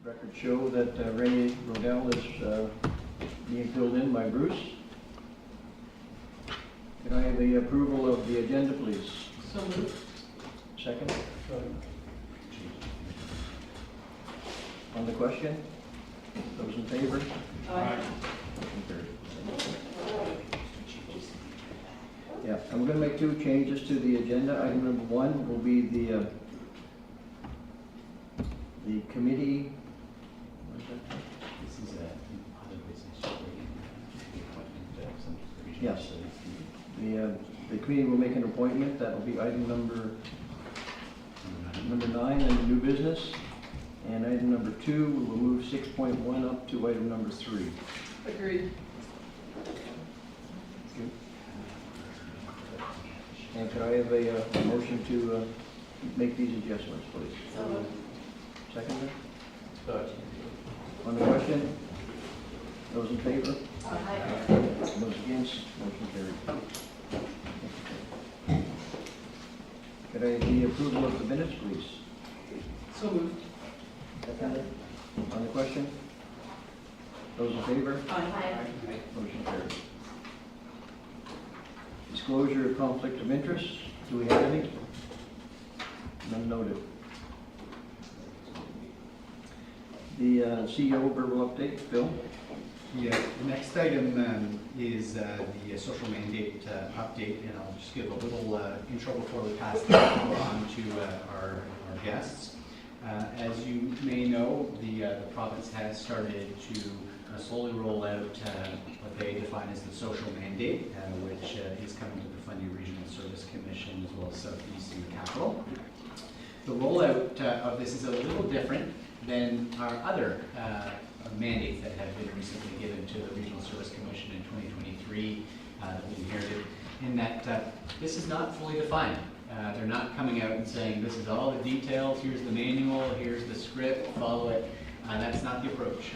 Records show that Renee Rodell is being filled in by Bruce. Can I have the approval of the agenda, please? So moved. Second? On the question? Those in favor? Aye. Motion carried. Yeah, I'm going to make two changes to the agenda. Item number one will be the committee. What is that? This is other business. Yes. The committee will make an appointment. That will be item number 9 under new business. And item number 2, we will move 6.1 up to item number 3. Agreed. And could I have a motion to make these adjustments, please? So moved. Second? Third. On the question? Those in favor? Aye. Those against? Motion carried. Could I have the approval of the minutes, please? So moved. Seconded. On the question? Those in favor? Aye. Motion carried. Disclosure of conflict of interest. Do we have any? None noted. The CEO verbal update, Bill? Yeah, the next item is the social mandate update, and I'll just give a little intro before we pass the floor on to our guests. As you may know, the province has started to slowly roll out what they define as the social mandate, which is coming to the Fundy Regional Service Commission as well as Southeast and the Capital. The rollout of this is a little different than our other mandates that have been recently given to the Regional Service Commission in 2023 that we inherited, in that this is not fully defined. They're not coming out and saying, this is all the details, here's the manual, here's the script, follow it. That's not the approach.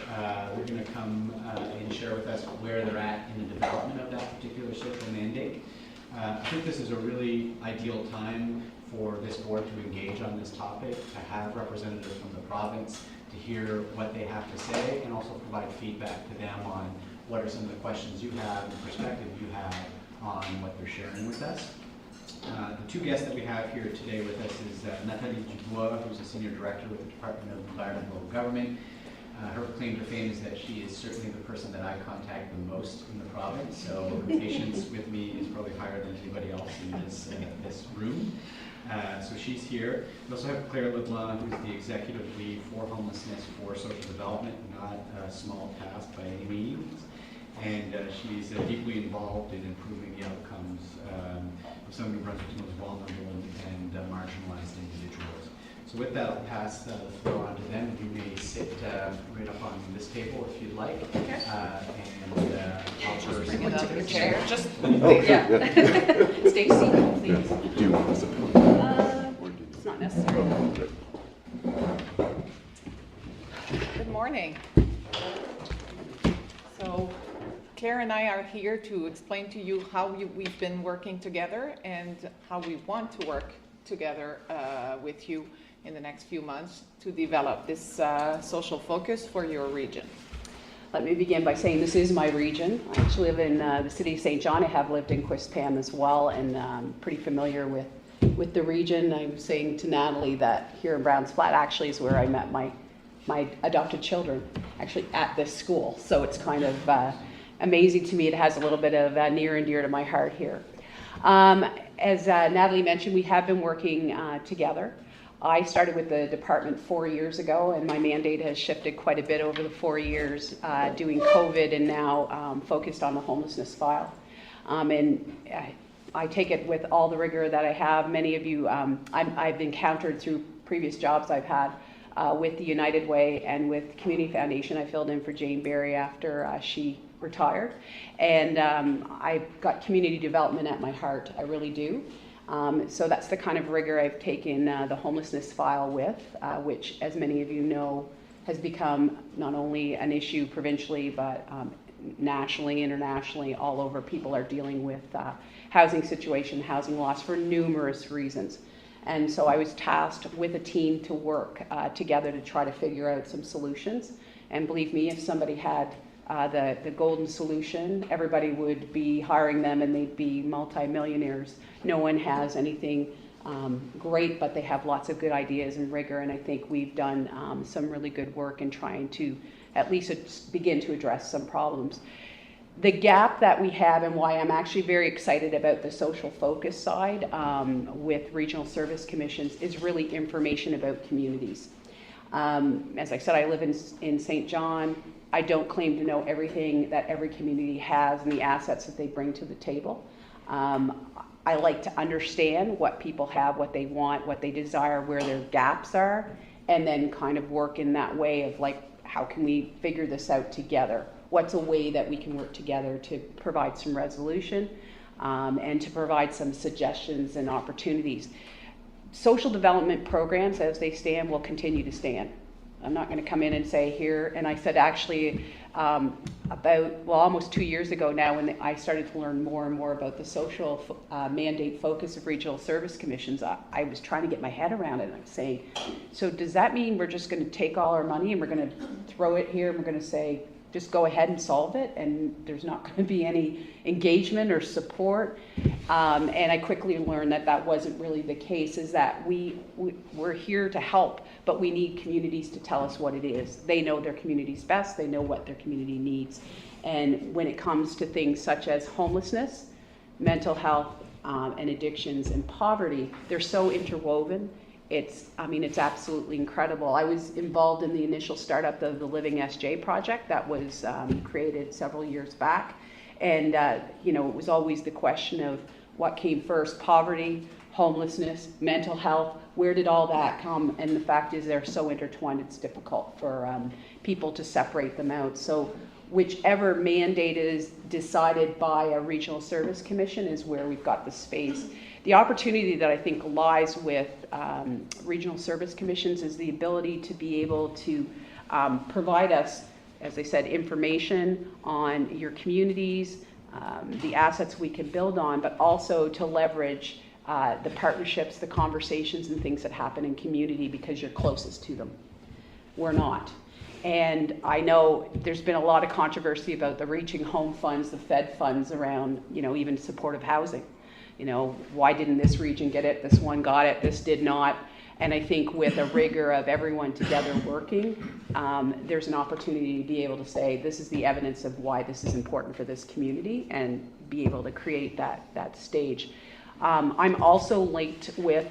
They're going to come and share with us where they're at in the development of that particular social mandate. I think this is a really ideal time for this board to engage on this topic, to have representatives from the province, to hear what they have to say, and also provide feedback to them on what are some of the questions you have and perspective you have on what they're sharing with us. The two guests that we have here today with us is Nathalie Dubois, who's a Senior Director with the Department of Environment and Local Government. Her claim to fame is that she is certainly the person that I contact the most in the province, so her patience with me is probably higher than anybody else in this room. So she's here. We also have Claire LeBlanc, who's the Executive Lead for Homelessness for Social Development, not a small task by any means. And she's deeply involved in improving the outcomes of some of New Brunswick's most vulnerable and marginalized individuals. So with that, I'll pass the floor on to them. You may sit right up on this table if you'd like. Okay. And I'll Just first bring it up to the chair. Just yeah. stay seated, please. Do you want us to? It's not necessary. Good morning. So Claire and I are here to explain to you how we've been working together and how we want to work together with you in the next few months to develop this social focus for your region. Let me begin by saying this is my region. I actually live in the city of St. John. I have lived in Quispam as well, and I'm pretty familiar with the region. I was saying to Natalie that here in Browns Flat actually is where I met my adopted children, actually at this school. So it's kind of amazing to me. It has a little bit of near and dear to my heart here. As Natalie mentioned, we have been working together. I started with the department 4 years ago, and my mandate has shifted quite a bit over the 4 years, doing COVID and now focused on the homelessness file. And I take it with all the rigor that I have. Many of you I've encountered through previous jobs I've had with the United Way and with Community Foundation. I filled in for Jane Berry after she retired. And I've got community development at my heart, I really do. So that's the kind of rigor I've taken the homelessness file with, which, as many of you know, has become not only an issue provincially, but nationally, internationally, all over. People are dealing with housing situation, housing loss for numerous reasons. And so I was tasked with a team to work together to try to figure out some solutions. And believe me, if somebody had the golden solution, everybody would be hiring them and they'd be multimillionaires. No one has anything great, but they have lots of good ideas and rigor, and I think we've done some really good work in trying to at least begin to address some problems. The gap that we have, and why I'm actually very excited about the social focus side with regional service commissions, is really information about communities. As I said, I live in St. John. I don't claim to know everything that every community has and the assets that they bring to the table. I like to understand what people have, what they want, what they desire, where their gaps are, and then kind of work in that way of like, how can we figure this out together? What's a way that we can work together to provide some resolution and to provide some suggestions and opportunities. Social development programs, as they stand, will continue to stand. I'm not going to come in and say here, and I said actually almost 2 years ago now, when I started to learn more and more about the social mandate focus of regional service commissions, I was trying to get my head around it, and I was saying, so does that mean we're just going to take all our money and we're going to throw it here and we're going to say, just go ahead and solve it, and there's not going to be any engagement or support? And I quickly learned that that wasn't really the case, is that we're here to help, but we need communities to tell us what it is. They know their communities best, they know what their community needs. And when it comes to things such as homelessness, mental health, and addictions and poverty, they're so interwoven. It's absolutely incredible. I was involved in the initial startup of the Living SJ project that was created several years back. And, it was always the question of what came first: poverty, homelessness, mental health. Where did all that come? And the fact is they're so intertwined, it's difficult for people to separate them out. So whichever mandate is decided by a regional service commission is where we've got the space. The opportunity that I think lies with regional service commissions is the ability to be able to provide us, as I said, information on your communities, the assets we can build on, but also to leverage the partnerships, the conversations and things that happen in community because you're closest to them. We're not. And I know there's been a lot of controversy about the Reaching Home funds, the Fed funds around, even supportive housing. Why didn't this region get it? This one got it, this did not. And I think with a rigor of everyone together working, there's an opportunity to be able to say, this is the evidence of why this is important for this community, and be able to create that stage. I'm also linked with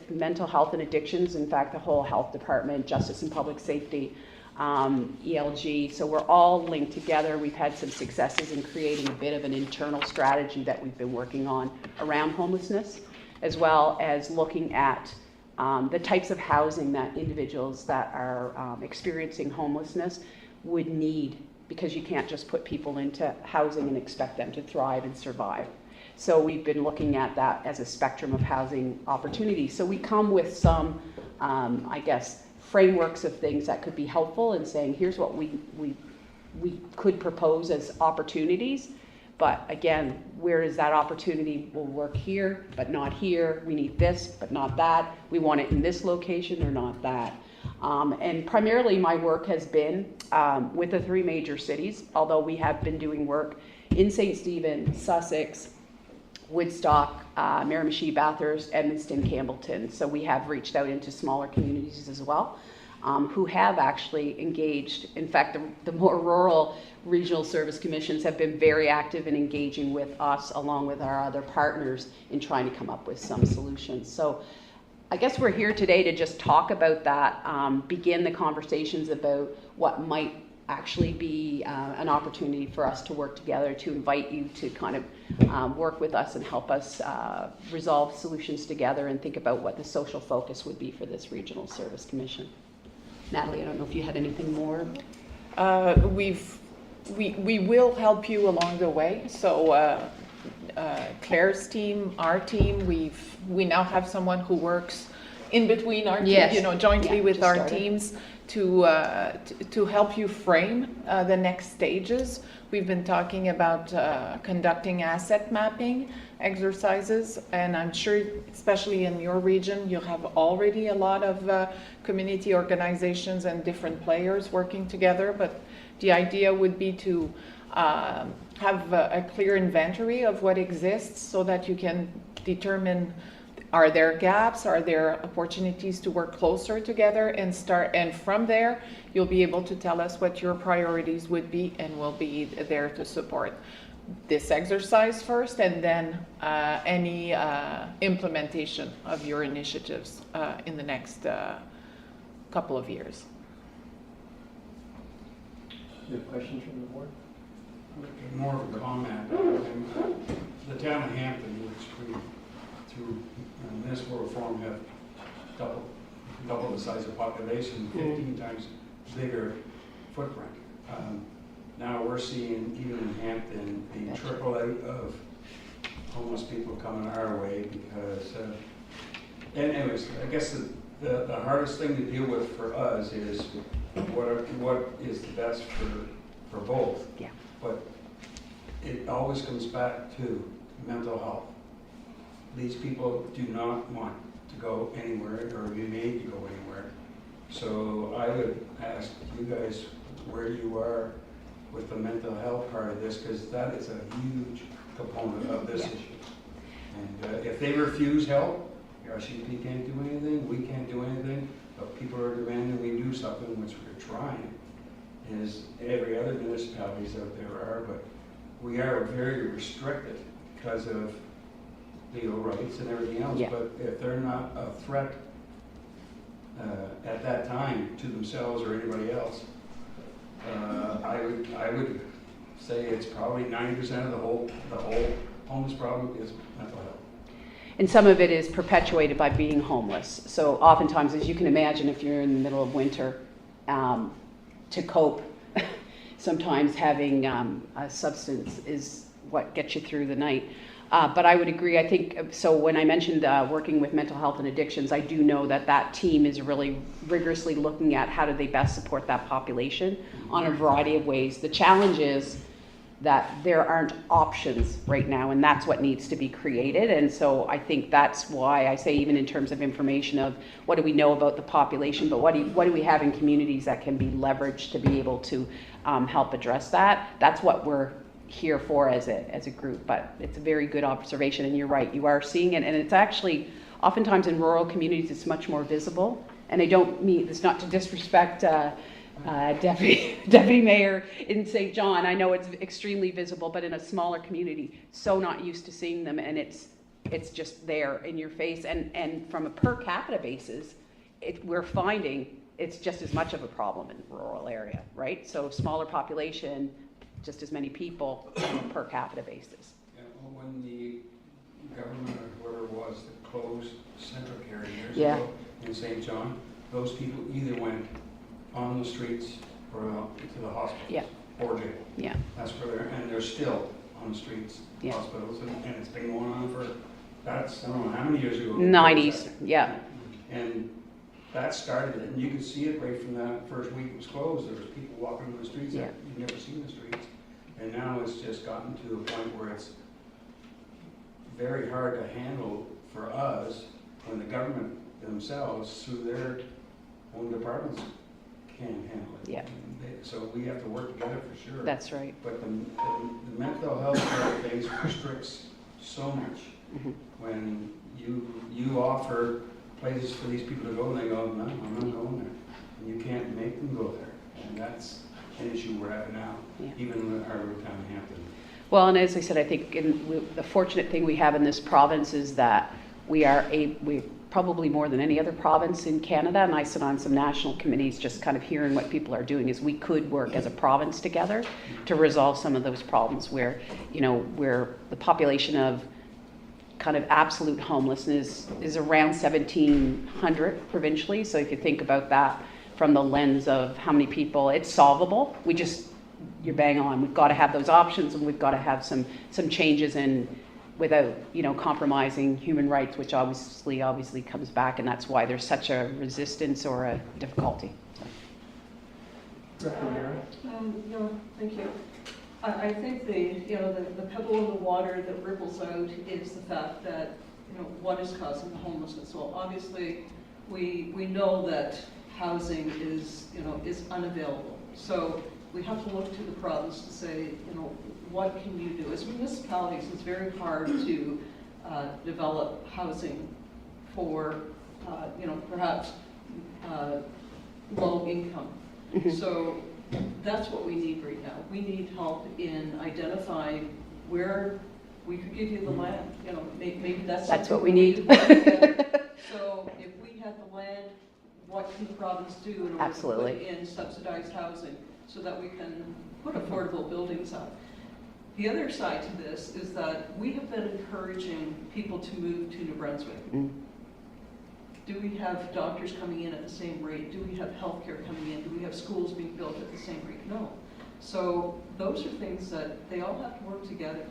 mental health and addictions. In fact, the whole health department, justice and public safety, ELG. So we're all linked together. We've had some successes in creating a bit of an internal strategy that we've been working on around homelessness, as well as looking at the types of housing that individuals that are experiencing homelessness would need, because you can't just put people into housing and expect them to thrive and survive. So we've been looking at that as a spectrum of housing opportunities. So we come with some, frameworks of things that could be helpful in saying, here's what we could propose as opportunities. But again, where is that opportunity? Will work here, but not here. We need this, but not that. We want it in this location or not that. And primarily my work has been with the 3 major cities, although we have been doing work in St. Stephen, Sussex, Woodstock, Miramichi, Bathurst, Edmundston, Campbellton. So we have reached out into smaller communities as well, who have actually engaged. In fact, the more rural regional service commissions have been very active in engaging with us, along with our other partners, in trying to come up with some solutions. So I guess we're here today to just talk about that, begin the conversations about what might actually be an opportunity for us to work together, to invite you to kind of work with us and help us resolve solutions together and think about what the social focus would be for this regional service commission. Natalie, I don't know if you had anything more. We will help you along the way. So Claire's team, our team, we now have someone who works in between our, Yes. jointly Yeah, with just our started. teams to help you frame the next stages. We've been talking about conducting asset mapping exercises, and I'm sure, especially in your region, you have already a lot of community organizations and different players working together, but the idea would be to have a clear inventory of what exists so that you can determine, are there gaps, are there opportunities to work closer together and from there you'll be able to tell us what your priorities would be, and we'll be there to support this exercise first, and then any implementation of your initiatives in the next couple of years. You have questions from the board? More of a comment. The town of Hampton, which we, through municipal reform, have double the size of population, 15 times bigger footprint. Now we're seeing, even in Hampton, the trickle out of homeless people coming our way because, and anyways, I guess the hardest thing to deal with for us is what is the best for both. Yeah. But it always comes back to mental health. These people do not want to go anywhere or be made to go anywhere. So I would ask you guys where you are with the mental health part of this, because that is a huge component of this issue. And if they refuse help, RCP can't do anything, we can't do anything, but people are demanding we do something, which we're trying, as every other municipalities out there are, but we are very restricted because of legal rights and everything else. Yeah. But if they're not a threat at that time to themselves or anybody else, I would say it's probably 90% of the whole homeless problem is mental health. And some of it is perpetuated by being homeless. So oftentimes, as you can imagine, if you're in the middle of winter, to cope, sometimes having a substance is what gets you through the night. But I would agree, I think, so when I mentioned working with mental health and addictions, I do know that team is really rigorously looking at how do they best support that population on a variety of ways. The challenge is that there aren't options right now, and that's what needs to be created. And so I think that's why I say, even in terms of information of what do we know about the population, but what do we have in communities that can be leveraged to be able to help address that. That's what we're here for as a group. But it's a very good observation, and you're right, you are seeing it, and it's actually oftentimes in rural communities it's much more visible. And I don't mean, it's not to disrespect Deputy Mayor in St. John. I know it's extremely visible, but in a smaller community, so not used to seeing them, and it's just there in your face. And from a per capita basis, we're finding it's just as much of a problem in the rural area, right? So smaller population, just as many people on a per capita basis. Yeah, well, when the government or whoever it was that closed Central Care years Yeah. ago in St. John, those people either went on the streets or to the hospitals Yeah. or jail. Yeah, That's where they're still on the streets, Yeah. hospitals, and it's been going on for, that's, I don't know, how many years ago? 90s, yeah. And that started it, and you could see it right from that first week it was closed. There was people walking on the streets that you've never seen the streets. And now it's just gotten to a point where it's very hard to handle for us when the government themselves, through their own departments, can't handle it. Yeah. So we have to work together for sure. That's right. But the mental health part of things restricts so much. Mm-hmm. When you offer places for these people to go, and they go, no, I'm not going there. And you can't make them go there. And that's an issue we're having now, even in our little town of Hampton. Well, and as I said, I think the fortunate thing we have in this province is that we're probably more than any other province in Canada, and I sit on some national committees just kind of hearing what people are doing, is we could work as a province together to resolve some of those problems where the population of kind of absolute homelessness is around 1,700 provincially. So if you think about that from the lens of how many people, it's solvable. You're bang on. We've got to have those options, and we've got to have some changes in without, compromising human rights, which obviously comes back, and that's why there's such a resistance or a difficulty. Director O'Meara? Thank you. I think the pebble in the water that ripples out is the fact that, what is causing the homelessness. Well, obviously, we know that housing is unavailable. So we have to look to the province to say, what can you do? As municipalities, it's very hard to develop housing for, perhaps low income. So that's what we need right now. We need help in identifying where we could give you the land. Maybe that's what we need. So if we had the land, what can the province do in order Absolutely. to put in subsidized housing so that we can put affordable buildings up? The other side to this is that we have been encouraging people to move to New Brunswick. Do we have doctors coming in at the same rate? Do we have healthcare coming in? Do we have schools being built at the same rate? No. So those are things that they all have to work together.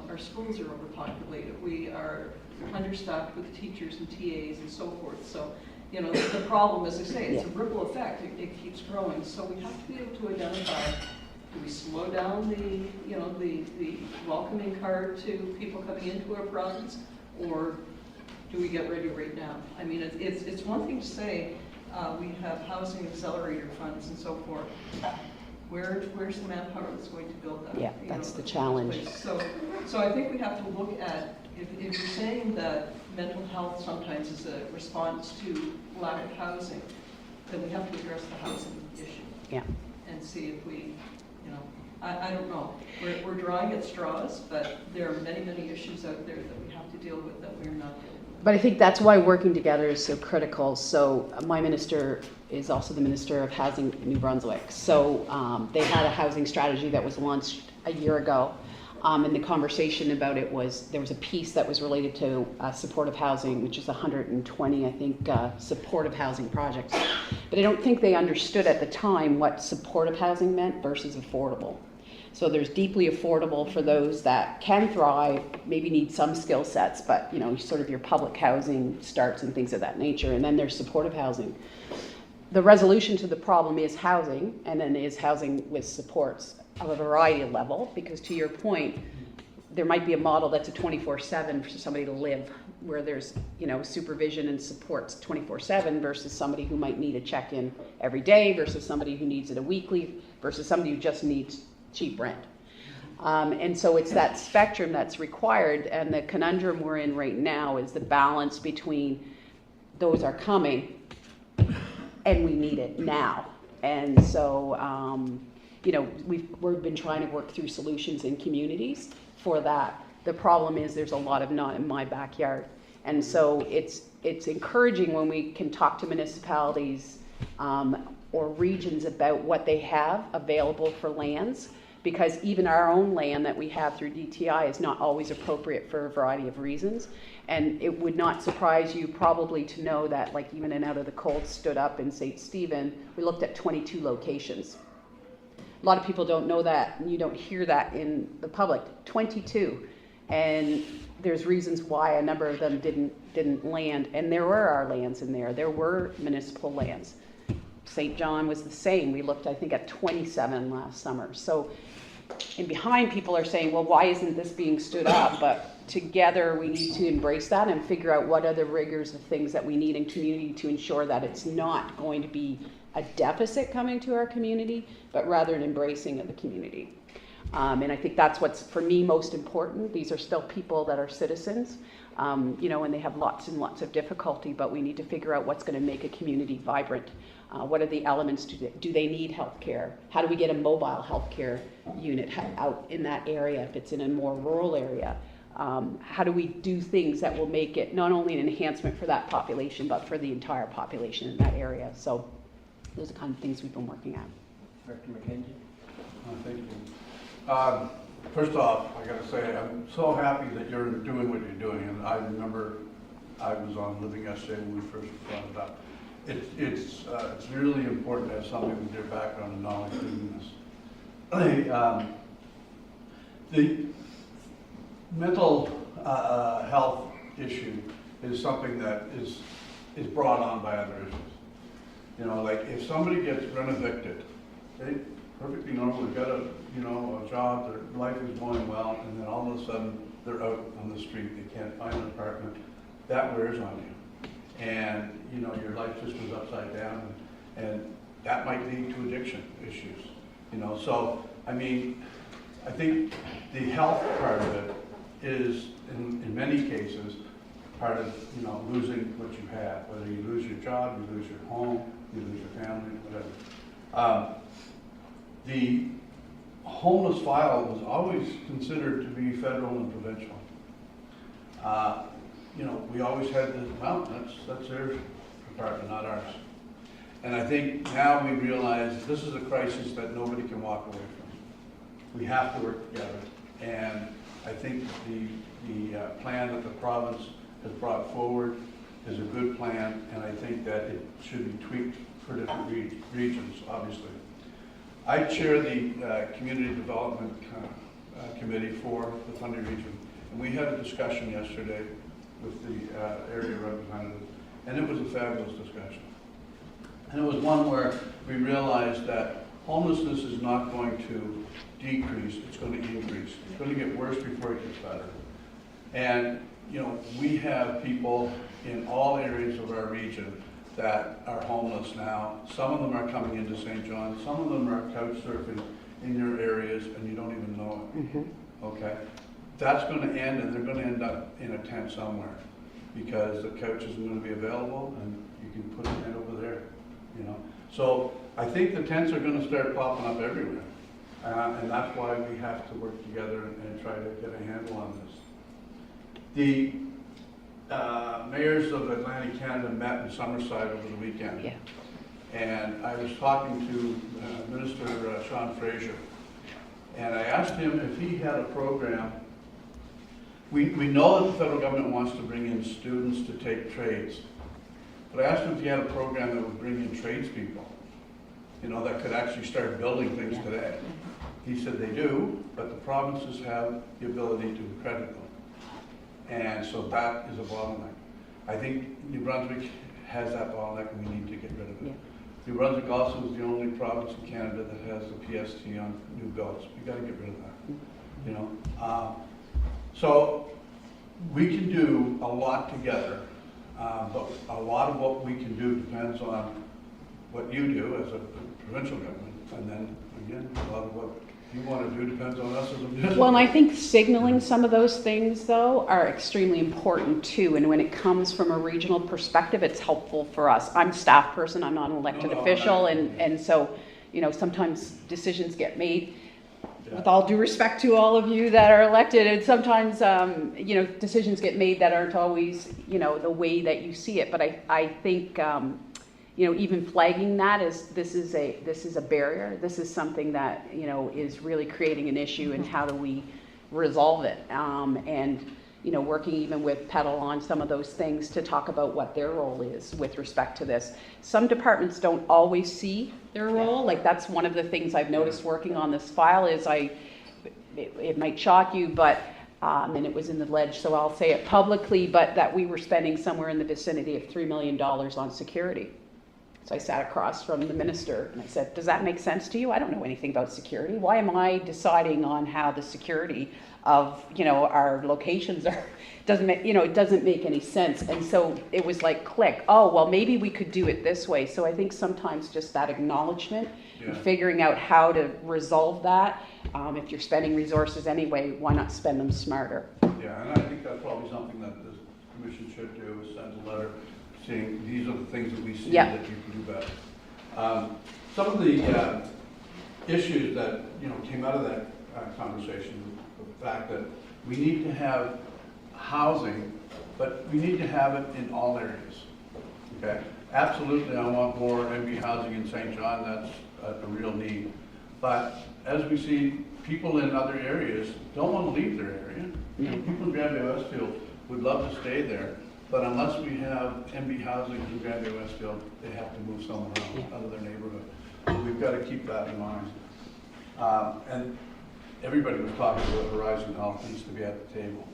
Our schools are overpopulated. We are understaffed with teachers and TAs and so forth. So, the problem, as I say, it's a ripple effect. It keeps growing. So we have to be able to identify, do we slow down the welcoming card to people coming into our province, or do we get ready right now? I mean, it's one thing to say we have housing accelerator funds and so forth. Where's the manpower that's going to build that? Yeah, that's the challenge. So I think we have to look at, if you're saying that mental health sometimes is a response to lack of housing, then we have to address the housing issue. Yeah. And see if we, I don't know. We're drawing at straws, but there are many, many issues out there that we have to deal with that we're not dealing with. But I think that's why working together is so critical. So my minister is also the Minister of Housing in New Brunswick. So they had a housing strategy that was launched a year ago. And the conversation about it was, there was a piece that was related to supportive housing, which is 120, I think, supportive housing projects. But I don't think they understood at the time what supportive housing meant versus affordable. So there's deeply affordable for those that can thrive, maybe need some skill sets, but sort of your public housing starts and things of that nature. And then there's supportive housing. The resolution to the problem is housing, and then is housing with supports of a variety of level, because to your point, there might be a model that's a 24/7 for somebody to live, where there's supervision and supports 24/7 versus somebody who might need a check-in every day versus somebody who needs it a weekly versus somebody who just needs cheap rent. And so it's that spectrum that's required, and the conundrum we're in right now is the balance between those are coming and we need it now. And so we've been trying to work through solutions in communities for that. The problem is there's a lot of not in my backyard. And so it's encouraging when we can talk to municipalities or regions about what they have available for lands, because even our own land that we have through DTI is not always appropriate for a variety of reasons. And it would not surprise you probably to know that, like, even in Out of the Cold stood up in St. Stephen, we looked at 22 locations. A lot of people don't know that, and you don't hear that in the public. 22. And there's reasons why a number of them didn't land. And there were our lands in there. There were municipal lands. St. John was the same. We looked, I think, at 27 last summer. So, and behind people are saying, well, why isn't this being stood up? But together we need to embrace that and figure out what are the rigors of things that we need in community to ensure that it's not going to be a deficit coming to our community, but rather an embracing of the community. And I think that's what's, for me, most important. These are still people that are citizens, and they have lots and lots of difficulty, but we need to figure out what's going to make a community vibrant. What are the elements? Do they need health care? How do we get a mobile health care unit out in that area if it's in a more rural area? How do we do things that will make it not only an enhancement for that population, but for the entire population in that area? So those are the kind of things we've been working on. Director McKenzie? Thank you. First off, I got to say, I'm so happy that you're doing what you're doing. And I remember I was on Living SA when we first brought it up. It's really important to have somebody with your background and knowledge doing this. mental health issue is something that is brought on by other issues. You know, like if somebody gets rent evicted, they perfectly normal, they've got a job, their life is going well, and then all of a sudden they're out on the street, they can't find an apartment. That wears on you, and you know your life just goes upside down, and that might lead to addiction issues. You know, so I mean, I think the health part of it is in many cases part of losing what you have, whether you lose your job, you lose your home, you lose your family, whatever. The homeless file was always considered to be federal and provincial. We always had this, well, that's their department, not ours. And I think now we realize this is a crisis that nobody can walk away from. We have to work together. And I think the plan that the province has brought forward is a good plan, and I think that it should be tweaked for different regions, obviously. I chair the Community Development Committee for the Fundy region, and we had a discussion yesterday with the area representative, and it was a fabulous discussion. And it was one where we realized that homelessness is not going to decrease, it's going to increase. It's going to get worse before it gets better. And we have people in all areas of our region that are homeless now. Some of them are coming into St. John, some of them are couch surfing in your areas and you don't even know it. Mm-hmm. Okay? That's going to end, and they're going to end up in a tent somewhere because the couch isn't going to be available and you can put a tent over there. So I think the tents are going to start popping up everywhere. And that's why we have to work together and try to get a handle on this. The mayors of Atlantic Canada met in Summerside over the weekend. Yeah. And I was talking to Minister Sean Fraser, and I asked him if he had a program. We know that the federal government wants to bring in students to take trades, but I asked him if he had a program that would bring in tradespeople, that could actually start building things today. He said they do, but the provinces have the ability to accredit them. And so that is a bottleneck. I think New Brunswick has that bottleneck and we need to get rid of it. Yeah. New Brunswick also is the only province in Canada that has the PST on new builds. We got to get rid of that. So we can do a lot together, but a lot of what we can do depends on what you do as a provincial government, and then again, a lot of what you want to do depends on us as a municipal. Well, and I think signaling some of those things, though, are extremely important, too. And when it comes from a regional perspective, it's helpful for us. I'm a staff person. I'm not an elected official. And so, sometimes decisions get made, with all due respect to all of you that are elected, and sometimes, decisions get made that aren't always, the way that you see it. But I think, even flagging that as this is a barrier. This is something that is really creating an issue, and how do we resolve it? And working even with Petal on some of those things to talk about what their role is with respect to this. Some departments don't always see their role. Like that's one of the things I've noticed working on this file is it might shock you, but and it was in the ledge, so I'll say it publicly, but that we were spending somewhere in the vicinity of $3 million on security. So I sat across from the minister and I said, does that make sense to you? I don't know anything about security. Why am I deciding on how the security of, our locations are? It doesn't make any sense. And so it was like, click, oh, well, maybe we could do it this way. So I think sometimes just that acknowledgement and figuring out how to resolve that. If you're spending resources anyway, why not spend them smarter? Yeah, and I think that's probably something that this commission should do, is send a letter saying these are the things that we see that you can do better. Some of the issues that came out of that conversation, the fact that we need to have housing, but we need to have it in all areas. Okay, absolutely, I want more MB housing in St. John. That's a real need. But as we see, people in other areas don't want to leave their area. People in Granby Westfield would love to stay there. But unless we have MB housing in Granby Westfield, they have to move somewhere else out of their neighborhood. So we've got to keep that in mind. And everybody was talking about Horizon Health needs to be at the table.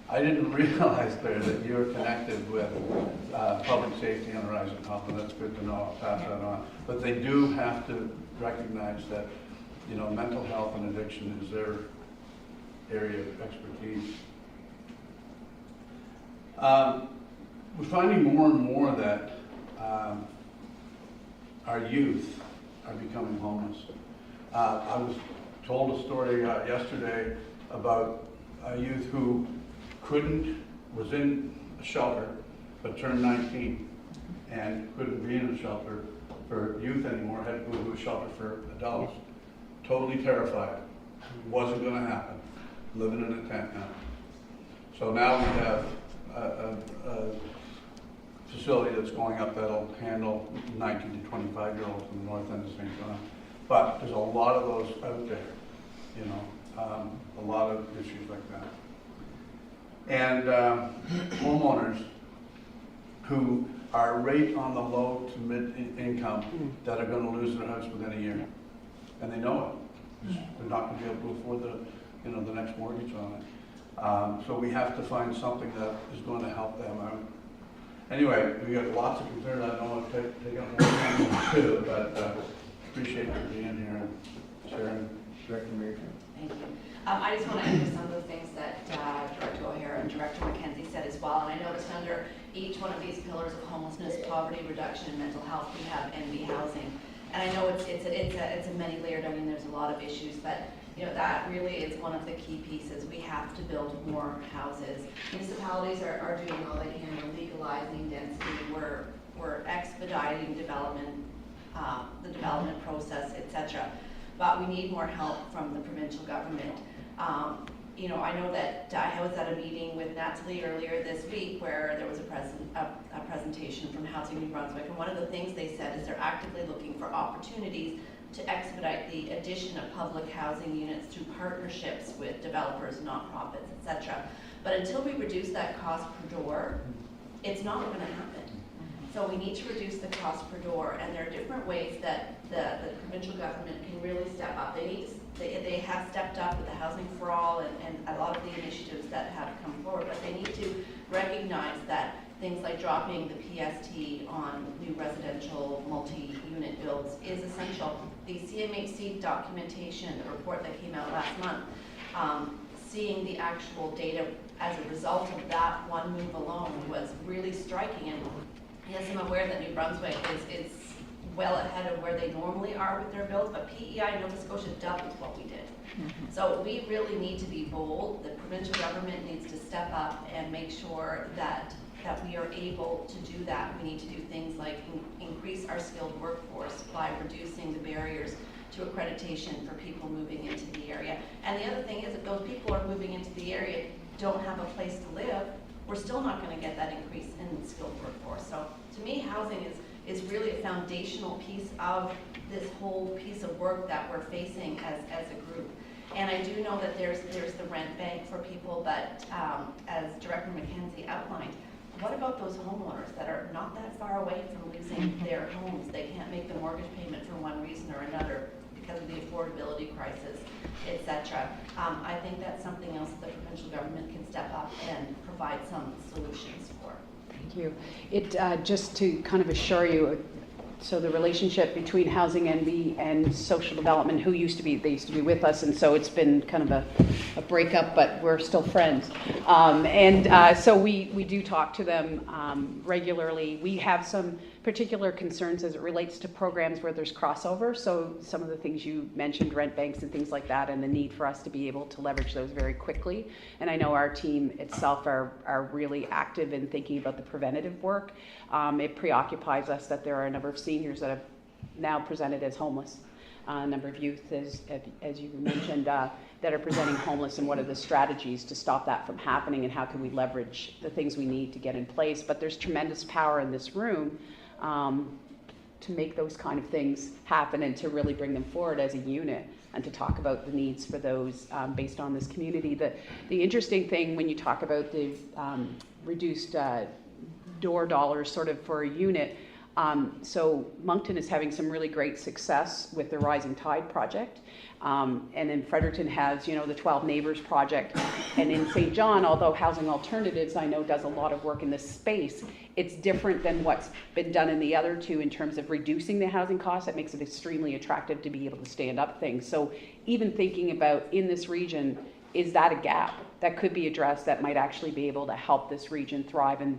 I didn't realize there that you're connected with public safety and Horizon Health, and that's good to know. I'll pass that on. But they do have to recognize that, you know, mental health and addiction is their area of expertise. We're finding more and more that our youth are becoming homeless. I was told a story yesterday about a youth who was in a shelter, but turned 19 and couldn't be in a shelter for youth anymore, had to go to a shelter for adults. Totally terrified. Wasn't going to happen. Living in a tent now. So now we have a facility that's going up that'll handle 19 to 25-year-olds in the north end of St. John. But there's a lot of those out there, you know, a lot of issues like that. And homeowners who are right on the low to mid-income that are going to lose their house within a year. And they know it. They're not going to be able to afford the next mortgage on it. So we have to find something that is going to help them out. Anyway, we got lots of concerns. I don't want to take up more time too, but appreciate you being here and sharing. Director Mary. Thank you. I just want to echo some of the things that Director O'Hara and Director McKenzie said as well. And I noticed under each one of these pillars of homelessness, poverty reduction, and mental health, we have NB housing. And I know it's a many-layered. I mean, there's a lot of issues, but you know that really is one of the key pieces. We have to build more houses. Municipalities are doing all they can. We're legalizing density. We're expediting development, the development process, etc. But we need more help from the provincial government. You know, I know that I was at a meeting with Natalie earlier this week where there was a presentation from Housing New Brunswick, and one of the things they said is they're actively looking for opportunities to expedite the addition of public housing units through partnerships with developers, nonprofits, etc. But until we reduce that cost per door, it's not going to happen. So we need to reduce the cost per door, and there are different ways that the provincial government can really step up. They have stepped up with the Housing for All and a lot of the initiatives that have come forward, but they need to recognize that things like dropping the PST on new residential multi-unit builds is essential. The CMHC documentation, the report that came out last month, seeing the actual data as a result of that one move alone was really striking. And yes, I'm aware that New Brunswick is well ahead of where they normally are with their builds, but PEI Nova Scotia doubled what we did. So we really need to be bold. The provincial government needs to step up and make sure that we are able to do that. We need to do things like increase our skilled workforce by reducing the barriers to accreditation for people moving into the area. And the other thing is, if those people are moving into the area, don't have a place to live, we're still not going to get that increase in skilled workforce. So to me, housing is really a foundational piece of this whole piece of work that we're facing as a group. And I do know that there's the rent bank for people, but as Director McKenzie outlined, what about those homeowners that are not that far away from losing their homes? They can't make the mortgage payment for one reason or another because of the affordability crisis, etc. I think that's something else that the provincial government can step up and provide some solutions for. Thank you. Just to kind of assure you, so the relationship between Housing NB and Social Development, they used to be with us, and so it's been kind of a breakup, but we're still friends. So we do talk to them regularly. We have some particular concerns as it relates to programs where there's crossover. So some of the things you mentioned, rent banks and things like that, and the need for us to be able to leverage those very quickly. And I know our team itself are really active in thinking about the preventative work. It preoccupies us that there are a number of seniors that have now presented as homeless, a number of youth, as you mentioned, that are presenting homeless, and what are the strategies to stop that from happening, and how can we leverage the things we need to get in place. But there's tremendous power in this room to make those kind of things happen and to really bring them forward as a unit and to talk about the needs for those based on this community. The interesting thing when you talk about the reduced door dollars sort of for a unit, So Moncton is having some really great success with the Rising Tide project. And then Fredericton has, the 12 Neighbors project. And in St. John, although Housing Alternatives, I know, does a lot of work in this space, it's different than what's been done in the other two in terms of reducing the housing costs. That makes it extremely attractive to be able to stand up things. So even thinking about in this region, is that a gap that could be addressed that might actually be able to help this region thrive and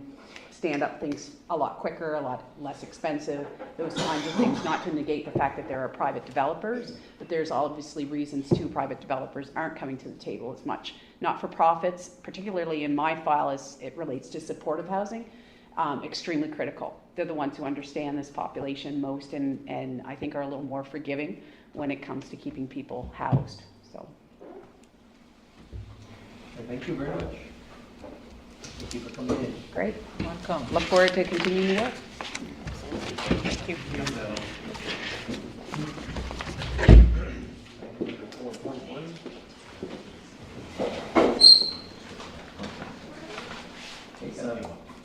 stand up things a lot quicker, a lot less expensive, those kinds of things, not to negate the fact that there are private developers, but there's obviously reasons too private developers aren't coming to the table as much. Not-for-profits, particularly in my file as it relates to supportive housing, extremely critical. They're the ones who understand this population most and I think are a little more forgiving when it comes to keeping people housed. So. Thank you very much. Thank you for coming in. Great. Welcome. Look forward to continuing the work. Thank you.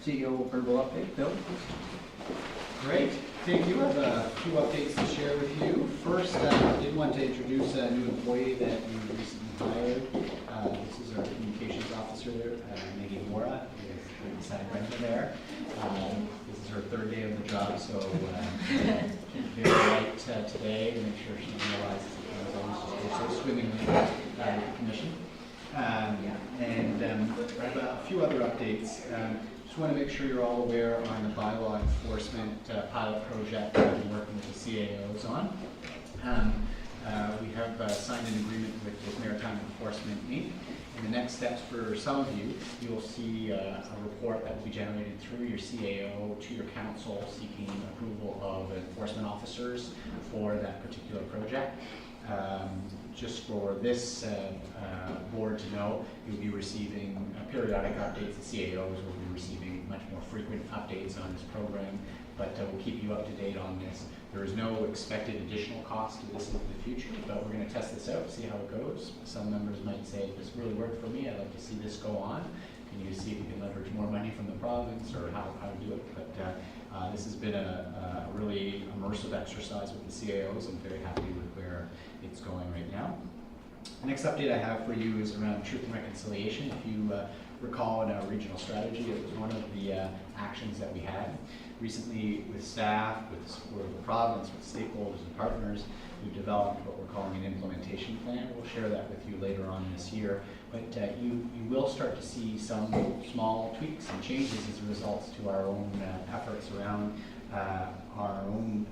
CEO approval update, Bill? Great, thank you. I have a few updates to share with you. First, I did want to introduce a new employee that we recently hired. This is our communications officer, Maggie Mora, with the side Brenda there. This is her third day of the job, so she's very light today to make sure she realizes that it was always swimmingly with the commission. And I have a few other updates. Just want to make sure you're all aware on the bylaw enforcement pilot project that we've been working with the CAOs on. We have signed an agreement with Maritime Enforcement Inc. And the next steps for some of you, you'll see a report that will be generated through your CAO to your council seeking approval of enforcement officers for that particular project. Just for this board to know, you'll be receiving periodic updates. The CAOs will be receiving much more frequent updates on this program, but we'll keep you up to date on this. There is no expected additional cost to this in the future, but we're going to test this out, see how it goes. Some members might say, this really worked for me, I'd like to see this go on. Can you see if you can leverage more money from the province or how to do it? But this has been a really immersive exercise with the CAOs. I'm very happy with where it's going right now. The next update I have for you is around truth and reconciliation. If you recall in our regional strategy, it was one of the actions that we had. Recently with staff, with the support of the province, with stakeholders and partners, we've developed what we're calling an implementation plan. We'll share that with you later on this year. But you will start to see some small tweaks and changes as a result to our own efforts around our own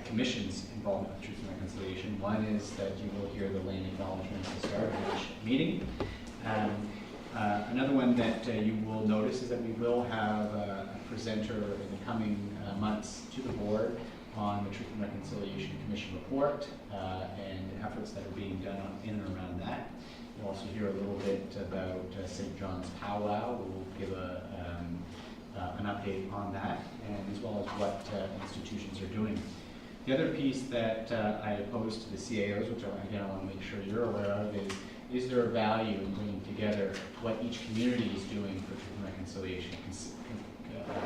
Commission's involvement with Truth and Reconciliation. One is that you will hear the land acknowledgement at the start of each meeting. Another one that you will notice is that we will have a presenter in the coming months to the board on the Truth and Reconciliation Commission report and efforts that are being done in and around that. You'll also hear a little bit about St. John's powwow. We'll give an update on that, and as well as what institutions are doing. The other piece that I oppose to the CAOs, which again I want to make sure you're aware of, is there a value in bringing together what each community is doing for truth and reconciliation,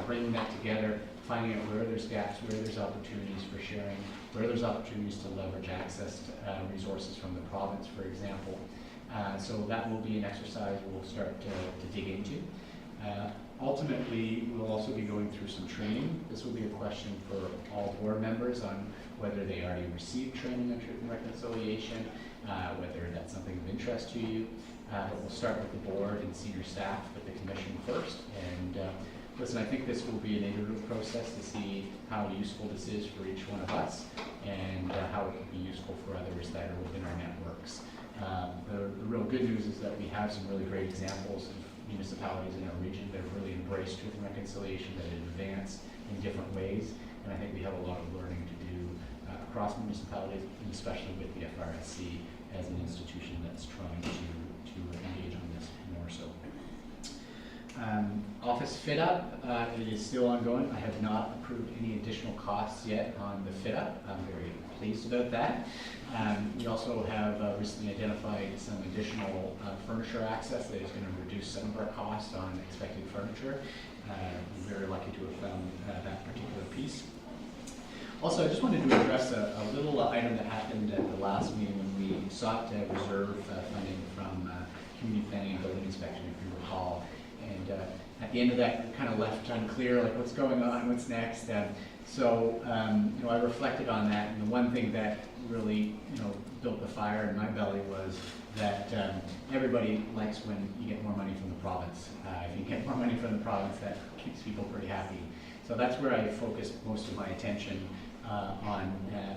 bringing that together, finding out where there's gaps, where there's opportunities for sharing, where there's opportunities to leverage access to resources from the province, for example. So that will be an exercise we'll start to dig into. Ultimately, we'll also be going through some training. This will be a question for all board members on whether they already received training on truth and reconciliation, whether that's something of interest to you. But we'll start with the board and senior staff, with the commission first. And listen, I think this will be an iterative process to see how useful this is for each one of us and how it can be useful for others that are within our networks. The real good news is that we have some really great examples of municipalities in our region that have really embraced truth and reconciliation, that have advanced in different ways, and I think we have a lot of learning to do across municipalities, and especially with the FRSC as an institution that's trying to engage on this more so. Office fit up, it is still ongoing. I have not approved any additional costs yet on the fit up. I'm very pleased about that. We also have recently identified some additional furniture access that is going to reduce some of our costs on expected furniture. We're very lucky to have found that particular piece. Also, I just wanted to address a little item that happened at the last meeting when we sought to reserve funding from community planning and building inspection, if you recall. And at the end of that, we kind of left unclear, like what's going on, what's next. So I reflected on that, and the one thing that really, built the fire in my belly was that everybody likes when you get more money from the province. If you get more money from the province, that keeps people pretty happy. So that's where I focused most of my attention on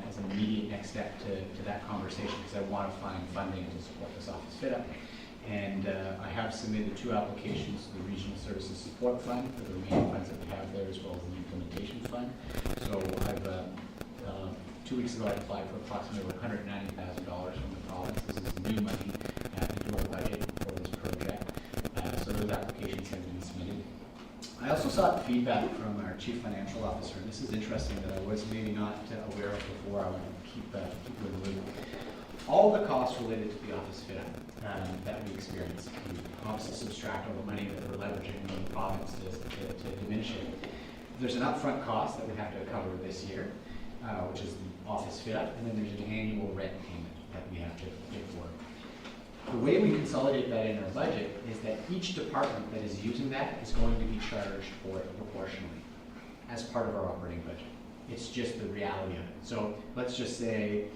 as an immediate next step to that conversation, because I want to find funding to support this office fit up. And I have submitted 2 applications to the Regional Services Support Fund for the remaining funds that we have there, as well as the Implementation Fund. So I've 2 weeks ago I applied for approximately $190,000 from the province. This is new money into our budget for this project. So those applications have been submitted. I also sought feedback from our Chief Financial Officer, and this is interesting that I was maybe not aware of before. I want to keep you in the loop. All the costs related to the office fit up that we experienced, we obviously subtract all the money that we're leveraging from the province to diminish it. There's an upfront cost that we have to cover this year, which is the office fit up, and then there's an annual rent payment that we have to pay for. The way we consolidate that in our budget is that each department that is using that is going to be charged for it proportionally as part of our operating budget. It's just the reality of it. So let's just say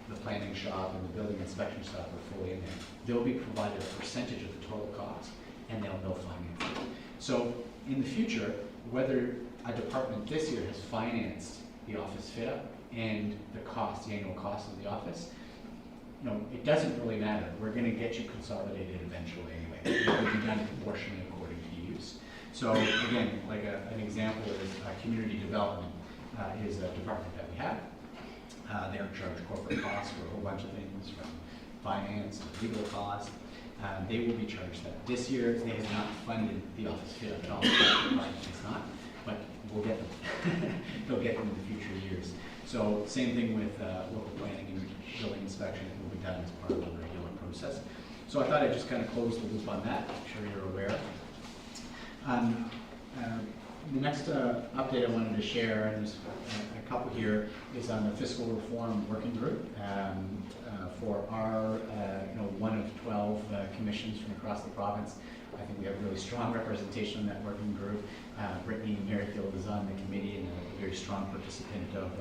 the planning shop and the building inspection shop are fully in there. They'll be provided a percentage of the total cost, and they'll finance it. So in the future, whether a department this year has financed the office fit up and the annual cost of the office, it doesn't really matter. We're going to get you consolidated eventually anyway. It will be done proportionally according to use. So again, like an example is community development is a department that we have. They're in charge of corporate costs for a whole bunch of things, from finance to legal costs. They will be charged that. This year, they have not funded the office fit up at all. The department is not, but we'll get them. They'll get them in the future years. So same thing with local planning and building inspection. It will be done as part of the regular process. So I thought I'd just kind of close the loop on that. I'm sure you're aware. The next update I wanted to share, and there's a couple here, is on the fiscal reform working group for our one of 12 commissions from across the province. I think we have really strong representation in that working group. Brittany Merrifield is on the committee and a very strong participant of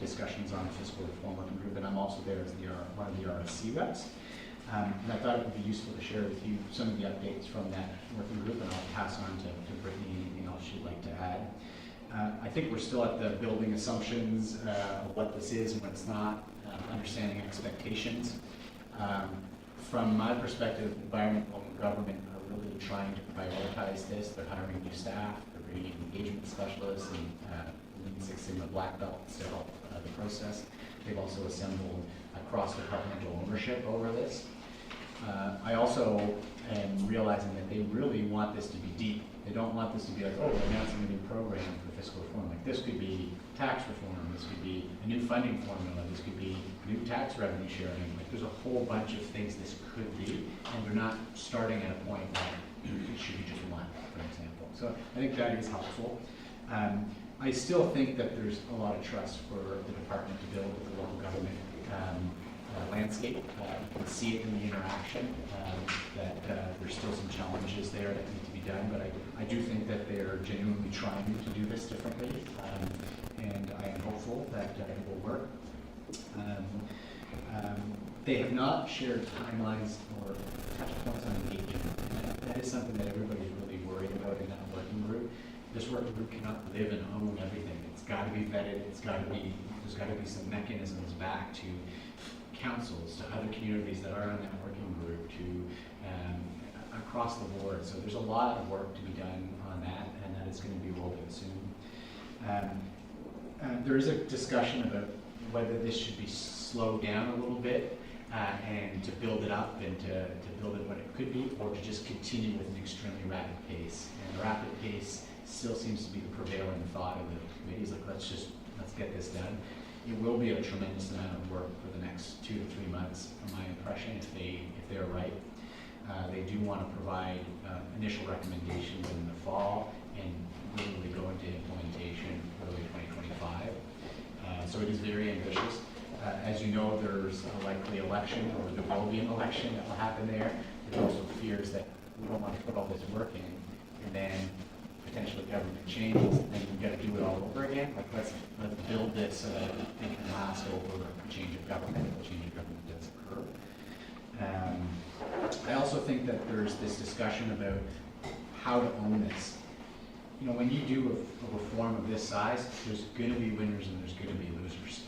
discussions on the fiscal reform working group, and I'm also there as one of the FRSC reps. And I thought it would be useful to share with you some of the updates from that working group, and I'll pass on to Brittany anything else she'd like to add. I think we're still at the building assumptions of what this is and what it's not, understanding expectations. From my perspective, environmental and government are really trying to prioritize this. They're hiring new staff, they're bringing engagement specialists and Lean Six Sigma black belts to help the process. They've also assembled a cross-departmental ownership over this. I also am realizing that they really want this to be deep. They don't want this to be like, oh, we're announcing a new program for fiscal reform. Like, this could be tax reform, this could be a new funding formula, this could be new tax revenue sharing. Like, there's a whole bunch of things this could be, and they're not starting at a point where it should be just one, for example. So I think that is helpful. I still think that there's a lot of trust for the department to build with the local government landscape. You can see it in the interaction that there's still some challenges there that need to be done, but I do think that they're genuinely trying to do this differently, and I am hopeful that it will work. They have not shared timelines or touch points on engagement. That is something that everybody's really worried about in that working group. This working group cannot live and own everything. It's got to be vetted. There's got to be some mechanisms back to councils, to other communities that are in that working group, to across the board. So there's a lot of work to be done on that, and that is going to be rolled out soon. There is a discussion about whether this should be slowed down a little bit and to build it up and to build it what it could be, or to just continue with an extremely rapid pace. And the rapid pace still seems to be the prevailing thought of the committees. Like, let's get this done. It will be a tremendous amount of work for the next 2 to 3 months, from my impression, if they're right. They do want to provide initial recommendations in the fall, and literally go into implementation early 2025. So it is very ambitious. As you know, there's a likely election, or there will be an election that will happen there. There's also fears that we don't want to put all this work in, and then potentially government changes, and then we've got to do it all over again. Like, let's build this so that it can last over a change of government, if a change of government does occur. I also think that there's this discussion about how to own this. You know, when you do a reform of this size, there's going to be winners and there's going to be losers.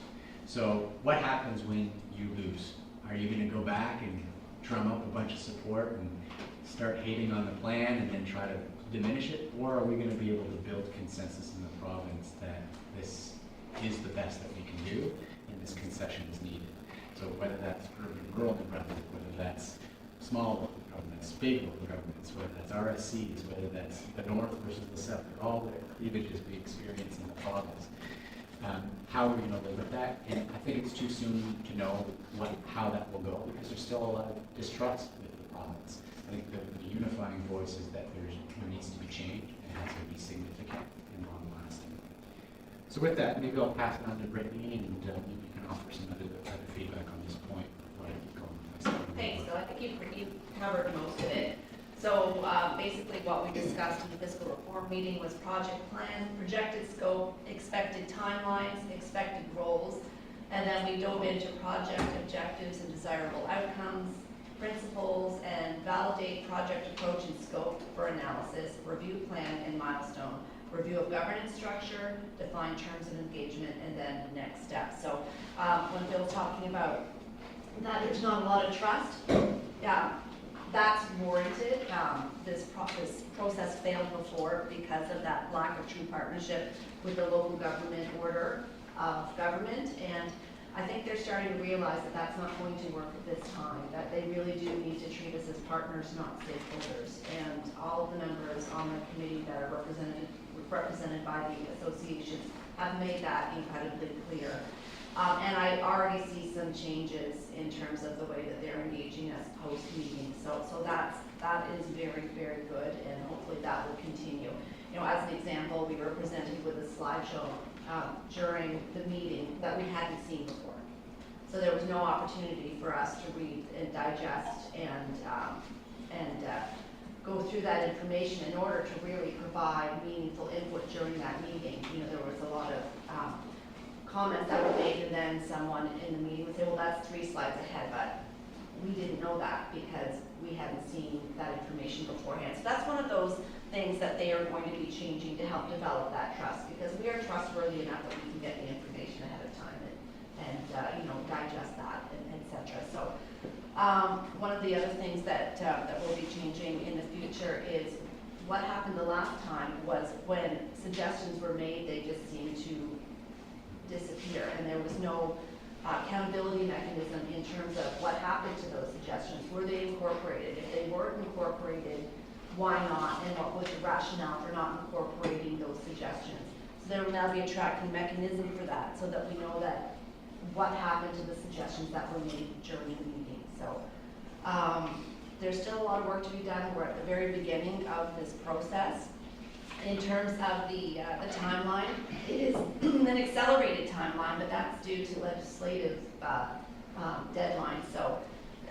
So what happens when you lose? Are you going to go back and drum up a bunch of support and start hating on the plan and then try to diminish it? Or are we going to be able to build consensus in the province that this is the best that we can do and this concession is needed? So whether that's urban and rural government, whether that's small local governments, big local governments, whether that's RSCs, whether that's the north versus the south, all the cleavages we experience in the province. How are we going to live with that? And I think it's too soon to know how that will go, because there's still a lot of distrust with the province. I think the unifying voice is that there needs to be change, and it has to be significant and long-lasting. So with that, maybe I'll pass it on to Brittany, and maybe you can offer some other feedback on this point before I keep going. Thanks, Bill. I think you covered most of it. So basically what we discussed in the fiscal reform meeting was project plan, projected scope, expected timelines, expected goals, and then we dove into project objectives and desirable outcomes, principles, and validate project approach and scope for analysis, review plan and milestone, review of governance structure, define terms of engagement, and then the next steps. So when Bill's talking about that there's not a lot of trust, that's warranted. This process failed before because of that lack of true partnership with the local government order of government, and I think they're starting to realize that that's not going to work at this time, that they really do need to treat us as partners, not stakeholders. And all of the members on the committee that are represented by the associations have made that incredibly clear. And I already see some changes in terms of the way that they're engaging us post-meeting. So that is very, very good, and hopefully that will continue. You know, as an example, we were presented with a slideshow during the meeting that we hadn't seen before. So there was no opportunity for us to read and digest and go through that information in order to really provide meaningful input during that meeting. You know, there was a lot of comments that were made, and then someone in the meeting would say, well, that's 3 slides ahead, but we didn't know that because we hadn't seen that information beforehand. So that's one of those things that they are going to be changing to help develop that trust, because we are trustworthy enough that we can get the information ahead of time and you know, digest that, and et cetera. So one of the other things that will be changing in the future is what happened the last time was when suggestions were made, they just seemed to disappear, and there was no accountability mechanism in terms of what happened to those suggestions. Were they incorporated? If they weren't incorporated, why not? And what was the rationale for not incorporating those suggestions? So there will now be a tracking mechanism for that, so that we know that what happened to the suggestions that were made during the meeting. So there's still a lot of work to be done. We're at the very beginning of this process. In terms of the timeline, it is an accelerated timeline, but that's due to legislative deadlines. So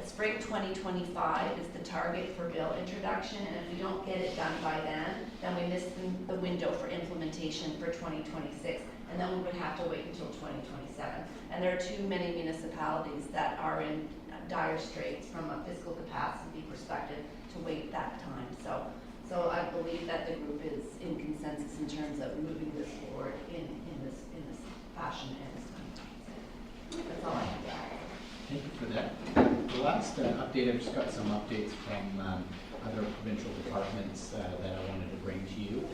spring 2025 is the target for bill introduction, and if we don't get it done by then we miss the window for implementation for 2026, and then we would have to wait until 2027. And there are too many municipalities that are in dire straits from a fiscal capacity perspective to wait that time. So I believe that the group is in consensus in terms of moving this forward in this fashion and this time. That's all I have to add. Thank you for that. The last update, I've just got some updates from other provincial departments that I wanted to bring to you.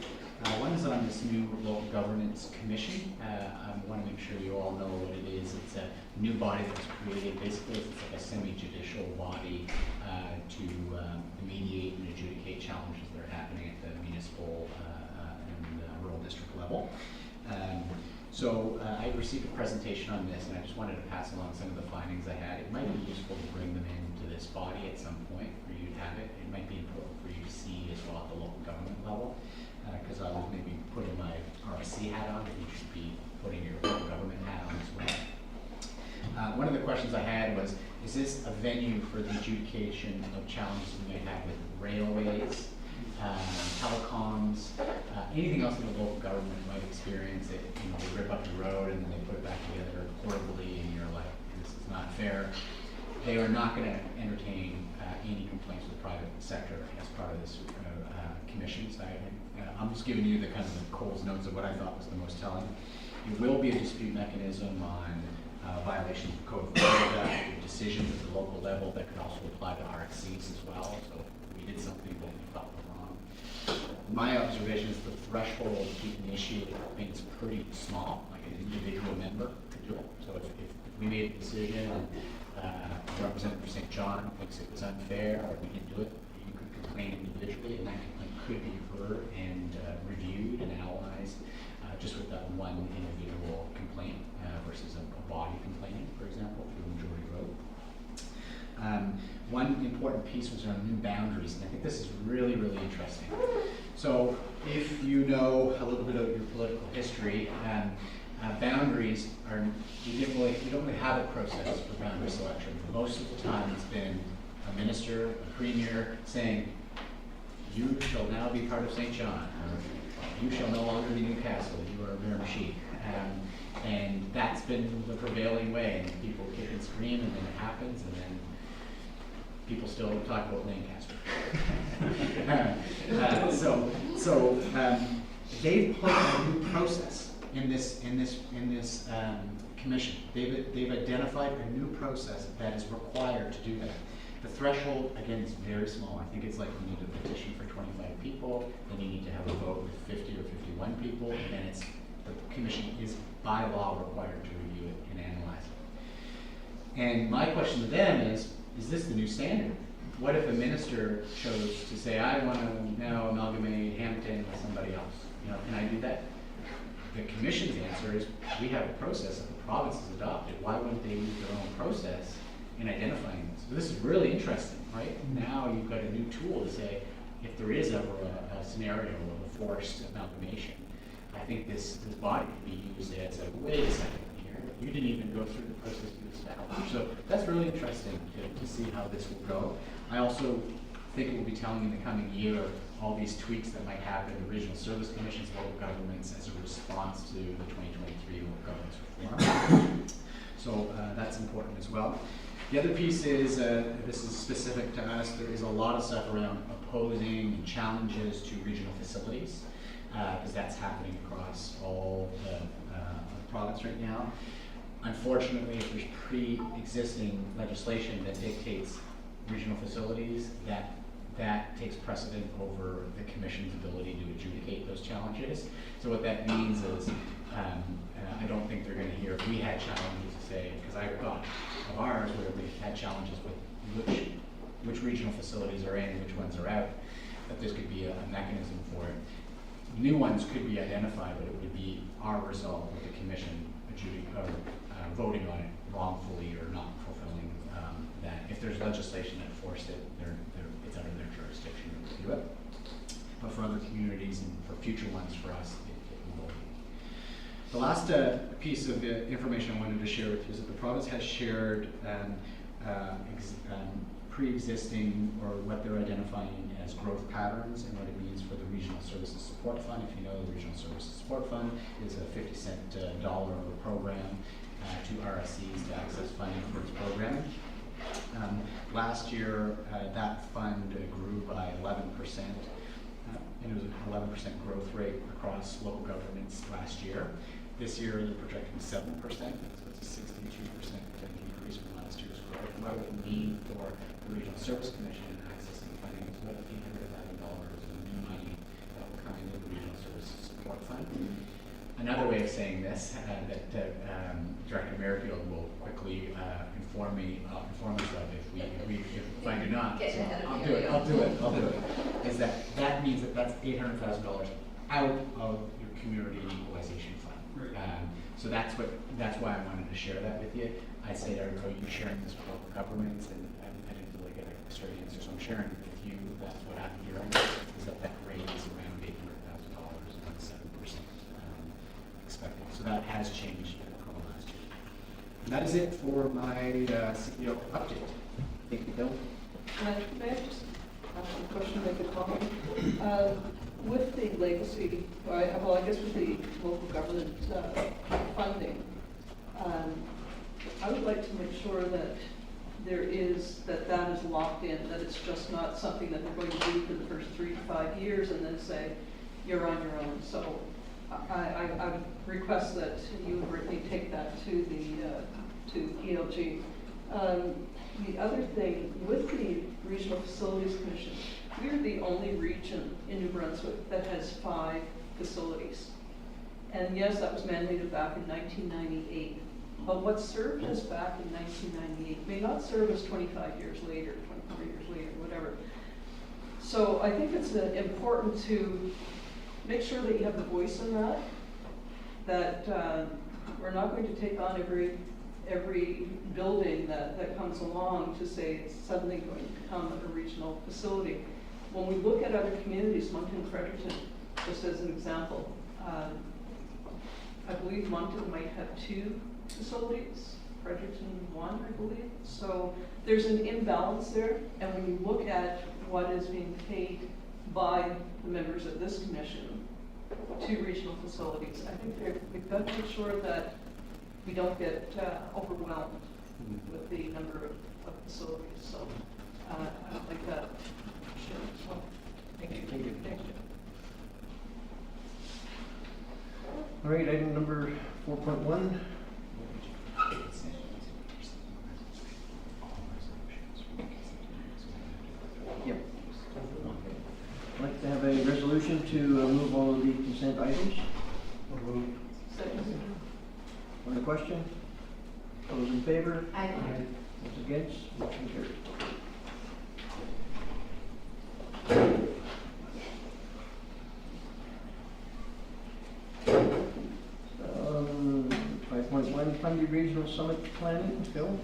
One is on this new local governance commission. I want to make sure you all know what it is. It's a new body that was created. Basically, it's like a semi-judicial body to mediate and adjudicate challenges that are happening at the municipal and rural district level. So I received a presentation on this, and I just wanted to pass along some of the findings I had. It might be useful to bring them into this body at some point for you to have it. It might be important for you to see as well at the local government level. because I was maybe putting my RSC hat on, and you should be putting your local government hat on as well. One of the questions I had was, is this a venue for the adjudication of challenges we may have with railways, telecoms, anything else that the local government might experience that, they rip up the road and then they put it back together horribly and you're like, this is not fair. They are not going to entertain any complaints with the private sector as part of this commission. So I'm just giving you the kind of the Cole's notes of what I thought was the most telling. It will be a dispute mechanism on violations of code of conduct, decisions at the local level that could also apply to RSCs as well. So if we did something that we felt was wrong. My observation is the threshold to initiate a complaint is pretty small, like an individual member could do it. So if we made a decision and the representative for St. John thinks it was unfair or we didn't do it, you could complain individually and that complaint could be heard and reviewed and analyzed just with that one individual complaint versus a body complaining, for example, through majority vote. One important piece was around new boundaries, and I think this is really, really interesting. So if you know a little bit of your political history, boundaries are, you don't really have a process for boundary selection. Most of the time it's been a minister, a premier saying, you shall now be part of St. John, or you shall no longer be Newcastle, you are Miramichi. And that's been the prevailing way, and people kick and scream, and then it happens, and then people still talk about Lancaster. They've put a new process in this commission. They've identified a new process that is required to do that. The threshold, again, is very small. I think it's like you need a petition for 25 people, then you need to have a vote with 50 or 51 people, and then the commission is by law required to review it and analyze it. And my question to them is this the new standard? What if a minister chose to say, I want to now amalgamate Hampton with somebody else? Can I do that? The commission's answer is, we have a process that the province has adopted. Why wouldn't they use their own process in identifying this? So this is really interesting, right? Now you've got a new tool to say, if there is ever a scenario of a forced amalgamation, I think this body could be used as a, wait a second here, you didn't even go through the process you established. So that's really interesting to see how this will go. I also think it will be telling in the coming year all these tweaks that might happen in regional service commissions, local governments, as a response to the 2023 local governance reform. So that's important as well. The other piece is, this is specific to us, there is a lot of stuff around opposing and challenges to regional facilities, because that's happening across all the province right now. Unfortunately, if there's pre-existing legislation that dictates regional facilities, that takes precedent over the commission's ability to adjudicate those challenges. So what that means is, I don't think they're going to hear if we had challenges to say, because I thought of ours where we had challenges with which regional facilities are in and which ones are out, that this could be a mechanism for it. New ones could be identified, but it would be our result with the commission voting on it wrongfully or not fulfilling that. If there's legislation that forced it, it's under their jurisdiction to do it. But for other communities and for future ones for us, it will be. The last piece of information I wanted to share with you is that the province has shared pre-existing, or what they're identifying as growth patterns and what it means for the Regional Services Support Fund. If you know, the Regional Services Support Fund is a 50-cent dollar program to RSCs to access funding for its programming. Last year, that fund grew by 11%, and it was an 11% growth rate across local governments last year. This year, they're projecting 7%, so it's a 62% increase from last year's growth. What it would mean for the Regional Service Commission in accessing funding is about $800,000 of new money that will come into the Regional Services Support Fund. Another way of saying this, that Director Merrifield will quickly inform us of if I do not, so I'll do it, is that means that that's $800,000 out of your community equalization fund. So that's why I wanted to share that with you. I say, are you sharing this with local governments? And I didn't really get a straight answer, so I'm sharing it with you. That's what I'm hearing, is that rate is around $800,000. expected. So that has changed from last year. And that is it for my CEO update. Thank you, Bill. May I just ask a question, make a comment? With the legacy, well, I guess with the local government funding, I would like to make sure that that is locked in, that it's just not something that they're going to do for the first 3 to 5 years and then say, you're on your own. So I would request that you and Brittany take that to ELG. The other thing, with the Regional Facilities Commission, we're the only region in New Brunswick that has 5 facilities. And yes, that was mandated back in 1998. But what served us back in 1998 may not serve us 25 years later, 24 years later, whatever. So I think it's important to make sure that you have the voice in that we're not going to take on every building that comes along to say it's suddenly going to become a regional facility. When we look at other communities, Moncton, Fredericton, just as an example, I believe Moncton might have 2 facilities, Fredericton 1, I believe. So there's an imbalance there, and when you look at what is being paid by the members of this commission to regional facilities, I think we've got to make sure that we don't get overwhelmed with the number of facilities. So I don't think that. Sure. So, thank you. Thank you. Thank you. All right, item number 4.1. Yep. I'd like to have a resolution to move all of the consent items. Second. On the question? Those in favor? Aye. Those against? Motion carried. Um, 5.1 Fundy Regional Summit Planning, Phil?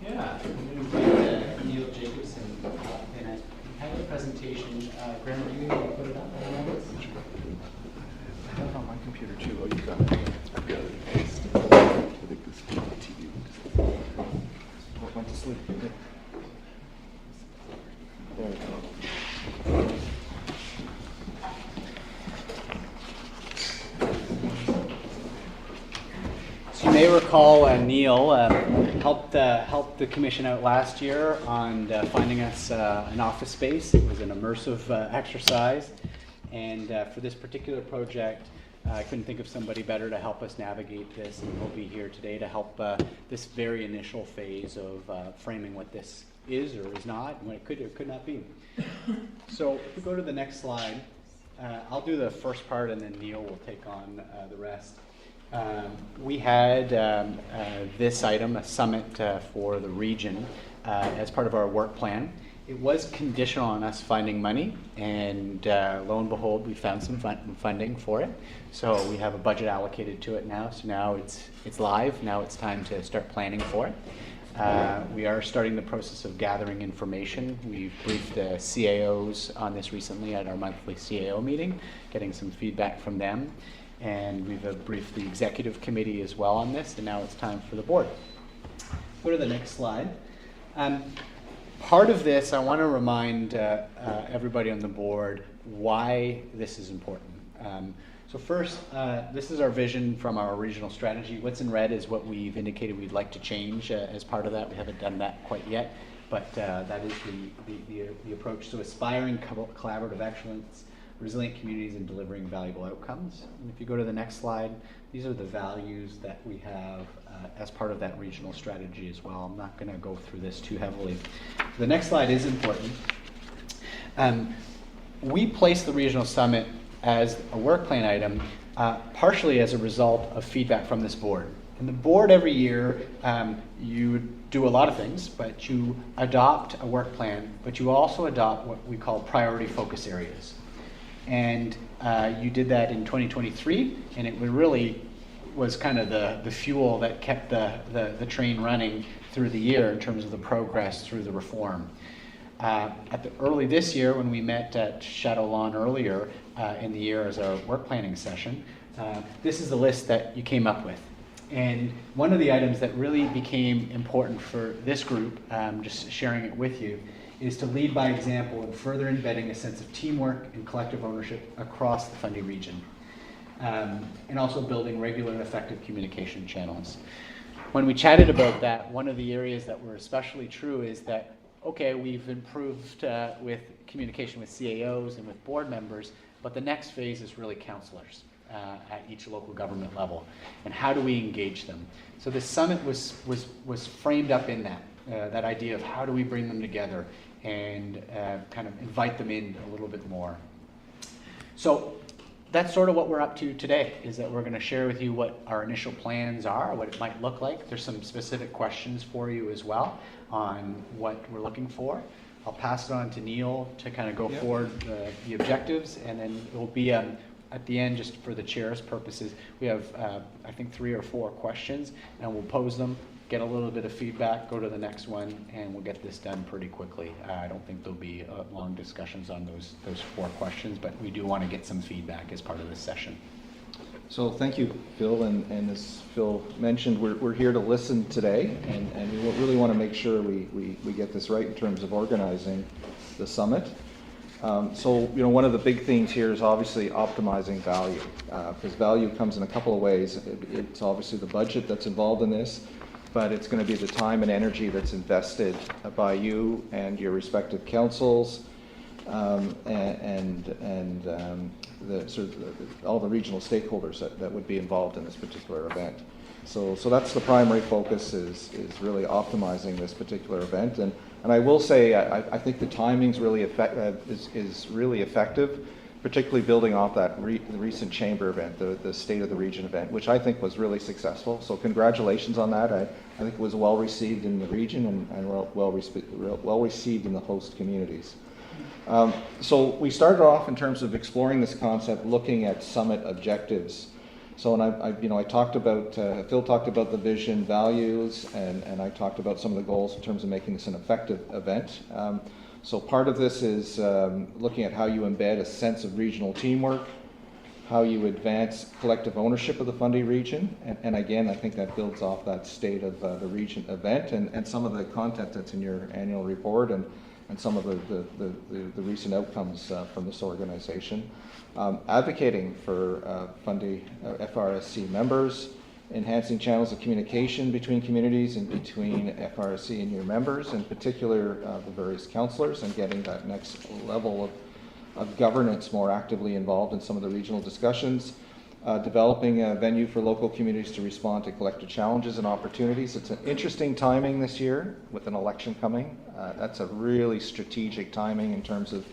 Yeah, I'm going to invite Neil Jacobson and I have a presentation. Graham, are you going to put it up? I have it on my computer too. Oh, you got it. I've got it pasted. I think this is on TV. Went to sleep. There we go. So you may recall Neil helped the commission out last year on finding us an office space. It was an immersive exercise, and for this particular project, I couldn't think of somebody better to help us navigate this, and he'll be here today to help this very initial phase of framing what this is or is not, and what it could or could not be. So if we go to the next slide, I'll do the first part, and then Neil will take on the rest. We had this item, a summit for the region, as part of our work plan. It was conditional on us finding money, and lo and behold, we found some funding for it. So we have a budget allocated to it now. So now it's live. Now it's time to start planning for it. We are starting the process of gathering information. We've briefed the CAOs on this recently at our monthly CAO meeting, getting some feedback from them. And we've briefed the executive committee as well on this, and now it's time for the board. Go to the next slide. Part of this, I want to remind everybody on the board why this is important. So first, this is our vision from our regional strategy. What's in red is what we've indicated we'd like to change as part of that. We haven't done that quite yet, but that is the approach. So aspiring collaborative excellence, resilient communities, and delivering valuable outcomes. And if you go to the next slide, these are the values that we have as part of that regional strategy as well. I'm not going to go through this too heavily. The next slide is important. We placed the regional summit as a work plan item partially as a result of feedback from this board. And the board every year, you do a lot of things, but you adopt a work plan, but you also adopt what we call priority focus areas. And you did that in 2023, and it really was kind of the fuel that kept the train running through the year in terms of the progress through the reform. Early this year, when we met at Shadow Lawn earlier in the year as our work planning session, This is the list that you came up with. And one of the items that really became important for this group, just sharing it with you, is to lead by example and further embedding a sense of teamwork and collective ownership across the Fundy region, and also building regular and effective communication channels. When we chatted about that, one of the areas that were especially true is that, okay, we've improved with communication with CAOs and with board members, but the next phase is really counselors at each local government level, and how do we engage them? So the summit was framed up in that idea of how do we bring them together and kind of invite them in a little bit more. So that's sort of what we're up to today, is that we're going to share with you what our initial plans are, what it might look like. There's some specific questions for you as well on what we're looking for. I'll pass it on to Neil to kind of go forward the objectives, and then it will be at the end, just for the chair's purposes, we have I think 3 or 4 questions, and we'll pose them, get a little bit of feedback, go to the next one, and we'll get this done pretty quickly. I don't think there'll be long discussions on those 4 questions, but we do want to get some feedback as part of this session. So thank you, Phil, and as Phil mentioned, we're here to listen today, and we really want to make sure we get this right in terms of organizing the summit. So, one of the big themes here is obviously optimizing value, because value comes in a couple of ways. It's obviously the budget that's involved in this, but it's going to be the time and energy that's invested by you and your respective councils, and all the regional stakeholders that would be involved in this particular event. So that's the primary focus, is really optimizing this particular event. And I will say, I think the timing's really is really effective, particularly building off that the recent chamber event, the State of the Region event, which I think was really successful. So congratulations on that. I think it was well received in the region and well received in the host communities. So we started off in terms of exploring this concept, looking at summit objectives. So, and I talked about, Phil talked about the vision, values, and I talked about some of the goals in terms of making this an effective event. So part of this is looking at how you embed a sense of regional teamwork, how you advance collective ownership of the Fundy region, and again, I think that builds off that State of the Region event and some of the content that's in your annual report and some of the recent outcomes from this organization. Advocating for Fundy FRSC members, enhancing channels of communication between communities and between FRSC and your members, in particular the various councillors, and getting that next level of governance more actively involved in some of the regional discussions. Developing a venue for local communities to respond to collective challenges and opportunities. It's an interesting timing this year with an election coming. That's a really strategic timing in terms of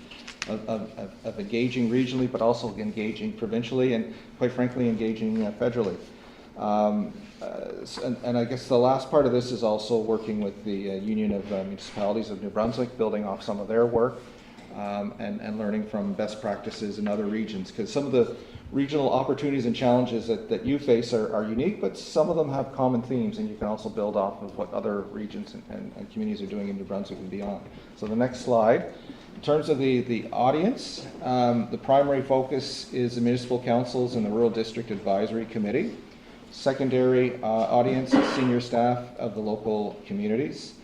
engaging regionally, but also engaging provincially, and quite frankly engaging federally. And I guess the last part of this is also working with the Union of Municipalities of New Brunswick, building off some of their work, and learning from best practices in other regions, because some of the regional opportunities and challenges that you face are unique, but some of them have common themes, and you can also build off of what other regions and communities are doing in New Brunswick and beyond. So the next slide. In terms of the audience, the primary focus is the municipal councils and the Rural District Advisory Committee. Secondary audience is senior staff of the local communities.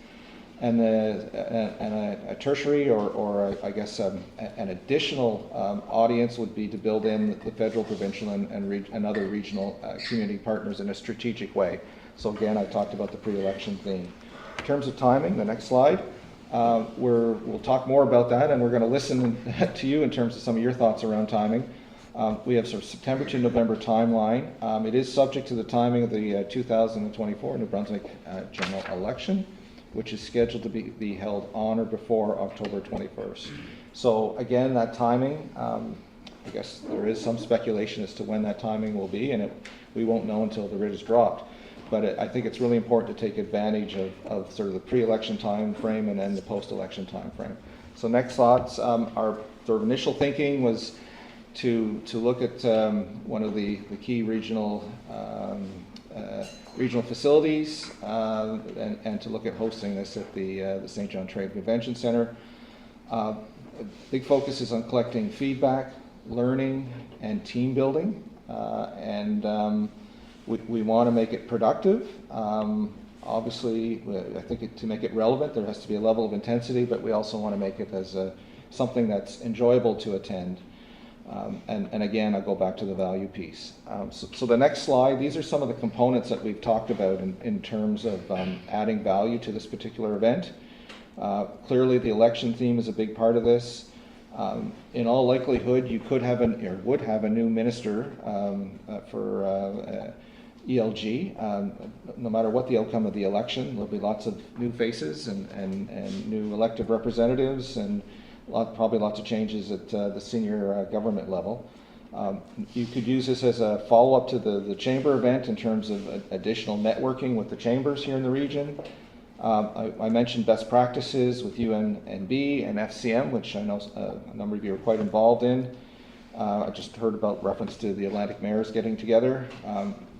And a tertiary or I guess an additional audience would be to build in the federal, provincial, and other regional community partners in a strategic way. So again, I talked about the pre-election theme. In terms of timing, the next slide, we'll talk more about that, and we're going to listen to you in terms of some of your thoughts around timing. We have sort of September to November timeline. It is subject to the timing of the 2024 New Brunswick general election, which is scheduled to be held on or before October 21st. So again, that timing, I guess there is some speculation as to when that timing will be, and we won't know until the writ is dropped. But I think it's really important to take advantage of sort of the pre-election time frame and then the post-election time frame. So next thoughts, our sort of initial thinking was to look at one of the key regional facilities and to look at hosting this at the St. John Trade Convention Center. Big focus is on collecting feedback, learning, and team building and we want to make it productive. Obviously, I think to make it relevant, there has to be a level of intensity, but we also want to make it as something that's enjoyable to attend. And again, I'll go back to the value piece. So the next slide, these are some of the components that we've talked about in terms of adding value to this particular event. Clearly, the election theme is a big part of this. In all likelihood, you could have would have a new minister for ELG. No matter what the outcome of the election, there'll be lots of new faces and new elected representatives, and probably lots of changes at the senior government level. You could use this as a follow-up to the chamber event in terms of additional networking with the chambers here in the region. I mentioned best practices with UNB and FCM, which I know a number of you are quite involved in. I just heard about reference to the Atlantic mayors getting together.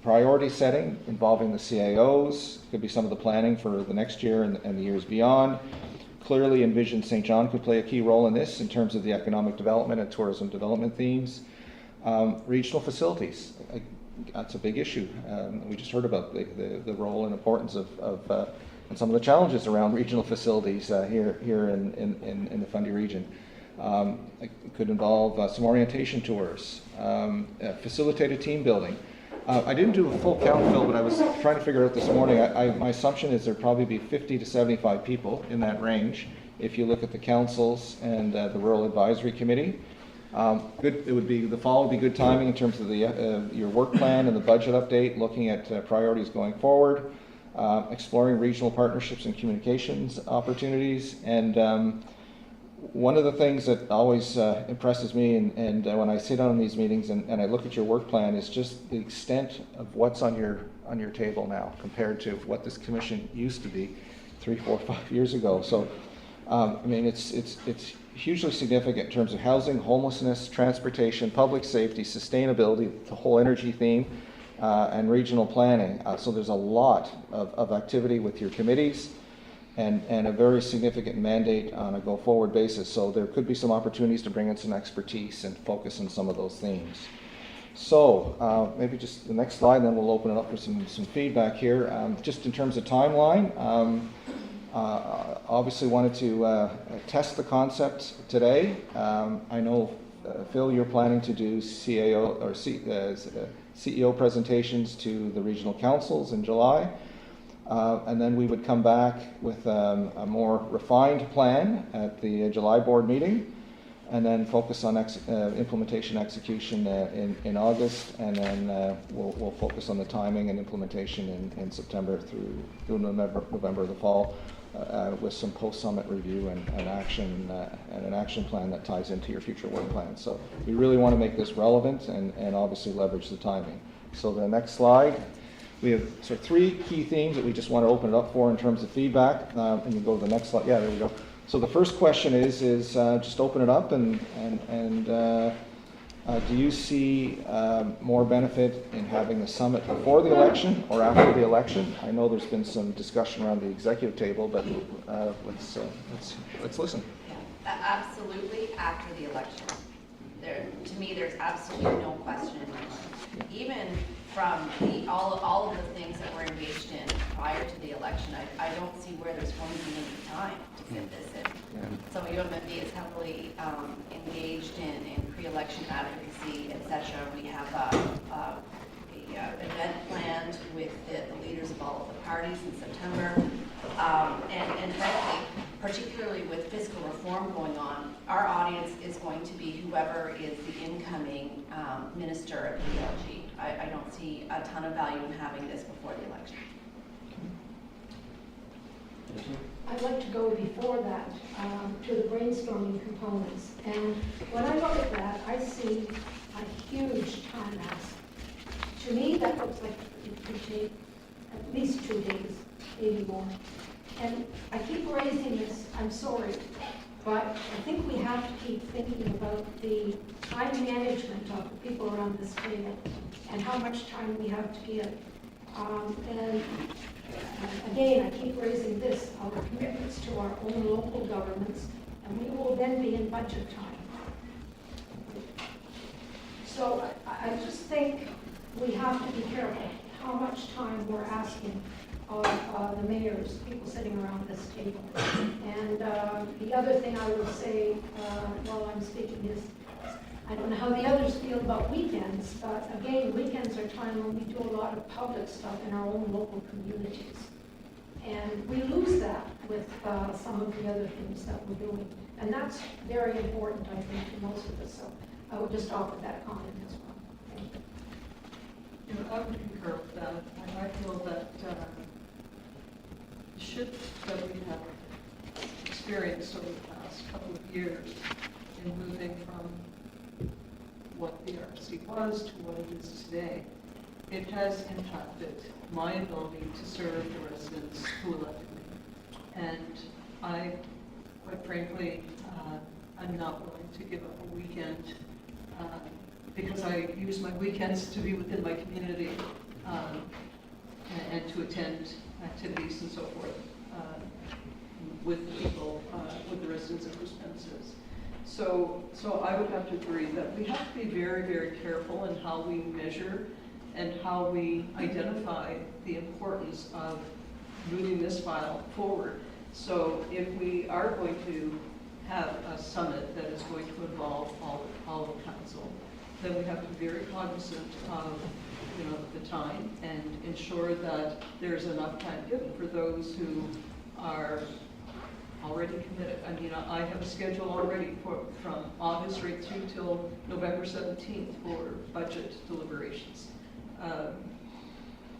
Priority setting involving the CAOs, could be some of the planning for the next year and the years beyond. Clearly envision St. John could play a key role in this in terms of the economic development and tourism development themes. Regional facilities, that's a big issue. We just heard about the role and importance of and some of the challenges around regional facilities here in the Fundy region. It could involve some orientation tours, facilitated team building. I didn't do a full count, Phil, but I was trying to figure out this morning. My assumption is there'd probably be 50 to 75 people in that range if you look at the councils and the Rural Advisory Committee. It would be, the fall would be good timing in terms of your work plan and the budget update, looking at priorities going forward, exploring regional partnerships and communications opportunities, and one of the things that always impresses me, and when I sit on these meetings and I look at your work plan, is just the extent of what's on your table now compared to what this commission used to be 3, 4, 5 years ago. So, I mean, it's hugely significant in terms of housing, homelessness, transportation, public safety, sustainability, the whole energy theme, and regional planning. So there's a lot of activity with your committees. And a very significant mandate on a go-forward basis. So there could be some opportunities to bring in some expertise and focus on some of those themes. So maybe just the next slide, and then we'll open it up for some feedback here. Just in terms of timeline, obviously wanted to test the concept today. I know, Phil, you're planning to do CAO or CEO presentations to the regional councils in July. And then we would come back with a more refined plan at the July board meeting, and then focus on implementation execution in August, and then we'll focus on the timing and implementation in September through November of the fall, with some post-summit review and action and an action plan that ties into your future work plan. So we really want to make this relevant and obviously leverage the timing. So the next slide. We have sort of 3 key themes that we just want to open it up for in terms of feedback. And you go to the next slide. Yeah, there we go. So the first question is just open it up and do you see more benefit in having the summit before the election or after the election? I know there's been some discussion around the executive table, but let's listen. Absolutely after the election. To me, there's absolutely no question in my mind. Even from all of the things that we're engaged in prior to the election, I don't see where there's going to be any time to fit this in. Yeah. So UMFB is heavily engaged in pre-election advocacy, etc. We have a event planned with the leaders of all of the parties in September. And frankly, particularly with fiscal reform going on, our audience is going to be whoever is the incoming minister of ELG. I don't see a ton of value in having this before the election. I'd like to go before that to the brainstorming components. And when I look at that, I see a huge time ask. To me, that looks like it could take at least 2 days, maybe more. And I keep raising this, I'm sorry, but I think we have to keep thinking about the time management of the people around this table and how much time we have to give. And again, I keep raising this, our commitments to our own local governments, and we will then be in budget time. So I just think we have to be careful how much time we're asking of the mayors, people sitting around this table. And the other thing I would say while I'm speaking is, I don't know how the others feel about weekends, but again, weekends are time when we do a lot of public stuff in our own local communities. And we lose that with some of the other things that we're doing. And that's very important, I think, to most of us. So I would just offer that comment as well. Thank you. You know, I would concur with that. I feel that the shift that we have experienced over the past couple of years in moving from what the FRSC was to what it is today, it has impacted my ability to serve the residents who elected me. And I, quite frankly, I'm not willing to give up a weekend because I use my weekends to be within my community and to attend activities and so forth with the people, with the residents of Coast Pences. So I would have to agree that we have to be very, very careful in how we measure and how we identify the importance of moving this file forward. So if we are going to have a summit that is going to involve all of council, then we have to be very cognizant of the time and ensure that there's enough time given for those who are already committed. I mean, I have a schedule already from August right through till November 17th for budget deliberations.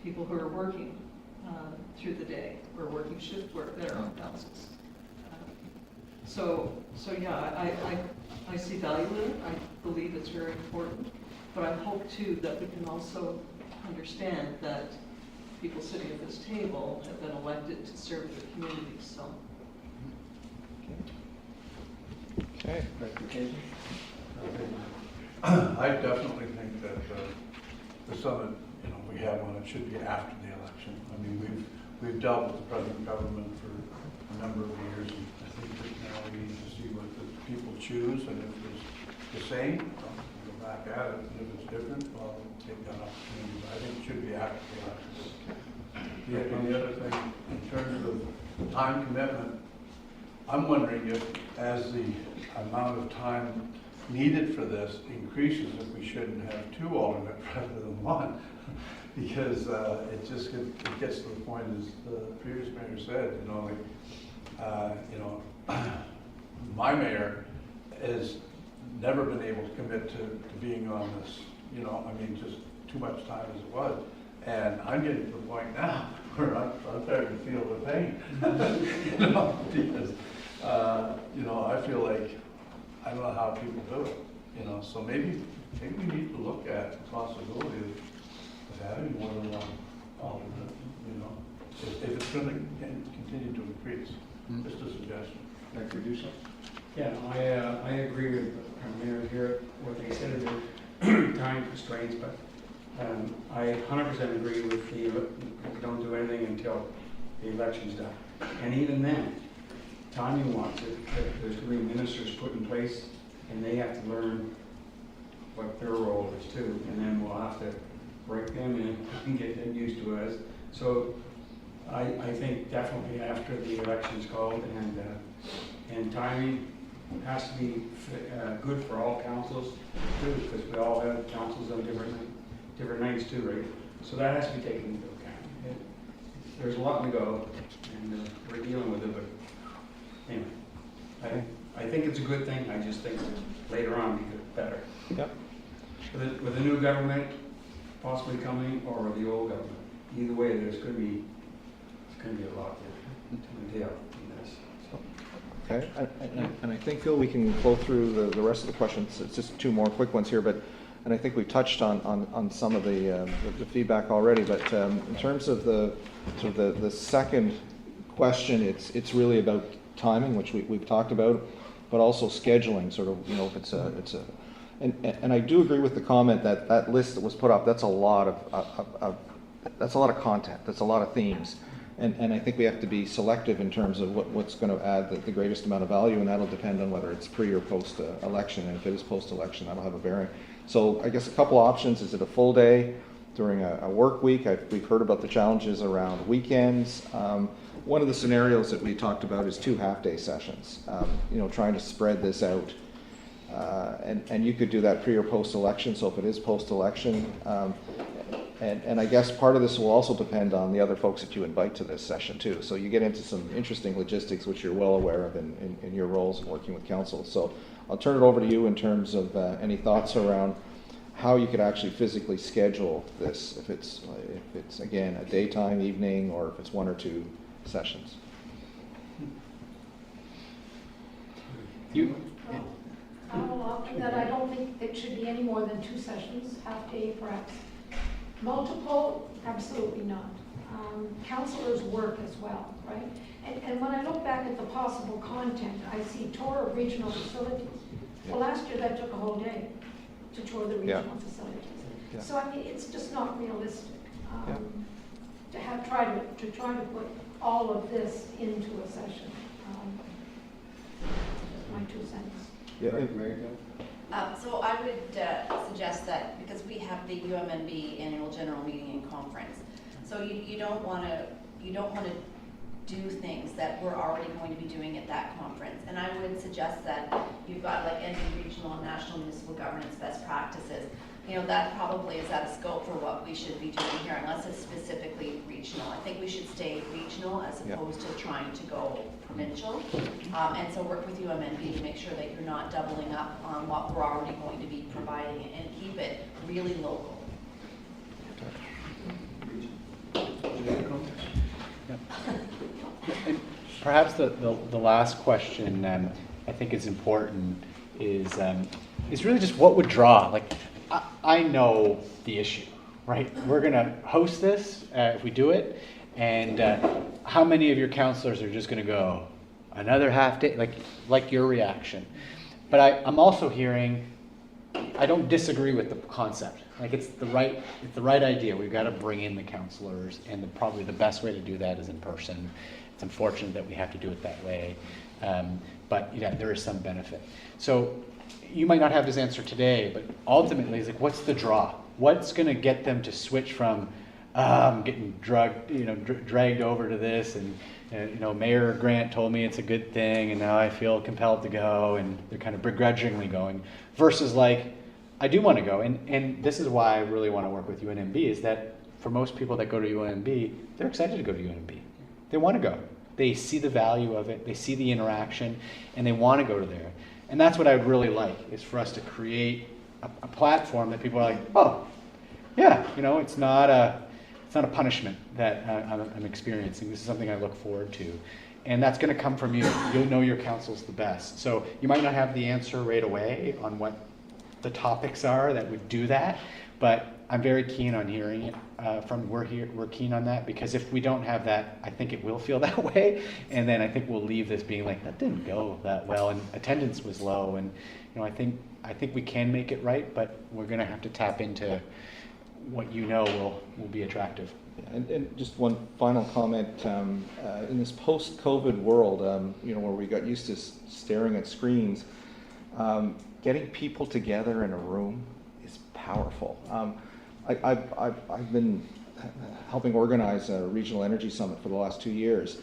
People who are working through the day or working shift work that are on councils. So yeah, I see value in it. I believe it's very important. But I hope too that we can also understand that people sitting at this table have been elected to serve their communities. So. Okay. I definitely think that the summit, we have one, it should be after the election. I mean, we've dealt with the present government for a number of years, and I think that now we need to see what the people choose, and if it's the same, we'll go back at it, and if it's different, well, we'll take that opportunity. But I think it should be after the election. And the other thing, in terms of time commitment, I'm wondering if, as the amount of time needed for this increases, if we shouldn't have two alternates rather than one, because it gets to the point, as the previous mayor said, my mayor has never been able to commit to being on this. I mean, just too much time as it was, and I'm getting to the point now where I'm starting to feel the pain, because. I feel like I don't know how people do it, so maybe we need to look at the possibility of having more than one alternate, if it's going to continue to increase. Just a suggestion. Thank you, Dusa. Yeah, I agree with Mayor here, what they said about time constraints, but I 100% agree with we don't do anything until the election's done. And even then, timing wants it, there's going to be ministers put in place, and they have to learn what their role is too, and then we'll have to break them in and get them used to us. So I think definitely after the election's called, and timing has to be good for all councils too, because we all have councils on different nights too, right? So that has to be taken into account. There's a lot to go, and we're dealing with it, but anyway, I think it's a good thing. I just think later on we get better. Yep. With the new government possibly coming, or the old government, either way, there's going to be a lot to entail in this. So. Okay, and I think, Phil, we can go through the rest of the questions. It's just two more quick ones here, and I think we've touched on some of the feedback already. But in terms of the second question, it's really about timing, which we've talked about, but also scheduling. If it's a and I do agree with the comment that list that was put up. That's a lot of content. That's a lot of themes. And I think we have to be selective in terms of what's going to add the greatest amount of value, and that'll depend on whether it's pre or post election. And if it is post election, that'll have a bearing. So I guess a couple options. Is it a full day during a work week? We've heard about the challenges around weekends. One of the scenarios that we talked about is 2 half-day sessions, trying to spread this out. And you could do that pre or post-election, so if it is post-election. And I guess part of this will also depend on the other folks that you invite to this session too. So you get into some interesting logistics, which you're well aware of in your roles in working with council. So I'll turn it over to you in terms of any thoughts around how you could actually physically schedule this, if it's again, a daytime, evening, or if it's 1 or 2 sessions. I'll offer that I don't think it should be any more than 2 sessions, half day perhaps. Multiple, absolutely not. Councillors work as well, right? And when I look back at the possible content, I see tour of regional facilities. Well, last year that took a whole day to tour the regional facilities. Yeah. So I mean, it's just not realistic to try to put all of this into a session. Just my 2 cents. Yeah. So I would suggest that, because we have the UMNB annual general meeting and conference, so you don't want to do things that we're already going to be doing at that conference. And I would suggest that you've got like any regional and national municipal governance best practices. That probably is out of scope for what we should be doing here, unless it's specifically regional. I think we should stay regional as opposed to trying to go provincial. And so work with UMNB to make sure that you're not doubling up on what we're already going to be providing, and keep it really local. And perhaps the last question I think is important is really just what would draw. Like, I know the issue, right? We're going to host this if we do it, and how many of your counselors are just going to go another half day, like your reaction? But I'm also hearing, I don't disagree with the concept. Like, it's the right idea. We've got to bring in the counselors, and probably the best way to do that is in person. It's unfortunate that we have to do it that way, but yeah, there is some benefit. So you might not have this answer today, but ultimately it's like, what's the draw? What's going to get them to switch from getting dragged over to this, and Mayor Grant told me it's a good thing, and now I feel compelled to go, and they're kind of begrudgingly going, versus like, I do want to go. And this is why I really want to work with UNMB, is that for most people that go to UNMB, they're excited to go to UNMB. They want to go. They see the value of it, they see the interaction, and they want to go to there. And that's what I would really like, is for us to create a platform that people are like, oh, yeah, it's not a punishment that I'm experiencing. This is something I look forward to. And that's going to come from you. You'll know your council's the best. So you might not have the answer right away on what the topics are that would do that, but I'm very keen on hearing it we're keen on that, because if we don't have that, I think it will feel that way, and then I think we'll leave this being like, that didn't go that well, and attendance was low, and I think we can make it right, but we're going to have to tap into what will be attractive. And just one final comment, in this post-COVID world, where we got used to staring at screens, getting people together in a room is powerful. I've been helping organize a regional energy summit for the last 2 years,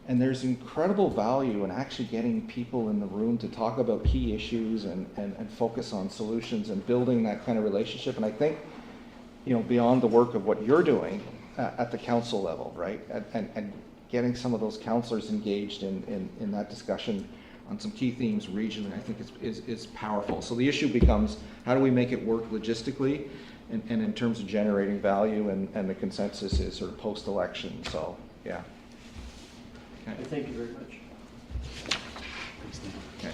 and there's incredible value in actually getting people in the room to talk about key issues and focus on solutions and building that kind of relationship. And I think, beyond the work of what you're doing at the council level, right, and getting some of those councillors engaged in that discussion on some key themes regionally, I think is powerful. So the issue becomes, how do we make it work logistically, and in terms of generating value, and the consensus is sort of post-election. So yeah. Okay. Thank you very much. Okay.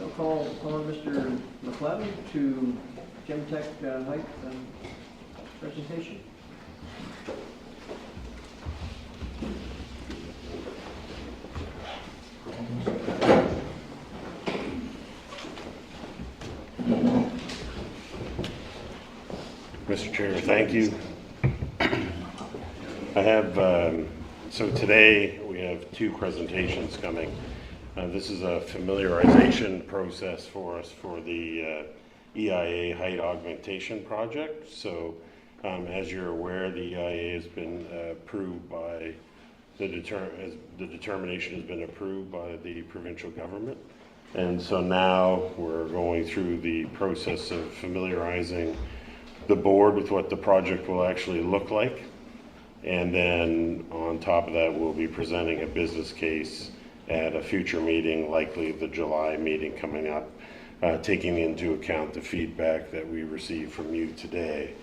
I'll call on Mr. McLeod to Gemtech Height presentation. Mr. Chair, thank you. I have, so today we we have two presentations coming. This is a familiarization process for us for the EIA height augmentation project. So as you're aware, the EIA has been approved by the determination has been approved by the provincial government. And so now we're going through the process of familiarizing the board with what the project will actually look like. And then on top of that, we'll be presenting a business case at a future meeting, likely the July meeting coming up, taking into account the feedback that we received from you today.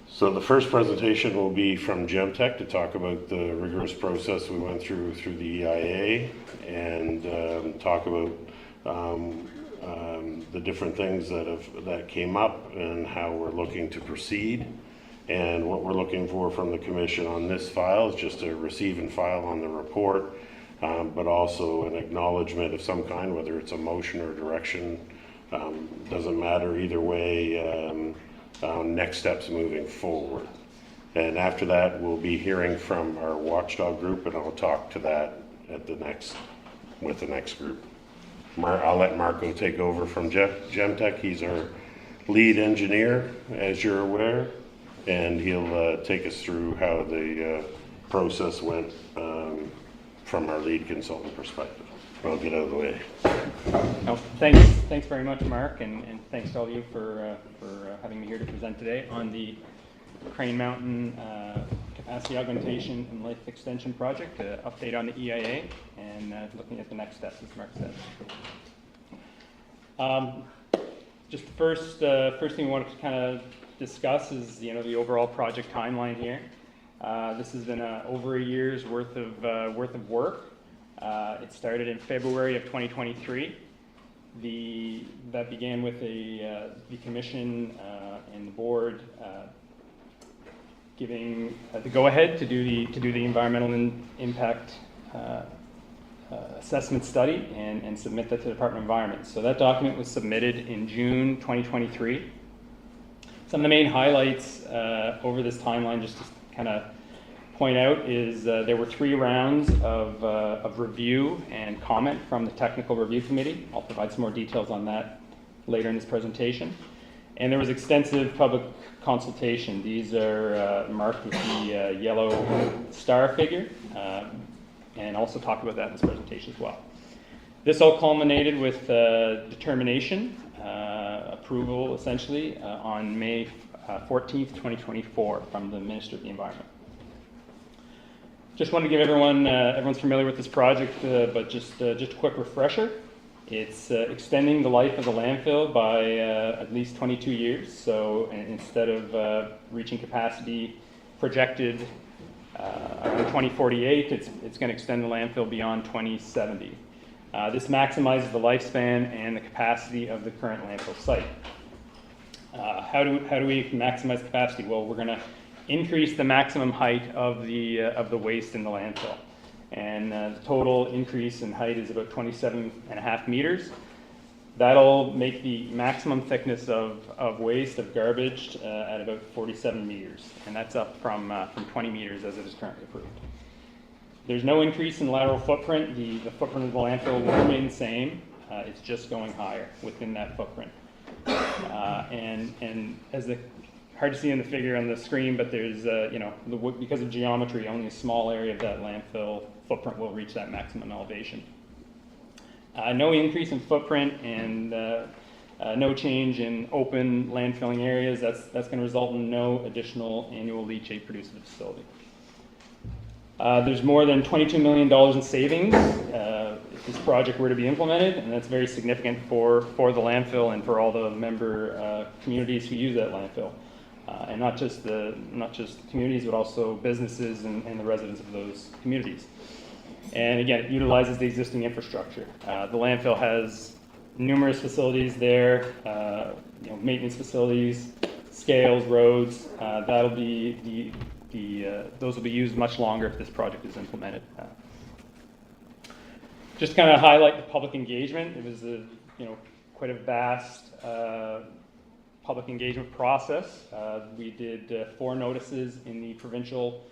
So the first presentation will be from Gemtech to talk about the rigorous process we went through the EIA and talk about the different things that came up and how we're looking to proceed. And what we're looking for from the commission on this file is just a receive and file on the report, but also an acknowledgement of some kind, whether it's a motion or direction, doesn't matter either way, next steps moving forward. And after that, we'll be hearing from our watchdog group, and I'll talk to that with the next group. I'll let Marco take over from Gemtech. He's our lead engineer, as you're aware, and he'll take us through how the process went from our lead consultant perspective. I'll get out of the way. Oh, thanks very much, Mark, and thanks to all of you for having me here to present today on the Crane Mountain Capacity Augmentation and Life Extension Project, update on the EIA, and looking at the next steps, as Mark said. Just the first thing we wanted to kind of discuss is the overall project timeline here. This has been over a year's worth of work. It started in February of 2023. That began with the commission and the board giving the go-ahead to do the environmental impact assessment study and submit that to the Department of Environment. So that document was submitted in June 2023. Some of the main highlights over this timeline, just to kind of point out, is there were 3 rounds of review and comment from the Technical Review Committee. I'll provide some more details on that later in this presentation. And there was extensive public consultation. These are marked with the yellow star figure, and also talk about that in this presentation as well. This all culminated with determination, approval essentially, on May 14th, 2024 from the Minister of the Environment. Just wanted to give everyone's familiar with this project, but just a quick refresher. It's extending the life of the landfill by at least 22 years. So instead of reaching capacity projected around 2048, it's going to extend the landfill beyond 2070. This maximizes the lifespan and the capacity of the current landfill site. How do we maximize capacity? Well, we're going to increase the maximum height of the waste in the landfill. And the total increase in height is about 27.5 meters. That'll make the maximum thickness of waste, of garbage, at about 47 meters. And that's up from 20 meters as it is currently approved. There's no increase in lateral footprint. The footprint of the landfill will remain the same. It's just going higher within that footprint. And as hard to see in the figure on the screen, but there's, because of geometry, only a small area of that landfill footprint will reach that maximum elevation. No increase in footprint and no change in open landfilling areas. That's going to result in no additional annual leachate produced at the facility. There's more than $22 million in savings if this project were to be implemented, and that's very significant for the landfill and for all the member communities who use that landfill. And not just the communities, but also businesses and the residents of those communities. And again, it utilizes the existing infrastructure. The landfill has numerous facilities there, maintenance facilities, scales, roads. Those will be used much longer if this project is implemented. Just to kind of highlight the public engagement, it was quite a vast public engagement process. We did 4 notices in the provincial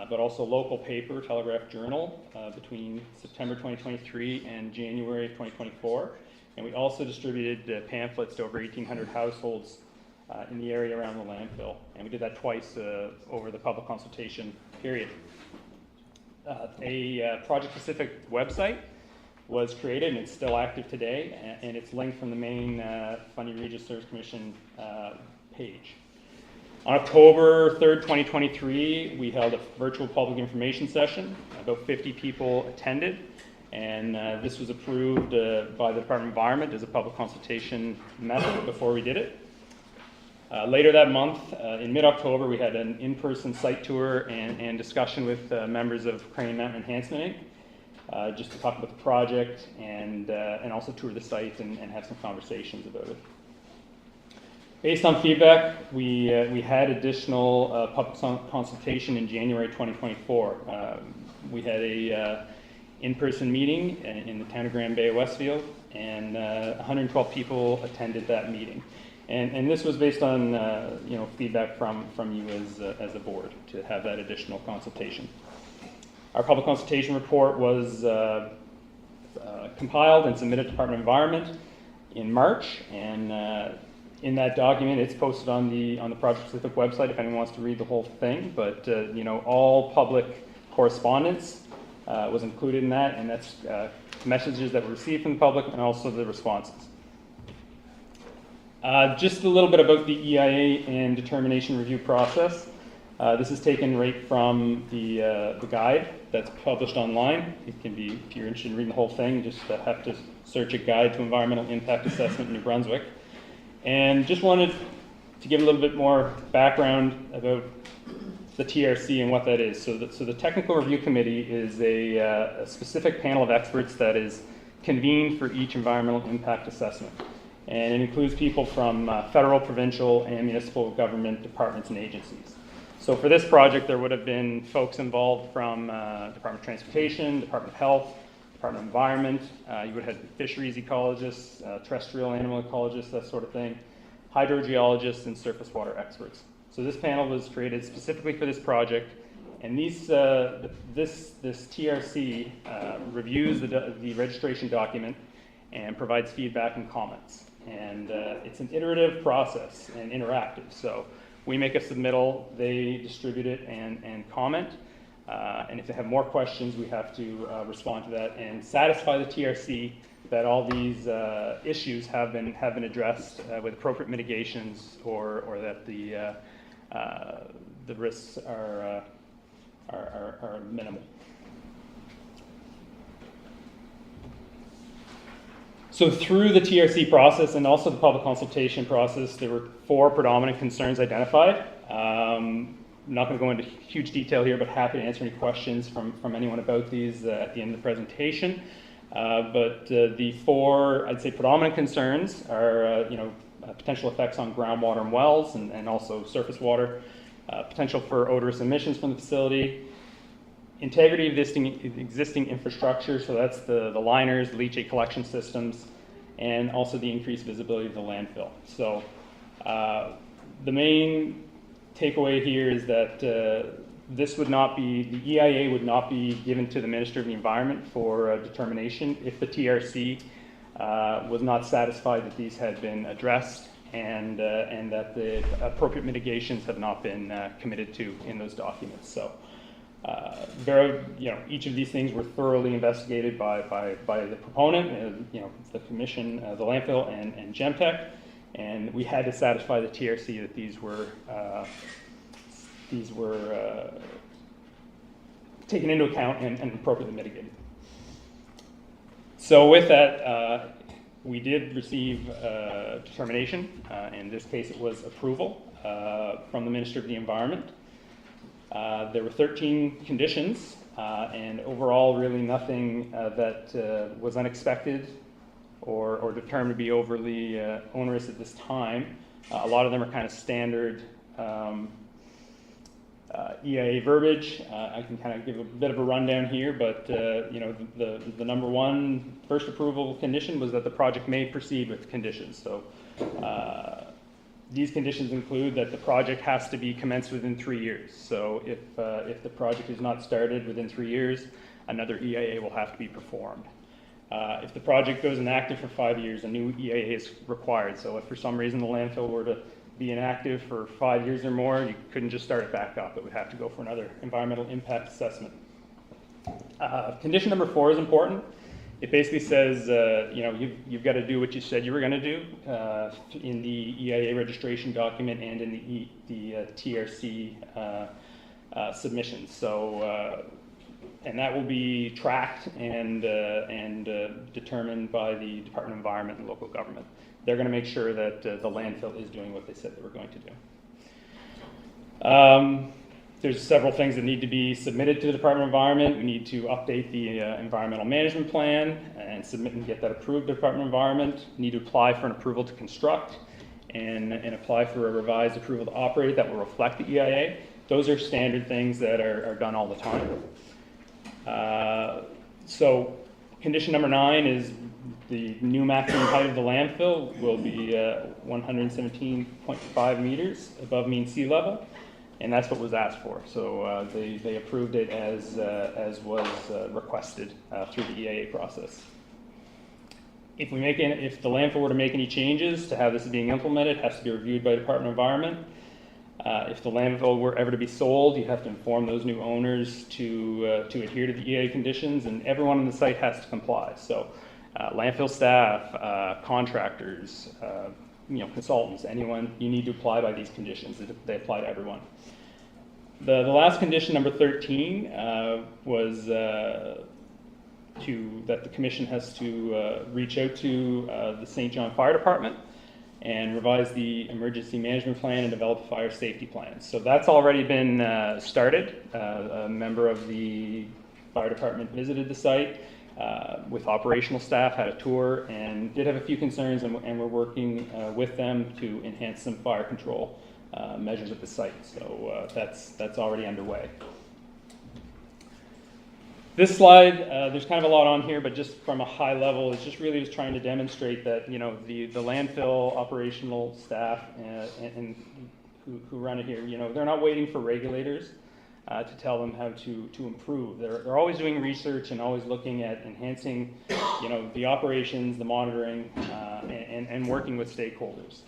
but also local paper, Telegraph Journal, between September 2023 and January 2024. And we also distributed pamphlets to over 1,800 households in the area around the landfill. And we did that twice over the public consultation period. A project-specific website was created, and it's still active today, and it's linked from the main Fundy Regis Service Commission page. On October 3rd, 2023, we held a virtual public information session. About 50 people attended, and this was approved by the Department of Environment as a public consultation method before we did it. Later that month, in mid-October, we had an in-person site tour and discussion with members of Crane Mountain Enhancement Inc., just to talk about the project and also tour the site and have some conversations about it. Based on feedback, we had additional public consultation in January 2024. We had a in-person meeting in the town of Grand Bay, Westfield, and 112 people attended that meeting. And this was based on feedback from you as a board to have that additional consultation. Our public consultation report was compiled and submitted to Department of Environment in March, and in that document, it's posted on the project-specific website if anyone wants to read the whole thing. But all public correspondence was included in that, and that's messages that were received from the public and also the responses. Just a little bit about the EIA and determination review process. This is taken right from the guide that's published online. It can be, if you're interested in reading the whole thing, you just have to search a guide to environmental impact assessment in New Brunswick. And just wanted to give a little bit more background about the TRC and what that is. So the Technical Review Committee is a specific panel of experts that is convened for each environmental impact assessment. And it includes people from federal, provincial, and municipal government departments and agencies. So for this project, there would have been folks involved from Department of Transportation, Department of Health, Department of Environment. You would have had fisheries ecologists, terrestrial animal ecologists, that sort of thing, hydrogeologists, and surface water experts. So this panel was created specifically for this project, and this TRC reviews the registration document and provides feedback and comments. And it's an iterative process and interactive. So we make a submittal, they distribute it and comment. And if they have more questions, we have to respond to that and satisfy the TRC that all these issues have been addressed with appropriate mitigations, or that the risks are minimal. So through the TRC process and also the public consultation process, there were 4 predominant concerns identified. I'm not going to go into huge detail here, but happy to answer any questions from anyone about these at the end of the presentation. But the 4, I'd say, predominant concerns are, potential effects on groundwater and wells, and also surface water, potential for odorous emissions from the facility, integrity of existing infrastructure, so that's the liners, the leachate collection systems, and also the increased visibility of the landfill. So the main takeaway here is that this would not be, the EIA would not be given to the Minister of the Environment for determination if the TRC was not satisfied that these had been addressed and that the appropriate mitigations have not been committed to in those documents. So each of these things were thoroughly investigated by the proponent, the commission, the landfill, and Gemtech, and we had to satisfy the TRC that these were taken into account and appropriately mitigated. So with that, we did receive determination. In this case, it was approval from the Minister of the Environment. There were 13 conditions, and overall, really nothing that was unexpected or determined to be overly onerous at this time. A lot of them are kind of standard EIA verbiage. I can kind of give a bit of a rundown here, but the number 1 first approval condition was that the project may proceed with conditions. So These conditions include that the project has to be commenced within 3 years. So if the project is not started within 3 years, another EIA will have to be performed. If the project goes inactive for 5 years, a new EIA is required. So if for some reason the landfill were to be inactive for 5 years or more, you couldn't just start it back up. It would have to go for another environmental impact assessment. Condition number 4 is important. It basically says, you've got to do what you said you were going to do in the EIA registration document and in the TRC submission. So, and that will be tracked and determined by the Department of Environment and local government. They're going to make sure that the landfill is doing what they said they were going to do. There's several things that need to be submitted to the Department of Environment. We need to update the environmental management plan and submit and get that approved to the Department of Environment. We need to apply for an approval to construct and apply for a revised approval to operate that will reflect the EIA. Those are standard things that are done all the time. So condition number 9 is the new maximum height of the landfill will be 117.5 meters above mean sea level. And that's what was asked for. So they approved it as was requested through the EIA process. If the landfill were to make any changes to how this is being implemented, it has to be reviewed by the Department of Environment. If the landfill were ever to be sold, you have to inform those new owners to adhere to the EIA conditions, and everyone on the site has to comply. So landfill staff, contractors, consultants, anyone, you need to apply by these conditions. They apply to everyone. The last condition, number 13, was that the commission has to reach out to the St. John Fire Department and revise the emergency management plan and develop a fire safety plan. So that's already been started. A member of the fire department visited the site with operational staff, had a tour, and did have a few concerns, and we're working with them to enhance some fire control measures at the site. So that's already underway. This slide, there's kind of a lot on here, but just from a high level, it's just really trying to demonstrate that the landfill operational staff and who run it here, they're not waiting for regulators to tell them how to improve. They're always doing research and always looking at enhancing, the operations, the monitoring, and working with stakeholders.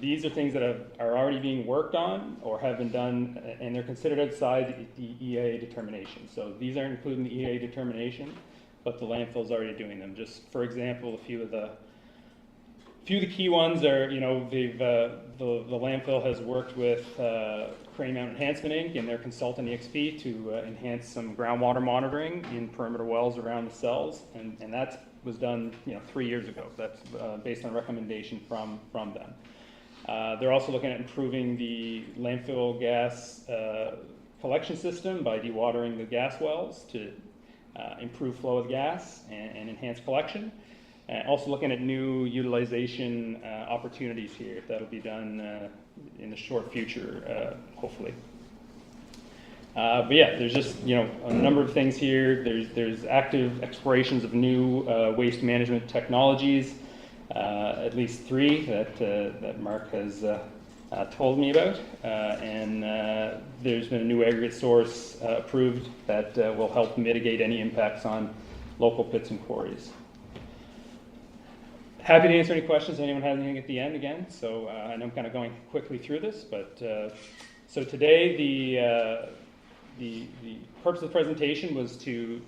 These are things that are already being worked on or have been done, and they're considered outside the EIA determination. So these aren't including the EIA determination, but the landfill's already doing them. Just for example, a few of the key ones are, the landfill has worked with Crane Mountain Enhancement Inc. and their consultant EXP to enhance some groundwater monitoring in perimeter wells around the cells, and that was done 3 years ago. That's based on a recommendation from them. They're also looking at improving the landfill gas collection system by dewatering the gas wells to improve flow of gas and enhance collection. Also looking at new utilization opportunities here. That'll be done in the short future, hopefully. But yeah, there's just a number of things here. There's active explorations of new waste management technologies, at least 3 that Mark has told me about, and there's been a new aggregate source approved that will help mitigate any impacts on local pits and quarries. Happy to answer any questions. Anyone has anything at the end again? So I know I'm kind of going quickly through this, but so today the purpose of the presentation was to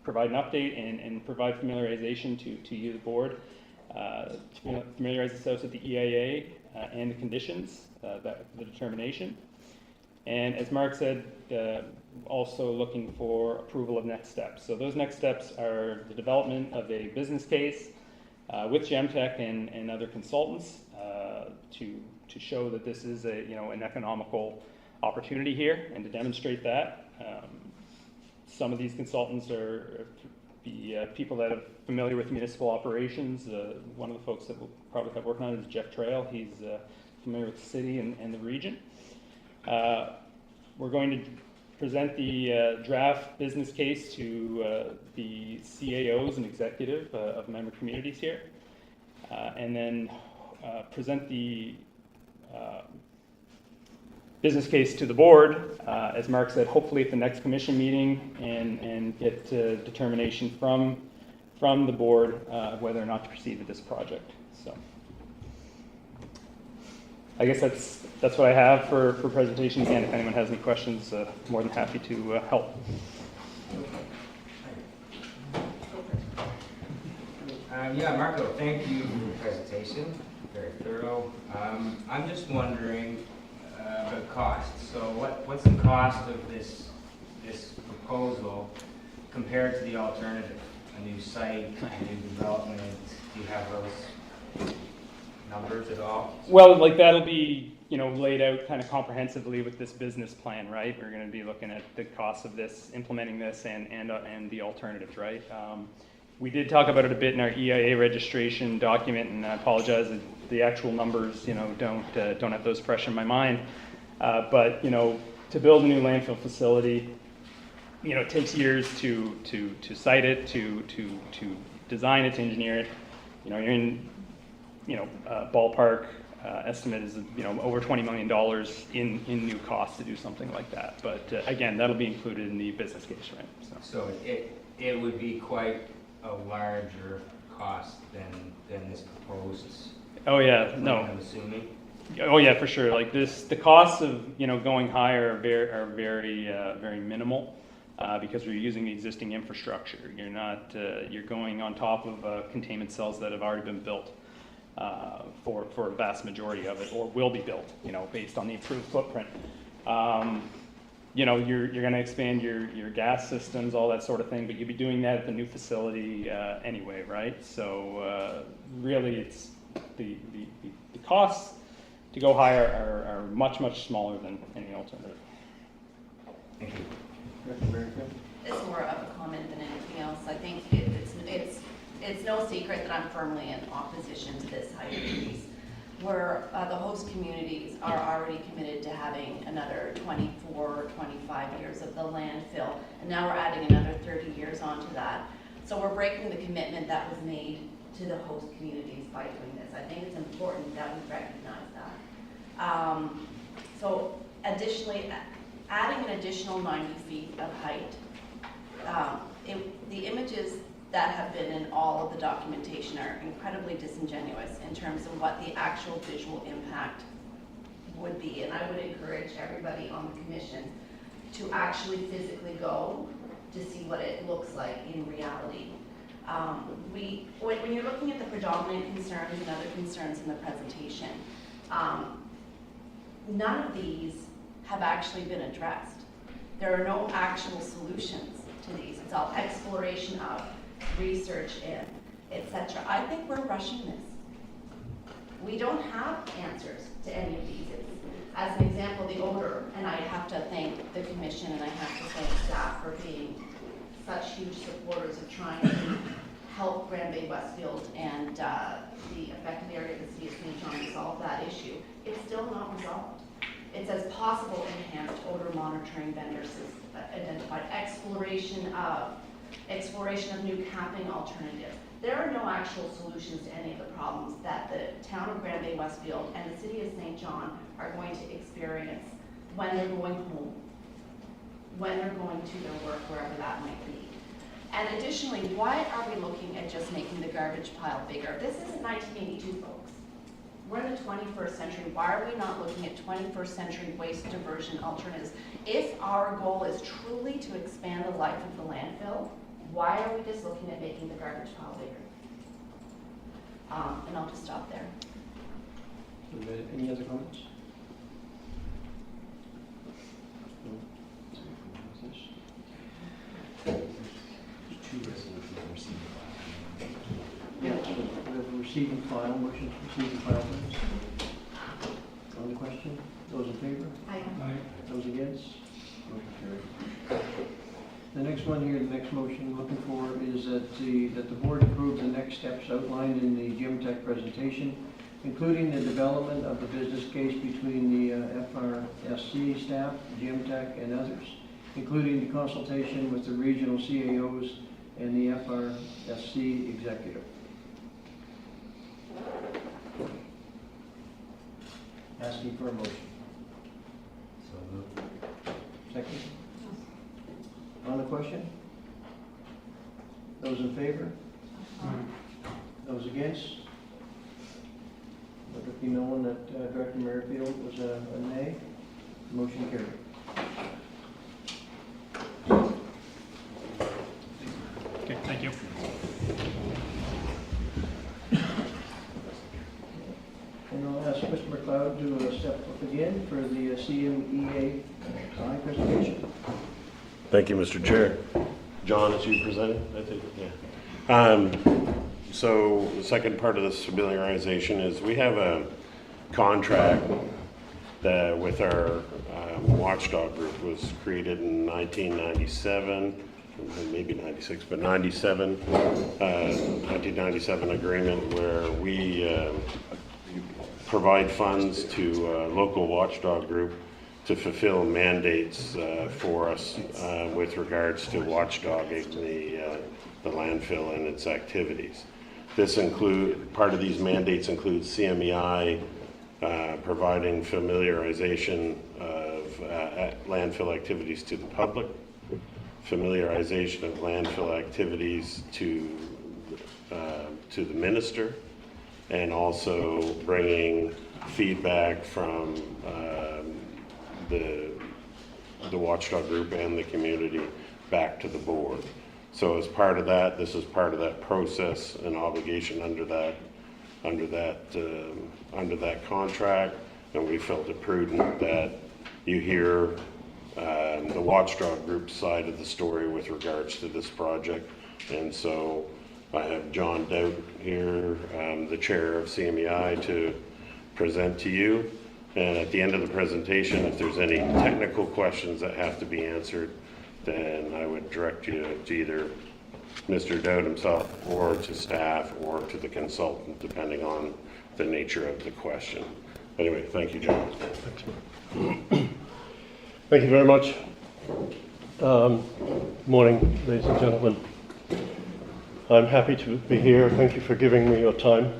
provide an update and provide familiarization to you, the board, to familiarize ourselves with the EIA and the conditions, the determination. And as Mark said, also looking for approval of next steps. So those next steps are the development of a business case with Gemtech and other consultants to show that this is an economical opportunity here, and to demonstrate that. Some of these consultants are people that are familiar with municipal operations. One of the folks that we'll probably have working on it is Jeff Trail. He's familiar with the city and the region. We're going to present the draft business case to the CAOs and executive of member communities here, and then present the business case to the board, as Mark said, hopefully at the next commission meeting, and get determination from the board whether or not to proceed with this project. So I guess that's what I have for presentation. Again, if anyone has any questions, more than happy to help. Yeah, Marco, thank you for the presentation, very thorough. I'm just wondering about cost. So what's the cost of this proposal compared to the alternative? A new site, a new development, do you have those numbers at all? Well, like that'll be, laid out kind of comprehensively with this business plan, right? We're going to be looking at the cost of this, implementing this, and the alternatives, right? We did talk about it a bit in our EIA registration document, and I apologize that the actual numbers, don't have those fresh in my mind. But to build a new landfill facility, it takes years to site it, to design it, to engineer it. You're in, ballpark estimate is over $20 million in new costs to do something like that. But again, that'll be included in the business case, right? So it would be quite a larger cost than this proposed. Oh yeah, no. I'm assuming. Oh yeah, for sure. Like this, the costs of going higher are very minimal because we're using the existing infrastructure. You're not you're going on top of containment cells that have already been built for a vast majority of it, or will be built. Based on the improved footprint. You're going to expand your gas systems, all that sort of thing, but you'll be doing that at the new facility anyway, right? So really, it's the costs to go higher are much smaller than any alternative. Thank you. It's more of a comment than anything else. I think it's no secret that I'm firmly in opposition to this height increase, where the host communities are already committed to having another 24 or 25 years of the landfill, and now we're adding another 30 years onto that. So we're breaking the commitment that was made to the host communities by doing this. I think it's important that we recognize that. So additionally, adding an additional 90 feet of height, the images that have been in all of the documentation are incredibly disingenuous in terms of what the actual visual impact would be. And I would encourage everybody on the commission to actually physically go to see what it looks like in reality. When you're looking at the predominant concerns and other concerns in the presentation, none of these have actually been addressed. There are no actual solutions to these. It's all exploration of, research in, etc. I think we're rushing this. We don't have answers to any of these. As an example, the odor, and I have to thank the commission and I have to thank staff for being such huge supporters of trying to help Grand Bay Westfield and the affected area of the city of St. John to solve that issue. It's still not resolved. It says possible enhanced odor monitoring vendors identified, exploration of new capping alternatives. There are no actual solutions to any of the problems that the town of Grand Bay Westfield and the city of St. John are going to experience when they're going home, when they're going to their work, wherever that might be. And additionally, why are we looking at just making the garbage pile bigger? This isn't 1982, folks. We're in the 21st century. Why are we not looking at 21st century waste diversion alternatives? If our goal is truly to expand the life of the landfill, why are we just looking at making the garbage pile bigger? And I'll just stop there. Any other comments? Two resolutions we're seeing. Yeah, we have a receiving file, motion to receive and file, please. On the question, those in favor? Aye. Those against? Motion carried. The next one here, the next motion looking for is that the board approve the next steps outlined in the GymTech presentation, including the development of the business case between the FRSC staff, GymTech, and others, including the consultation with the regional CAOs and the FRSC executive. Asking for a motion. Second. On the question? Those in favor? Those against? Let it be known that Director Merrifield was a nay. Motion carried. Okay, thank you. And I'll ask Mr. McLeod to step up again for the CMEA presentation. Thank you, Mr. Chair. John, it's you presenting, I think, yeah. So the second part of this familiarization is we have a contract that with our watchdog group was created in 1997, maybe 96, but 1997 agreement where we provide funds to a local watchdog group to fulfill mandates for us with regards to watchdogging the landfill and its activities. Part of these mandates include CMEI providing familiarization of landfill activities to the public, familiarization of landfill activities to the minister, and also bringing feedback from the watchdog group and the community back to the board. So as part of that, this is part of that process and obligation under that contract, and we felt it prudent that you hear the watchdog group side of the story with regards to this project. And so I have John Dowd here, the chair of CMEI, to present to you. And at the end of the presentation, if there's any technical questions that have to be answered, then I would direct you to either Mr. Dowd himself or to staff or to the consultant, depending on the nature of the question. Anyway, thank you, John. Thank you very much. Morning, ladies and gentlemen. I'm happy to be here. Thank you for giving me your time.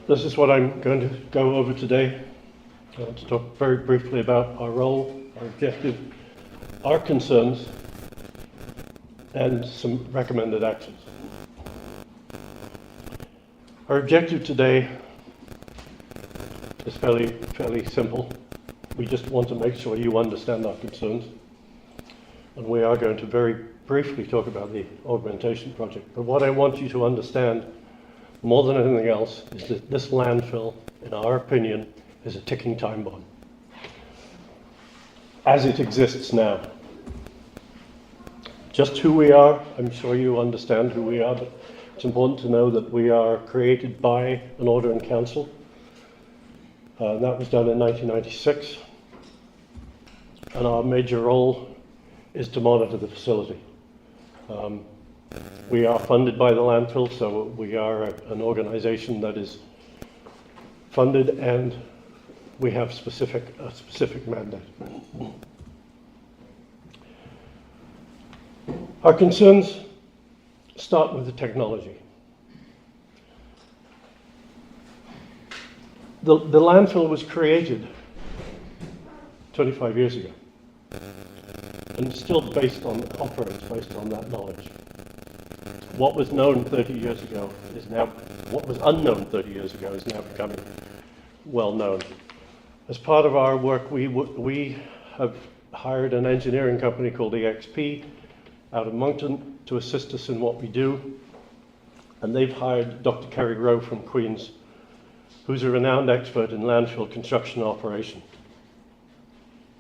This is what I'm going to go over today. I want to talk very briefly about our role, our objective, our concerns, and some recommended actions. Our objective today is fairly simple. We just want to make sure you understand our concerns. And we are going to very briefly talk about the augmentation project. But what I want you to understand more than anything else is that this landfill, in our opinion, is a ticking time bomb, as it exists now. Just who we are, I'm sure you understand who we are, but it's important to know that we are created by an order in council. That was done in 1996. And our major role is to monitor the facility. We are funded by the landfill, so we are an organization that is funded, and we have a specific mandate. Our concerns start with the technology. The landfill was created 25 years ago, and still operates based on that knowledge. What was known 30 years ago what was unknown 30 years ago is now becoming well known. As part of our work, we have hired an engineering company called EXP out of Moncton to assist us in what we do. And they've hired Dr. Kerry Rowe from Queen's, who's a renowned expert in landfill construction and operation.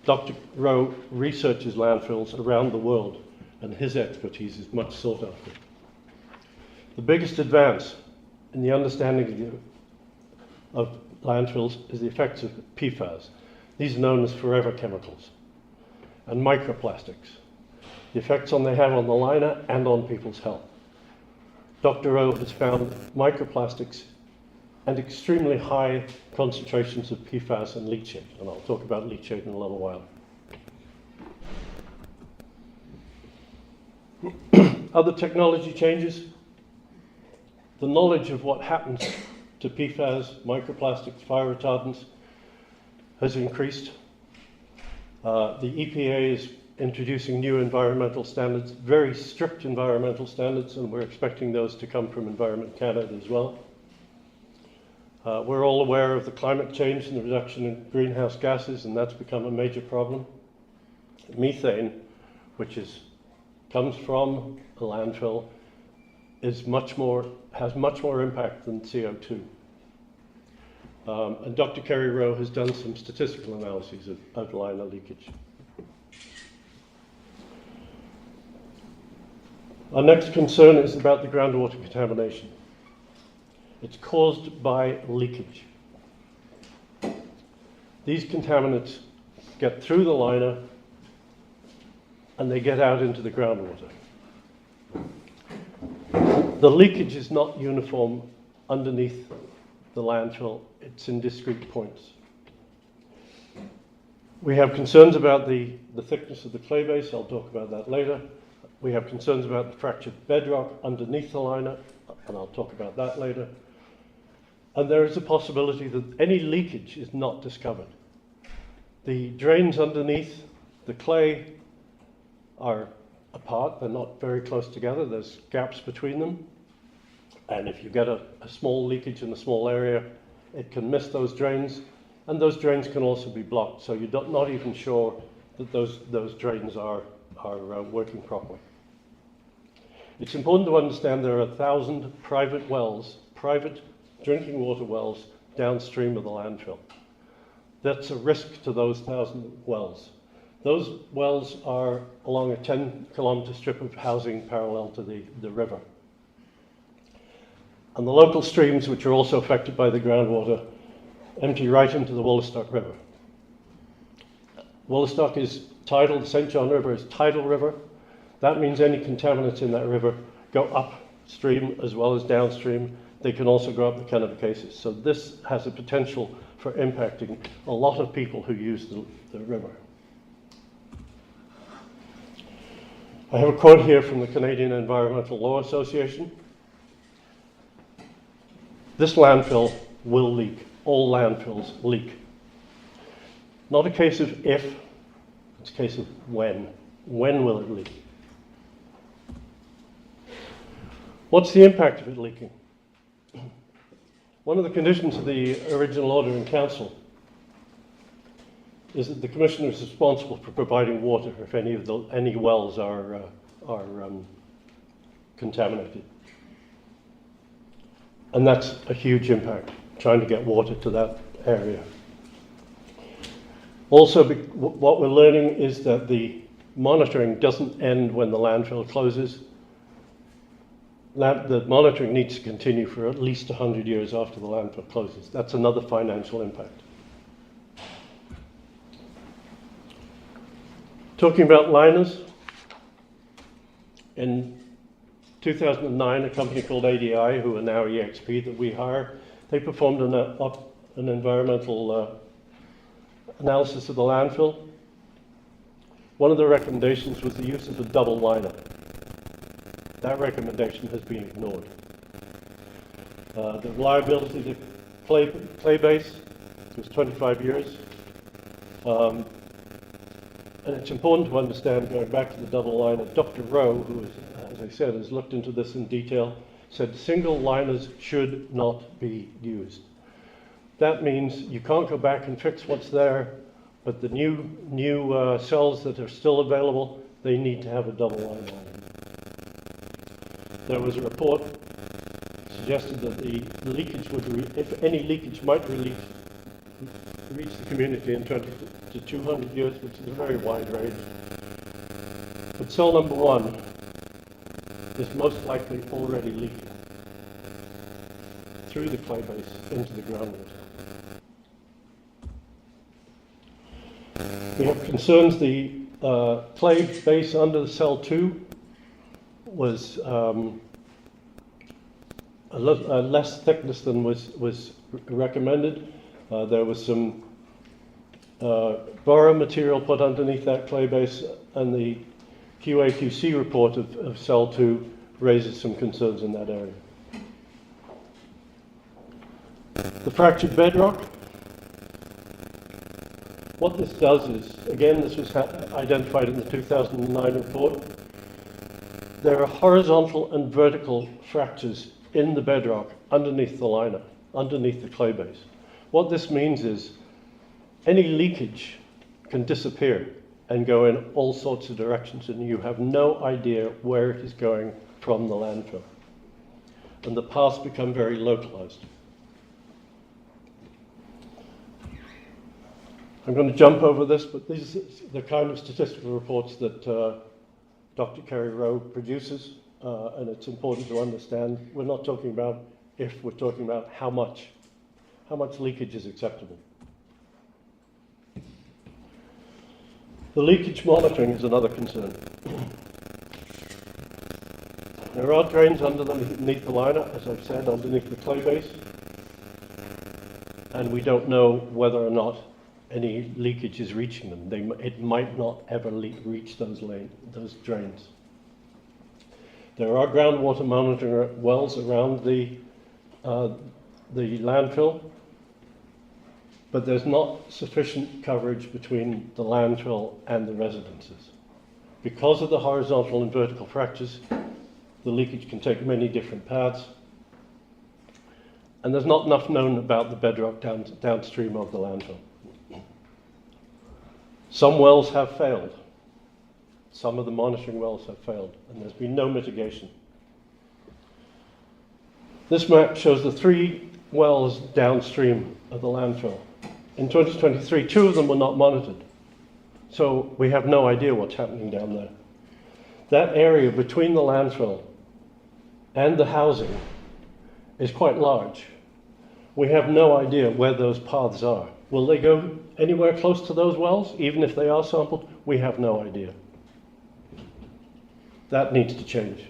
Dr. Rowe researches landfills around the world, and his expertise is much sought after. The biggest advance in the understanding of landfills is the effects of PFAS. These are known as forever chemicals, and microplastics, the effects they have on the liner and on people's health. Dr. Rowe has found microplastics and extremely high concentrations of PFAS and leachate, and I'll talk about leachate in a little while. Other technology changes. The knowledge of what happens to PFAS, microplastics, fire retardants has increased. The EPA is introducing new environmental standards, very strict environmental standards, and we're expecting those to come from Environment Canada as well. We're all aware of the climate change and the reduction in greenhouse gases, and that's become a major problem. Methane, which comes from a landfill, has much more impact than CO2. And Dr. Kerry Rowe has done some statistical analyses of liner leakage. Our next concern is about the groundwater contamination. It's caused by leakage. These contaminants get through the liner and they get out into the groundwater. The leakage is not uniform underneath the landfill, it's in discrete points. We have concerns about the thickness of the clay base, I'll talk about that later. We have concerns about the fractured bedrock underneath the liner, and I'll talk about that later. And there is a possibility that any leakage is not discovered. The drains underneath the clay are apart, they're not very close together, there's gaps between them. And if you get a small leakage in a small area, it can miss those drains, and those drains can also be blocked, so you're not even sure that those drains are working properly. It's important to understand there are 1,000 private wells, private drinking water wells downstream of the landfill. That's a risk to those 1,000 wells. Those wells are along a 10-kilometer strip of housing parallel to the river. And the local streams, which are also affected by the groundwater, empty right into the Woolastock River. Woolastock is tidal, the St. John River is tidal river. That means any contaminants in that river go upstream as well as downstream. They can also go up the Kennebecasis. So this has a potential for impacting a lot of people who use the river. I have a quote here from the Canadian Environmental Law Association. This landfill will leak. All landfills leak. Not a case of if, it's a case of when. When will it leak? What's the impact of it leaking? One of the conditions of the original order in council is that the commissioner is responsible for providing water if any wells are contaminated. And that's a huge impact, trying to get water to that area. Also, what we're learning is that the monitoring doesn't end when the landfill closes. The monitoring needs to continue for at least 100 years after the landfill closes. That's another financial impact. Talking about liners, in 2009, a company called ADI, who are now EXP that we hire, they performed an environmental analysis of the landfill. One of the recommendations was the use of a double liner. That recommendation has been ignored. The reliability of the clay base was 25 years. And it's important to understand, going back to the double liner, Dr. Rowe, who is, as I said, has looked into this in detail, said single liners should not be used. That means you can't go back and fix what's there, but the new cells that are still available, they need to have a double liner. There was a report suggested that the leakage would, if any leakage might reach the community in 20 to 200 years, which is a very wide range. But cell number 1 is most likely already leaking through the clay base into the groundwater. We have concerns the clay base under the cell 2 was less thickness than was recommended. There was some borrow material put underneath that clay base, and the QA/QC report of cell 2 raises some concerns in that area. The fractured bedrock. What this does is, again, this was identified in the 2009 report, there are horizontal and vertical fractures in the bedrock underneath the liner, underneath the clay base. What this means is any leakage can disappear and go in all sorts of directions, and you have no idea where it is going from the landfill. And the paths become very localized. I'm going to jump over this, but these are the kind of statistical reports that Dr. Kerry Rowe produces, and it's important to understand. We're not talking about if, we're talking about how much leakage is acceptable. The leakage monitoring is another concern. There are drains underneath the liner, as I've said, underneath the clay base, and we don't know whether or not any leakage is reaching them. It might not ever reach those drains. There are groundwater monitoring wells around the landfill, but there's not sufficient coverage between the landfill and the residences. Because of the horizontal and vertical fractures, the leakage can take many different paths, and there's not enough known about the bedrock downstream of the landfill. Some wells have failed. Some of the monitoring wells have failed, and there's been no mitigation. This map shows the 3 wells downstream of the landfill. In 2023, 2 of them were not monitored. So we have no idea what's happening down there. That area between the landfill and the housing is quite large. We have no idea where those paths are. Will they go anywhere close to those wells, even if they are sampled? We have no idea. That needs to change.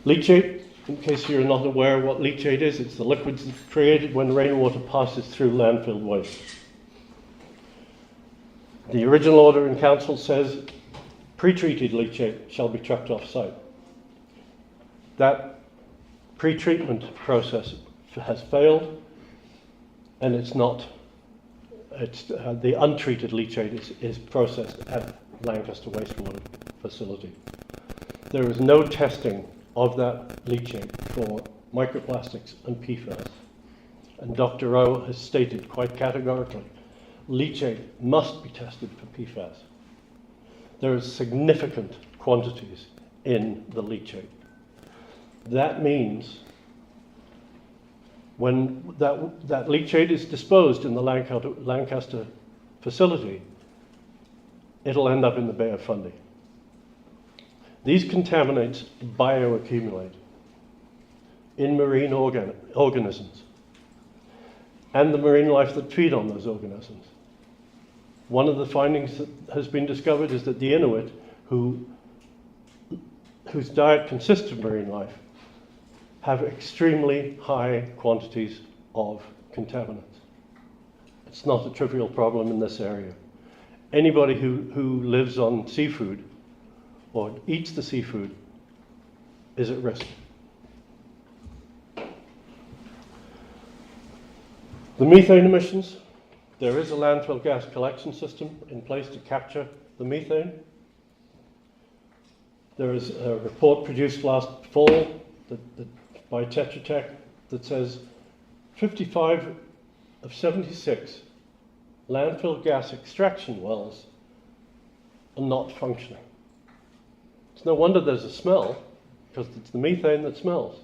Leachate, in case you're not aware what leachate is, it's the liquids created when rainwater passes through landfill waste. The original order in council says pre-treated leachate shall be trucked off-site. That pre-treatment process has failed, and the untreated leachate is processed at Lancaster Wastewater Facility. There is no testing of that leachate for microplastics and PFAS. And Dr. Rowe has stated quite categorically, leachate must be tested for PFAS. There are significant quantities in the leachate. That means when that leachate is disposed in the Lancaster facility, it'll end up in the Bay of Fundy. These contaminants bioaccumulate in marine organisms and the marine life that feed on those organisms. One of the findings that has been discovered is that the Inuit, whose diet consists of marine life, have extremely high quantities of contaminants. It's not a trivial problem in this area. Anybody who lives on seafood or eats the seafood is at risk. The methane emissions, there is a landfill gas collection system in place to capture the methane. There is a report produced last fall by Tetra Tech that says 55 of 76 landfill gas extraction wells are not functioning. It's no wonder there's a smell, because it's the methane that smells.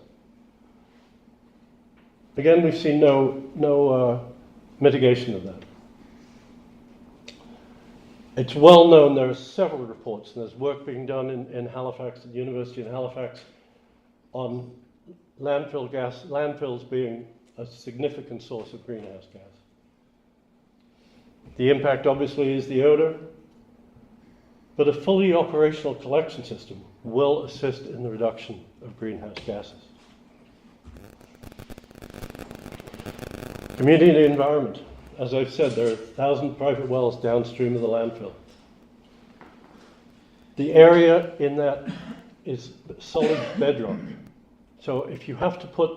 Again, we've seen no mitigation of that. It's well known, there are several reports, and there's work being done in Halifax, at the University of Halifax, on landfills being a significant source of greenhouse gas. The impact obviously is the odor, but a fully operational collection system will assist in the reduction of greenhouse gases. Community and the environment. As I've said, there are 1,000 private wells downstream of the landfill. The area in that is solid bedrock. So if you have to put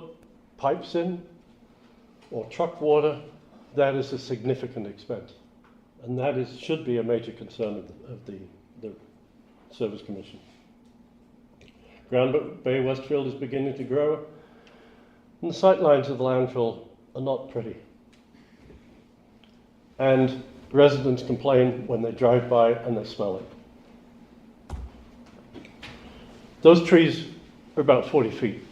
pipes in or truck water that is a significant expense. And that should be a major concern of the Service Commission. Grand Bay Westfield is beginning to grow, and the sight lines of the landfill are not pretty. And residents complain when they drive by and they smell it. Those trees are about 40 feet.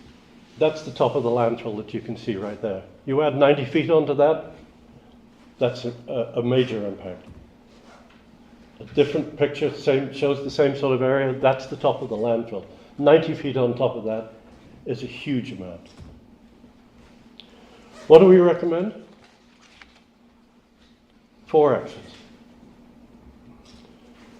That's the top of the landfill that you can see right there. You add 90 feet onto that, that's a major impact. A different picture shows the same sort of area. That's the top of the landfill. 90 feet on top of that is a huge amount. What do we recommend? 4 actions.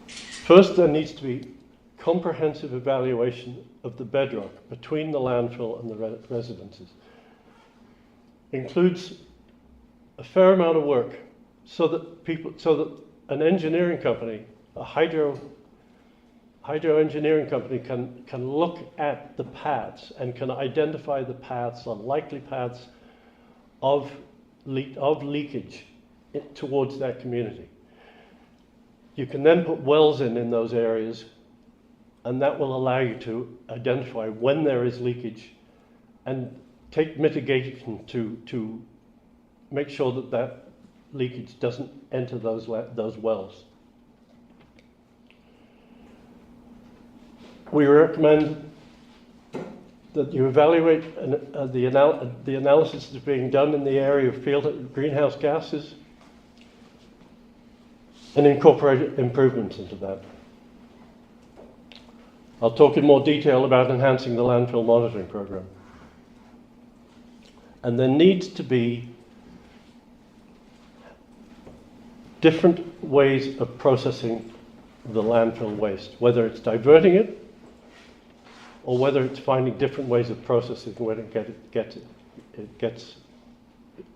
First, there needs to be comprehensive evaluation of the bedrock between the landfill and the residences. Includes a fair amount of work so that an engineering company, a hydro engineering company can look at the paths and can identify the paths, unlikely paths of leakage towards that community. You can then put wells in those areas, and that will allow you to identify when there is leakage and take mitigation to make sure that leakage doesn't enter those wells. We recommend that you evaluate the analysis that's being done in the area of field greenhouse gases and incorporate improvements into that. I'll talk in more detail about enhancing the landfill monitoring program. And there needs to be different ways of processing the landfill waste, whether it's diverting it or whether it's finding different ways of processing when it gets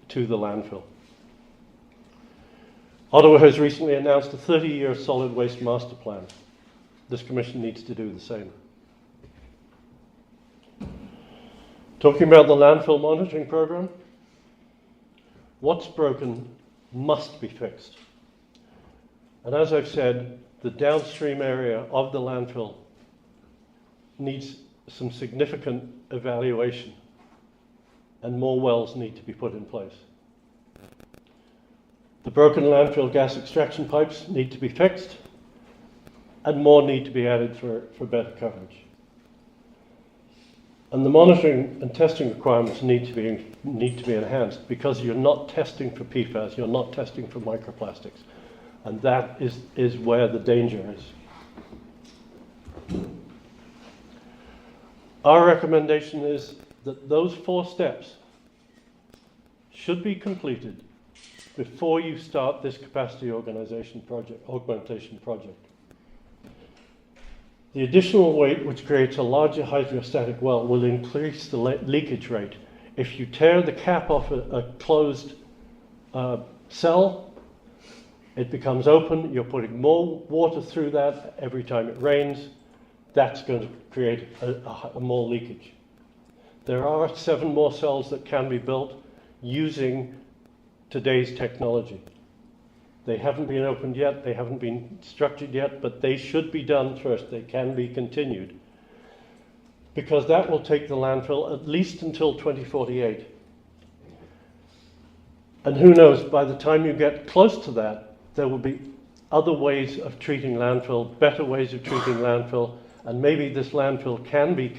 to the landfill. Ottawa has recently announced a 30-year solid waste master plan. This commission needs to do the same. Talking about the landfill monitoring program, what's broken must be fixed. And as I've said, the downstream area of the landfill needs some significant evaluation, and more wells need to be put in place. The broken landfill gas extraction pipes need to be fixed, and more need to be added for better coverage. And the monitoring and testing requirements need to be enhanced, because you're not testing for PFAS, you're not testing for microplastics. And that is where the danger is. Our recommendation is that those 4 steps should be completed before you start this capacity augmentation project. The additional weight, which creates a larger hydrostatic well, will increase the leakage rate. If you tear the cap off a closed cell, it becomes open, you're putting more water through that every time it rains. That's going to create a more leakage. There are 7 more cells that can be built using today's technology. They haven't been opened yet, they haven't been structured yet, but they should be done first. They can be continued, because that will take the landfill at least until 2048. And who knows, by the time you get close to that, there will be other ways of treating landfill, better ways of treating landfill, and maybe this landfill can be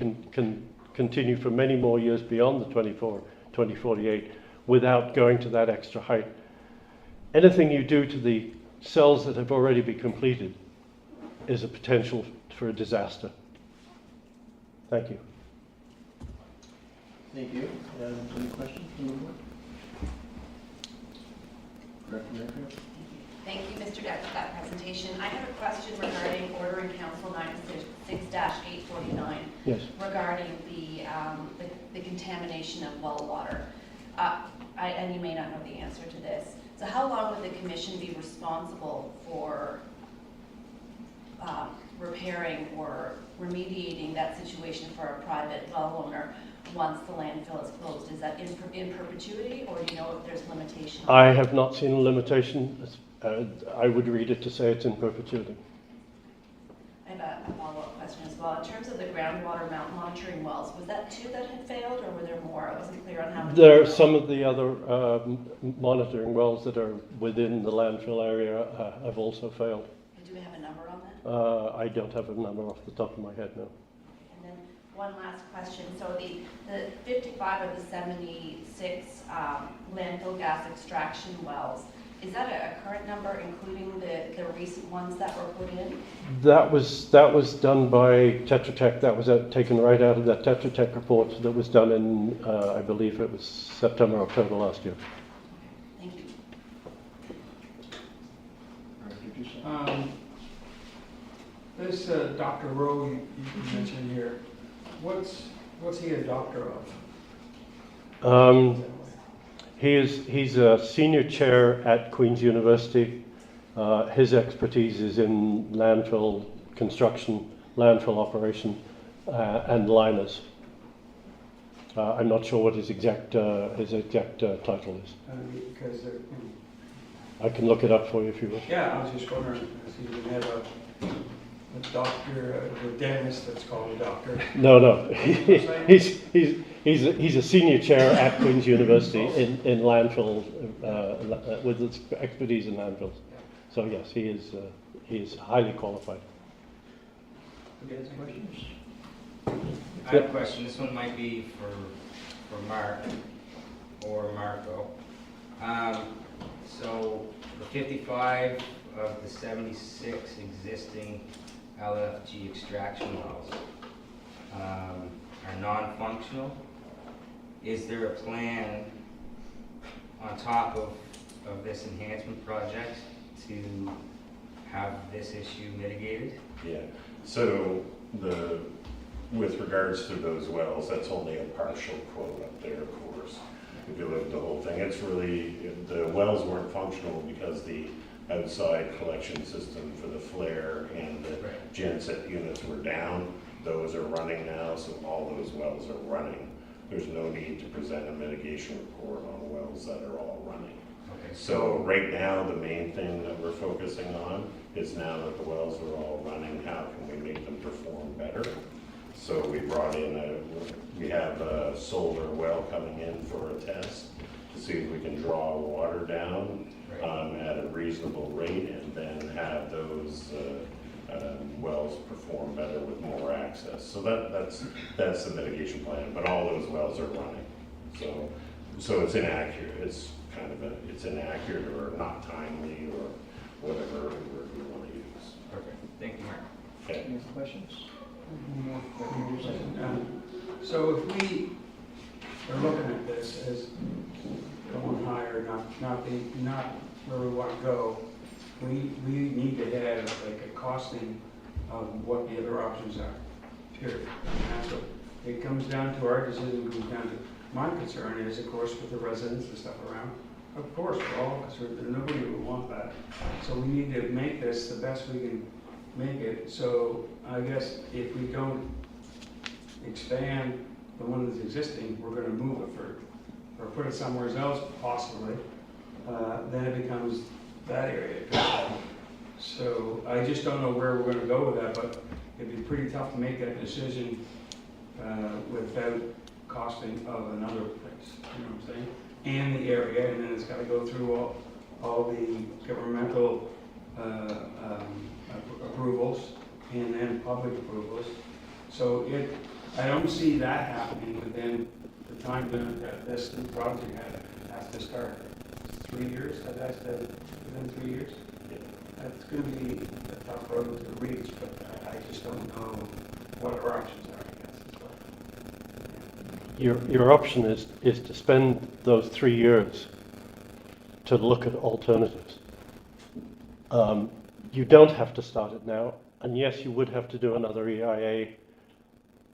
continue for many more years beyond the 2048 without going to that extra height. Anything you do to the cells that have already been completed is a potential for a disaster. Thank you. Thank you. Any questions from the board? Director Mayfield? Thank you, Mr. Deck, for that presentation. I have a question regarding Order in Council 96-849. Yes. Regarding the contamination of well water. And you may not know the answer to this. So how long would the commission be responsible for repairing or remediating that situation for a private well owner once the landfill is closed? Is that in perpetuity, or do you know if there's limitation? I have not seen a limitation. I would read it to say it's in perpetuity. I have a follow-up question as well. In terms of the groundwater monitoring wells, was that 2 that had failed, or were there more? I wasn't clear on how many. There are some of the other monitoring wells that are within the landfill area have also failed. And do we have a number on that? I don't have a number off the top of my head now. And then one last question. So the 55 of the 76 landfill gas extraction wells, is that a current number, including the recent ones that were put in? That was done by Tetra Tech. That was taken right out of that Tetra Tech report that was done in, I believe it was September, October last year. Thank you. This Dr. Rowe you mentioned here, what's he a doctor of? He's a senior chair at Queen's University. His expertise is in landfill construction, landfill operation, and liners. I'm not sure what his exact title is. Because I can look it up for you if you wish. yeah, I was just wondering, if you have a doctor, a dentist that's called a doctor. No. He's a senior chair at Queen's University in landfill, with its expertise in landfills. So yes, he is highly qualified. Okay, any questions? I have a question. This one might be for Mark or Marco. So the 55 of the 76 existing LFG extraction wells are non-functional. Is there a plan on top of this enhancement project to have this issue mitigated? Yeah, so with regards to those wells, that's only a partial quote up there, of course. If you look at the whole thing, it's really, the wells weren't functional because the outside collection system for the flare and the genset units were down. Those are running now, so all those wells are running. There's no need to present a mitigation report on wells that are all running. Okay. So right now, the main thing that we're focusing on is now that the wells are all running, how can we make them perform better? So we brought in we have a solar well coming in for a test to see if we can draw water down at a reasonable rate, and then have those wells perform better with more access. So that's the mitigation plan. But all those wells are running. So it's inaccurate. It's kind of it's inaccurate or not timely or whatever word we want to use. Perfect. Thank you, Mark. Okay. Any questions? So if we are looking at this as going higher, not where we want to go, we need to have like a costing of what the other options are, period. And that's what it comes down to. Our decision comes down to, my concern is, of course, with the residents and stuff around. Of course, we're all concerned, but nobody would want that. So we need to make this the best we can make it. So I guess if we don't expand the one that's existing, we're going to move it or put it somewhere else possibly. Then it becomes that area. So I just don't know where we're going to go with that, but it'd be pretty tough to make that decision without costing of another place. You know what I'm saying? And the area, and then it's got to go through all the governmental approvals and then public approvals. So I don't see that happening within the time limit that this project has to start. 3 years, that's within 3 years. That's going to be a tough road to reach, but I just don't know what our options are, I guess. Your option is to spend those 3 years to look at alternatives. You don't have to start it now, and yes, you would have to do another EIA,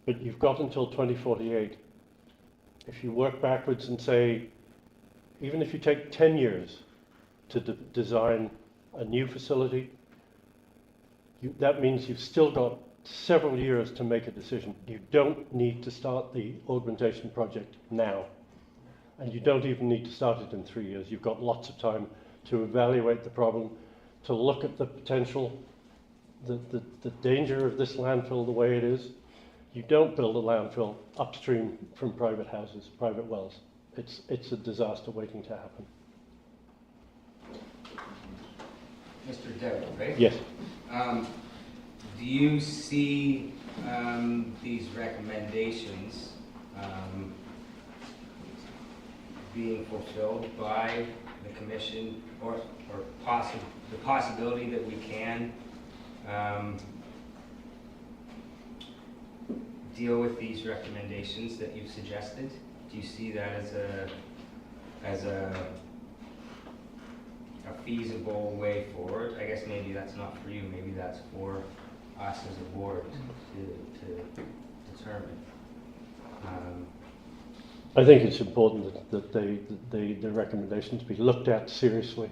but you've got until 2048. If you work backwards and say, even if you take 10 years to design a new facility, that means you've still got several years to make a decision. You don't need to start the augmentation project now. And you don't even need to start it in 3 years. You've got lots of time to evaluate the problem, to look at the potential, the danger of this landfill the way it is. You don't build a landfill upstream from private houses, private wells. It's a disaster waiting to happen. Mr. Dowd, right? Yes. Do you see these recommendations being fulfilled by the commission, or the possibility that we can deal with these recommendations that you've suggested? Do you see that as a feasible way forward? I guess maybe that's not for you, maybe that's for us as a board to determine. I think it's important that the recommendations be looked at seriously.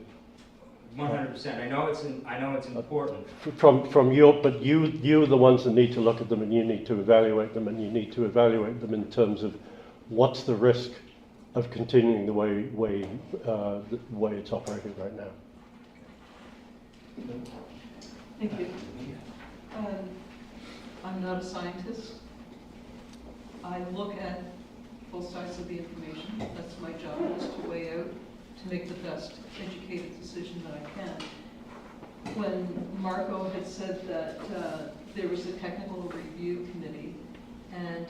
100%. I know it's important. From your, but you're the ones that need to look at them, and you need to evaluate them, and you need to evaluate them in terms of what's the risk of continuing the way it's operating right now. Thank you. I'm not a scientist. I look at both sides of the information. That's my job, is to weigh out, to make the best educated decision that I can. When Marco had said that there was a technical review committee and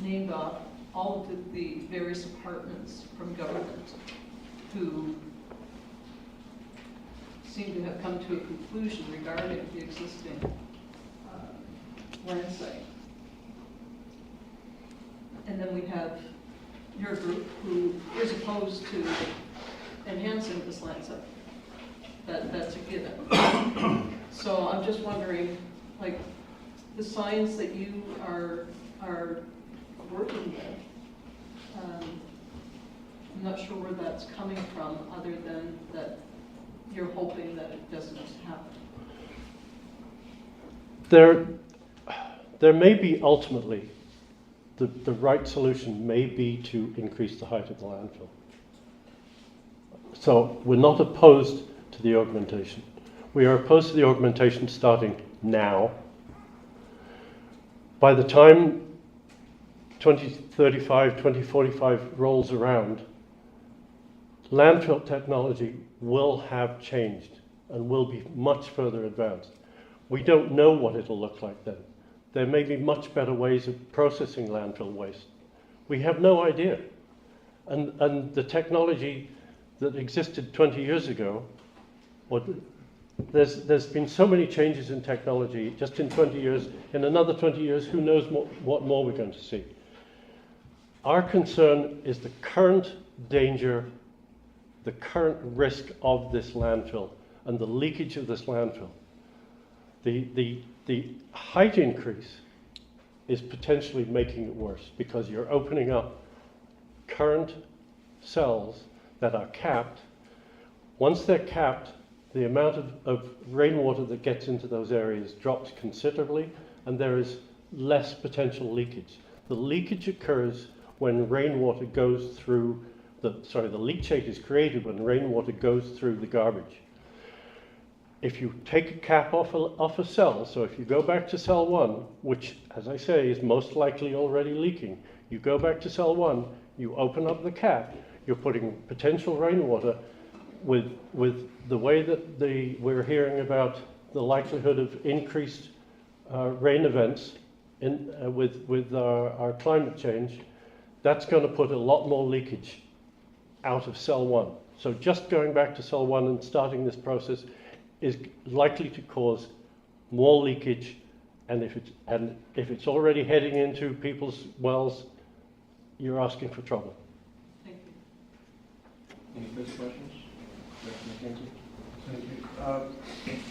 named off all of the various departments from government who seem to have come to a conclusion regarding the existing land site. And then we have your group who is opposed to enhancing this land site. That's a given. So I'm just wondering, like, the science that you are working with, I'm not sure where that's coming from, other than that you're hoping that it doesn't happen. There may be ultimately the right solution may be to increase the height of the landfill. So we're not opposed to the augmentation. We are opposed to the augmentation starting now. By the time 2035, 2045 rolls around, landfill technology will have changed and will be much further advanced. We don't know what it'll look like then. There may be much better ways of processing landfill waste. We have no idea. And the technology that existed 20 years ago, there's been so many changes in technology just in 20 years. In another 20 years, who knows what more we're going to see. Our concern is the current danger, the current risk of this landfill and the leakage of this landfill. The height increase is potentially making it worse because you're opening up current cells that are capped. Once they're capped, the amount of rainwater that gets into those areas drops considerably, and there is less potential leakage. The leakage occurs when rainwater goes through the leachate is created when rainwater goes through the garbage. If you take a cap off a cell, so if you go back to cell 1, which, as I say, is most likely already leaking, you go back to cell 1, you open up the cap, you're putting potential rainwater with the way that we're hearing about the likelihood of increased rain events with our climate change, that's going to put a lot more leakage out of cell 1. So just going back to cell 1 and starting this process is likely to cause more leakage, and if it's already heading into people's wells, you're asking for trouble. Thank you. Any further questions? Director McKenzie? Thank you.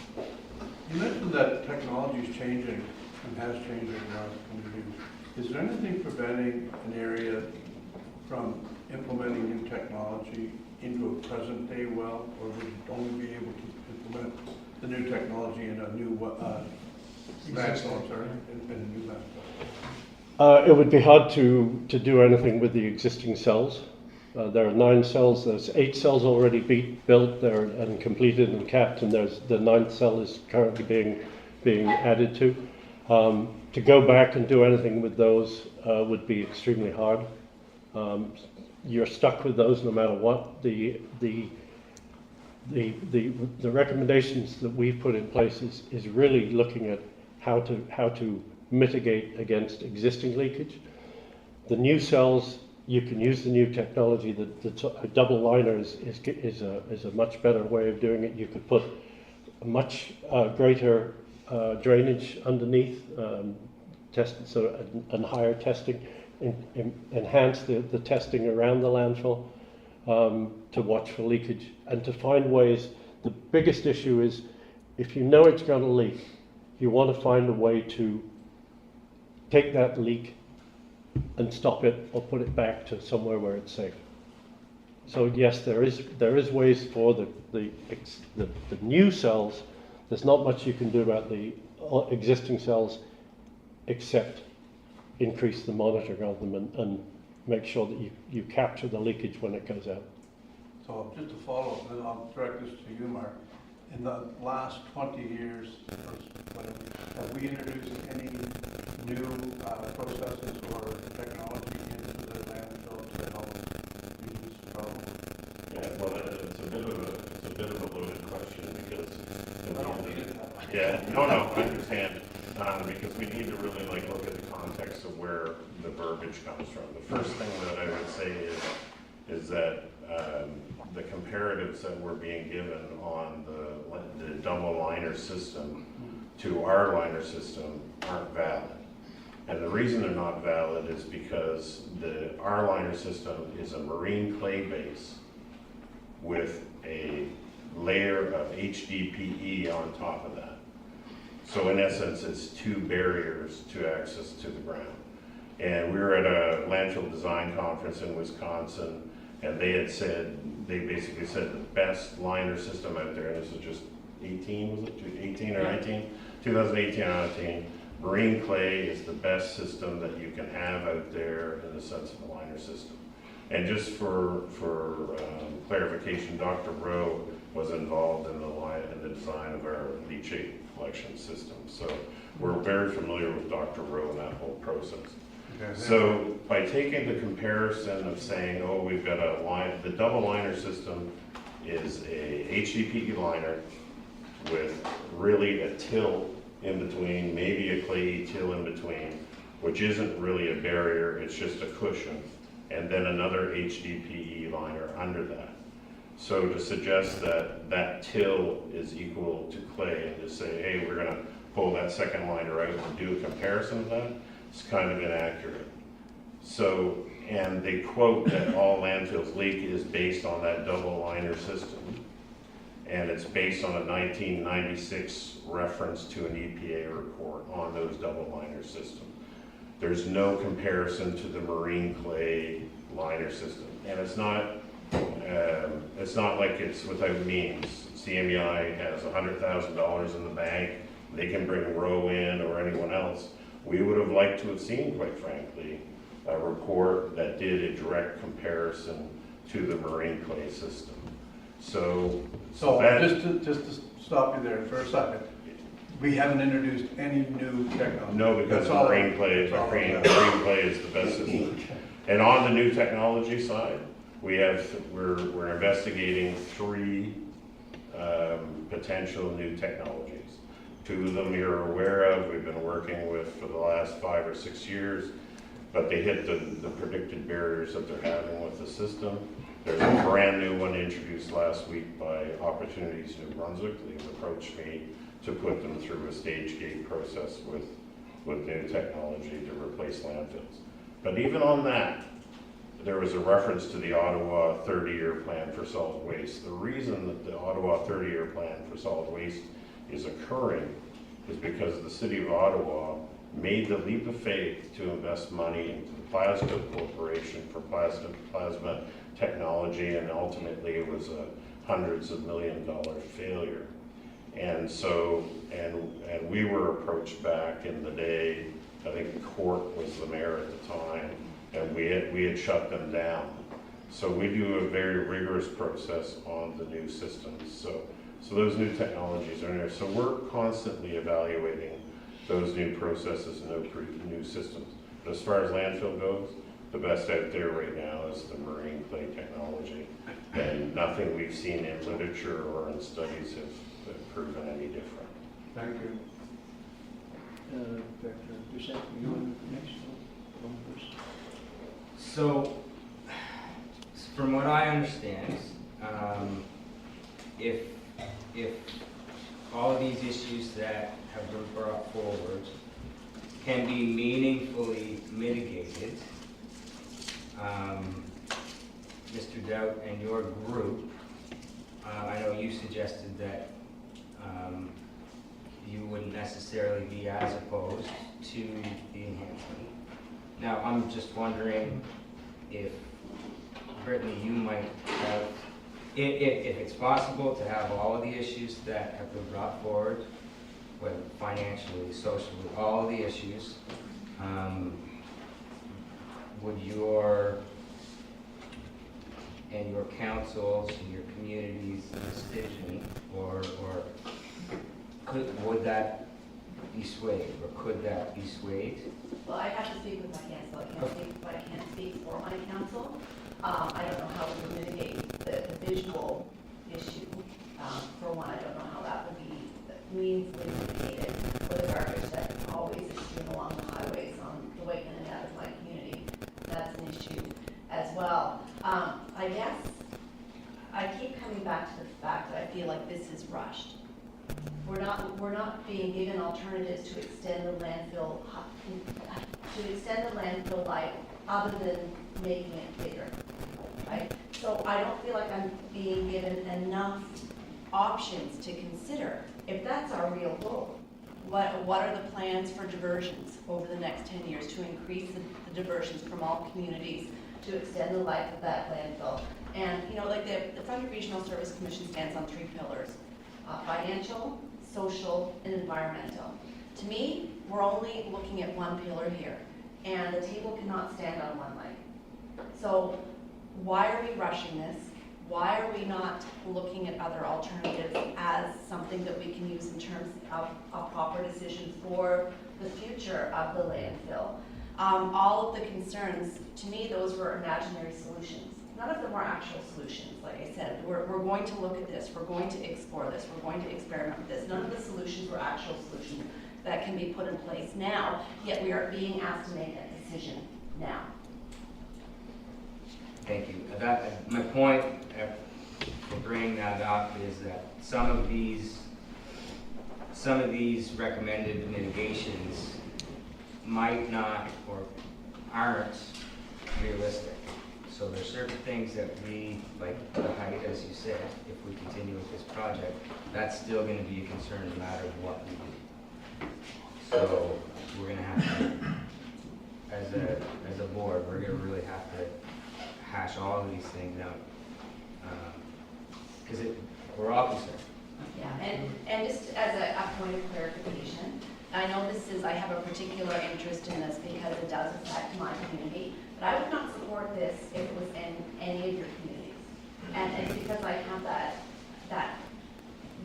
You mentioned that technology is changing and has changed in the last 20 years. Is there anything preventing an area from implementing new technology into a present-day well, or would you only be able to implement the new technology in a new Landfill, sorry, in new landfill. It would be hard to do anything with the existing cells. There are 9 cells, there's 8 cells already built there and completed and capped, and there's the 9th cell is currently being added to. To go back and do anything with those would be extremely hard. You're stuck with those no matter what. The recommendations that we've put in place is really looking at how to mitigate against existing leakage. The new cells, you can use the new technology. The double liner is a much better way of doing it. You could put a much greater drainage underneath, and higher testing, enhance the testing around the landfill to watch for leakage and to find ways. The biggest issue is if you know it's going to leak, you want to find a way to take that leak and stop it or put it back to somewhere where it's safe. So yes, there is ways for the new cells. There's not much you can do about the existing cells except increase the monitoring of them and make sure that you capture the leakage when it goes out. So just to follow up, and I'll direct this to you, Mark. In the last 20 years, have we introduced any new processes or technology into the landfill to help use this problem? Yeah, well, it's a bit of a loaded question because I don't need it that way. Yeah, no, I understand. Because we need to really look at the context of where the verbiage comes from. The first thing that I would say is that the comparatives that were being given on the double liner system to our liner system aren't valid. And the reason they're not valid is because our liner system is a marine clay base with a layer of HDPE on top of that. So in essence, it's 2 barriers to access to the ground. And we were at a landfill design conference in Wisconsin, and they basically said the best liner system out there, and this was just 2018 or 19? 2018 or 19. Marine clay is the best system that you can have out there in the sense of a liner system. And just for clarification, Dr. Rowe was involved in the design of our leachate collection system. So we're very familiar with Dr. Rowe and that whole process. Okay. So by taking the comparison of saying, oh, we've got the double liner system is a HDPE liner with really a till in between, maybe a clay till in between, which isn't really a barrier, it's just a cushion, and then another HDPE liner under that. So to suggest that that till is equal to clay and to say, hey, we're going to pull that second liner out and do a comparison of that, it's kind of inaccurate. So, and they quote that all landfills leak is based on that double liner system. And it's based on a 1996 reference to an EPA report on those double liner systems. There's no comparison to the marine clay liner system. And it's not like it's without means. CMEI has $100,000 in the bank. They can bring Rowe in or anyone else. We would have liked to have seen, quite frankly, a report that did a direct comparison to the marine clay system. So just to stop you there for a second, we haven't introduced any new technology. No, because marine clay is the best system. And on the new technology side, we're investigating 3 potential new technologies. 2 of them you're aware of, we've been working with for the last 5 or 6 years, but they hit the predicted barriers that they're having with the system. There's a brand new one introduced last week by Opportunities New Brunswick. They've approached me to put them through a stage gate process with new technology to replace landfills. But even on that, there was a reference to the Ottawa 30-year plan for solid waste. The reason that the Ottawa 30-year plan for solid waste is occurring is because the City of Ottawa made the leap of faith to invest money into the Plasma Corporation for plasma technology, and ultimately it was a hundreds of $1 million failure. And so, and we were approached back in the day, I think Court was the mayor at the time, and we had shut them down. So we do a very rigorous process on the new systems. So those new technologies are in there. So we're constantly evaluating those new processes and new systems. But as far as landfill goes, the best out there right now is the marine clay technology. And nothing we've seen in literature or in studies have proven any different. Thank you. Director Doucette, you want next? So, from what I understand, if all of these issues that have been brought forward can be meaningfully mitigated, Mr. Doubt and your group, I know you suggested that you wouldn't necessarily be as opposed to the enhancement. Now, I'm just wondering if, Brittany, you might have, if it's possible to have all of the issues that have been brought forward, whether financially, socially, all of the issues, would your councils and your community's decision, would that be swayed, or could that be swayed? Well, I have to speak with my council. I can't speak for my council. I don't know how we would mitigate the visual issue. For one, I don't know how that would be meaningfully mitigated, or the garbage that always is strewn along the highways on the way in and out of my community. That's an issue as well. I guess I keep coming back to the fact that I feel like this is rushed. We're not being given alternatives to extend the landfill life other than making it bigger, right? So I don't feel like I'm being given enough options to consider. If that's our real goal, what are the plans for diversions over the next 10 years to increase the diversions from all communities to extend the life of that landfill? And like the Frontenac Regional Service Commission stands on 3 pillars: financial, social, and environmental. To me, we're only looking at one pillar here, and the table cannot stand on one leg. So why are we rushing this? Why are we not looking at other alternatives as something that we can use in terms of a proper decision for the future of the landfill? All of the concerns, to me, those were imaginary solutions. None of them were actual solutions. Like I said, we're going to look at this, we're going to explore this, we're going to experiment with this. None of the solutions were actual solutions that can be put in place now, yet we are being asked to make a decision now. Thank you. My point for bringing that up is that some of these recommended mitigations might not or aren't realistic. So there's certain things that we, like the height, as you said, if we continue with this project, that's still going to be a concern no matter what we do. So we're going to have to, as a board, we're going to really have to hash all of these things out, because we're all concerned. Yeah, and just as a point of clarification, I know I have a particular interest in this because it does affect my community, but I would not support this if it was in any of your communities. And it's because I have that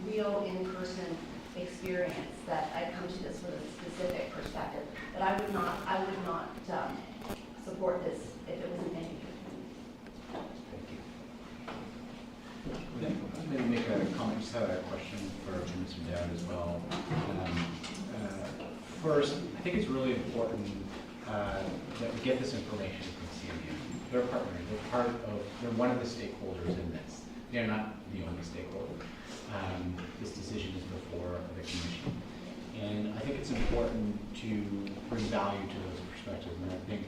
real in-person experience that I come to this with a specific perspective. But I would not support this if it was in any of your Maybe make a comment, just have a question for Mr. Dowd as well. First, I think it's really important that we get this information from CMU. They're a partner. They're one of the stakeholders in this. They're not the only stakeholder. This decision is before the commission. And I think it's important to bring value to those perspectives. And I think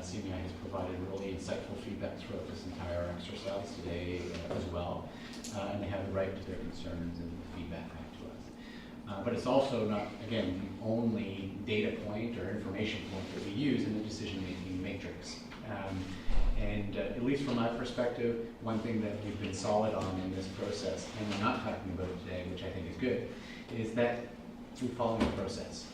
CMI has provided really insightful feedback throughout this entire exercise today as well. And they have the right to their concerns and feedback back to us. But it's also not, again, the only data point or information point that we use in the decision-making matrix. And at least from my perspective, one thing that we've been solid on in this process, and we're not talking about it today, which I think is good, is that we follow the process.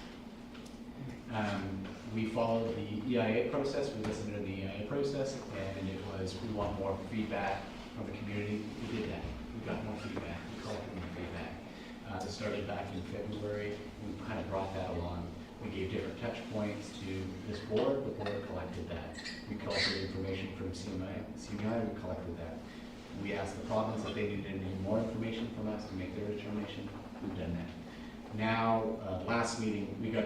We followed the EIA process, we listened to the EIA process, and it was, we want more feedback from the community. We did that. We got more feedback, we collected more feedback. It started back in February, we kind of brought that along. We gave different touch points to this board, the board collected that. We collected information from CMI, we collected that. We asked the province if they needed any more information from us to make their determination, we've done that. Now, last meeting, we got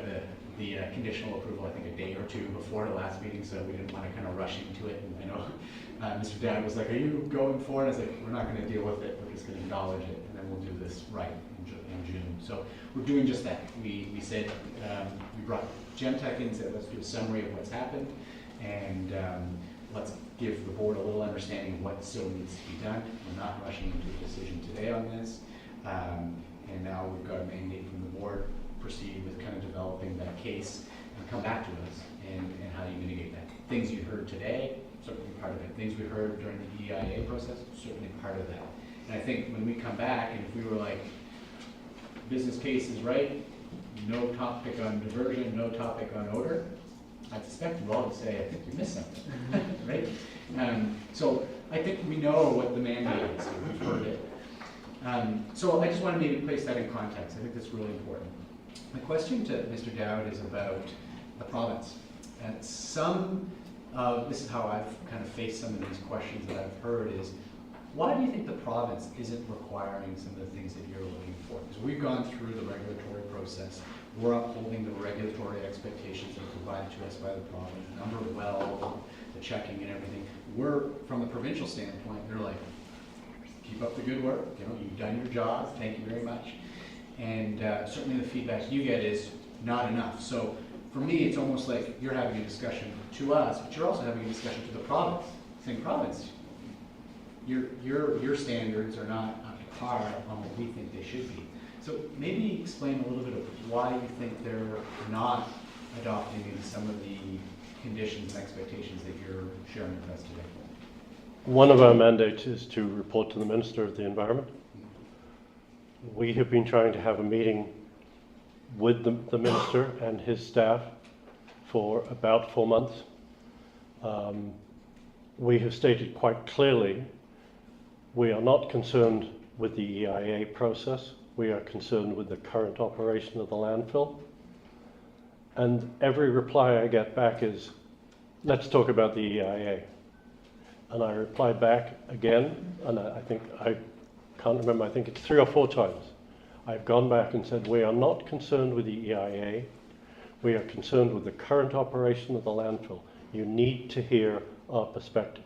the conditional approval, I think a day or two before the last meeting, so we didn't want to kind of rush into it. And I know Mr. Dowd was like, are you going for it? I was like, we're not going to deal with it, we're just going to acknowledge it, and then we'll do this right in June. So we're doing just that. We said, we brought Gemtech in and said, let's do a summary of what's happened, and let's give the board a little understanding of what still needs to be done. We're not rushing into a decision today on this. And now we've got a mandate from the board, proceed with kind of developing that case and come back to us and how you mitigate that. Things you heard today, certainly part of it. Things we heard during the EIA process, certainly part of that. And I think when we come back, and if we were like, business case is right, no topic on diversion, no topic on odor, I suspect you all would say, I think you missed something, right? So I think we know what the mandate is, we've heard it. So I just want to maybe place that in context. I think that's really important. My question to Mr. Dowd is about the province. And this is how I've kind of faced some of these questions that I've heard is, why do you think the province isn't requiring some of the things that you're looking for? Because we've gone through the regulatory process. We're upholding the regulatory expectations that are provided to us by the province, the number of wells, the checking and everything. We're, from the provincial standpoint, they're like, keep up the good work, you know, you've done your job, thank you very much. And certainly the feedback you get is not enough. So for me, it's almost like you're having a discussion to us, but you're also having a discussion to the province, saying, province, your standards are not up to par on what we think they should be. So maybe explain a little bit of why you think they're not adopting some of the conditions and expectations that you're sharing with us today. One of our mandates is to report to the Minister of the Environment. We have been trying to have a meeting with the Minister and his staff for about 4 months. We have stated quite clearly we are not concerned with the EIA process. We are concerned with the current operation of the landfill. And every reply I get back is, let's talk about the EIA. And I replied back again, and I think, I can't remember, I think it's 3 or 4 times. I've gone back and said, we are not concerned with the EIA. We are concerned with the current operation of the landfill. You need to hear our perspective.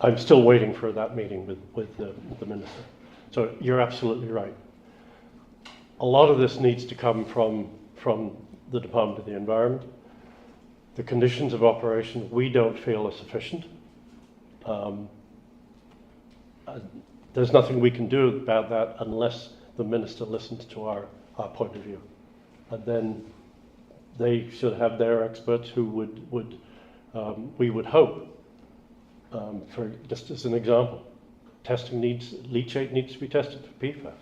I'm still waiting for that meeting with the Minister. So you're absolutely right. A lot of this needs to come from the Department of the Environment. The conditions of operation we don't feel are sufficient. There's nothing we can do about that unless the Minister listens to our point of view. And then they should have their experts who would we would hope, for just as an example, leachate needs to be tested for PFAS.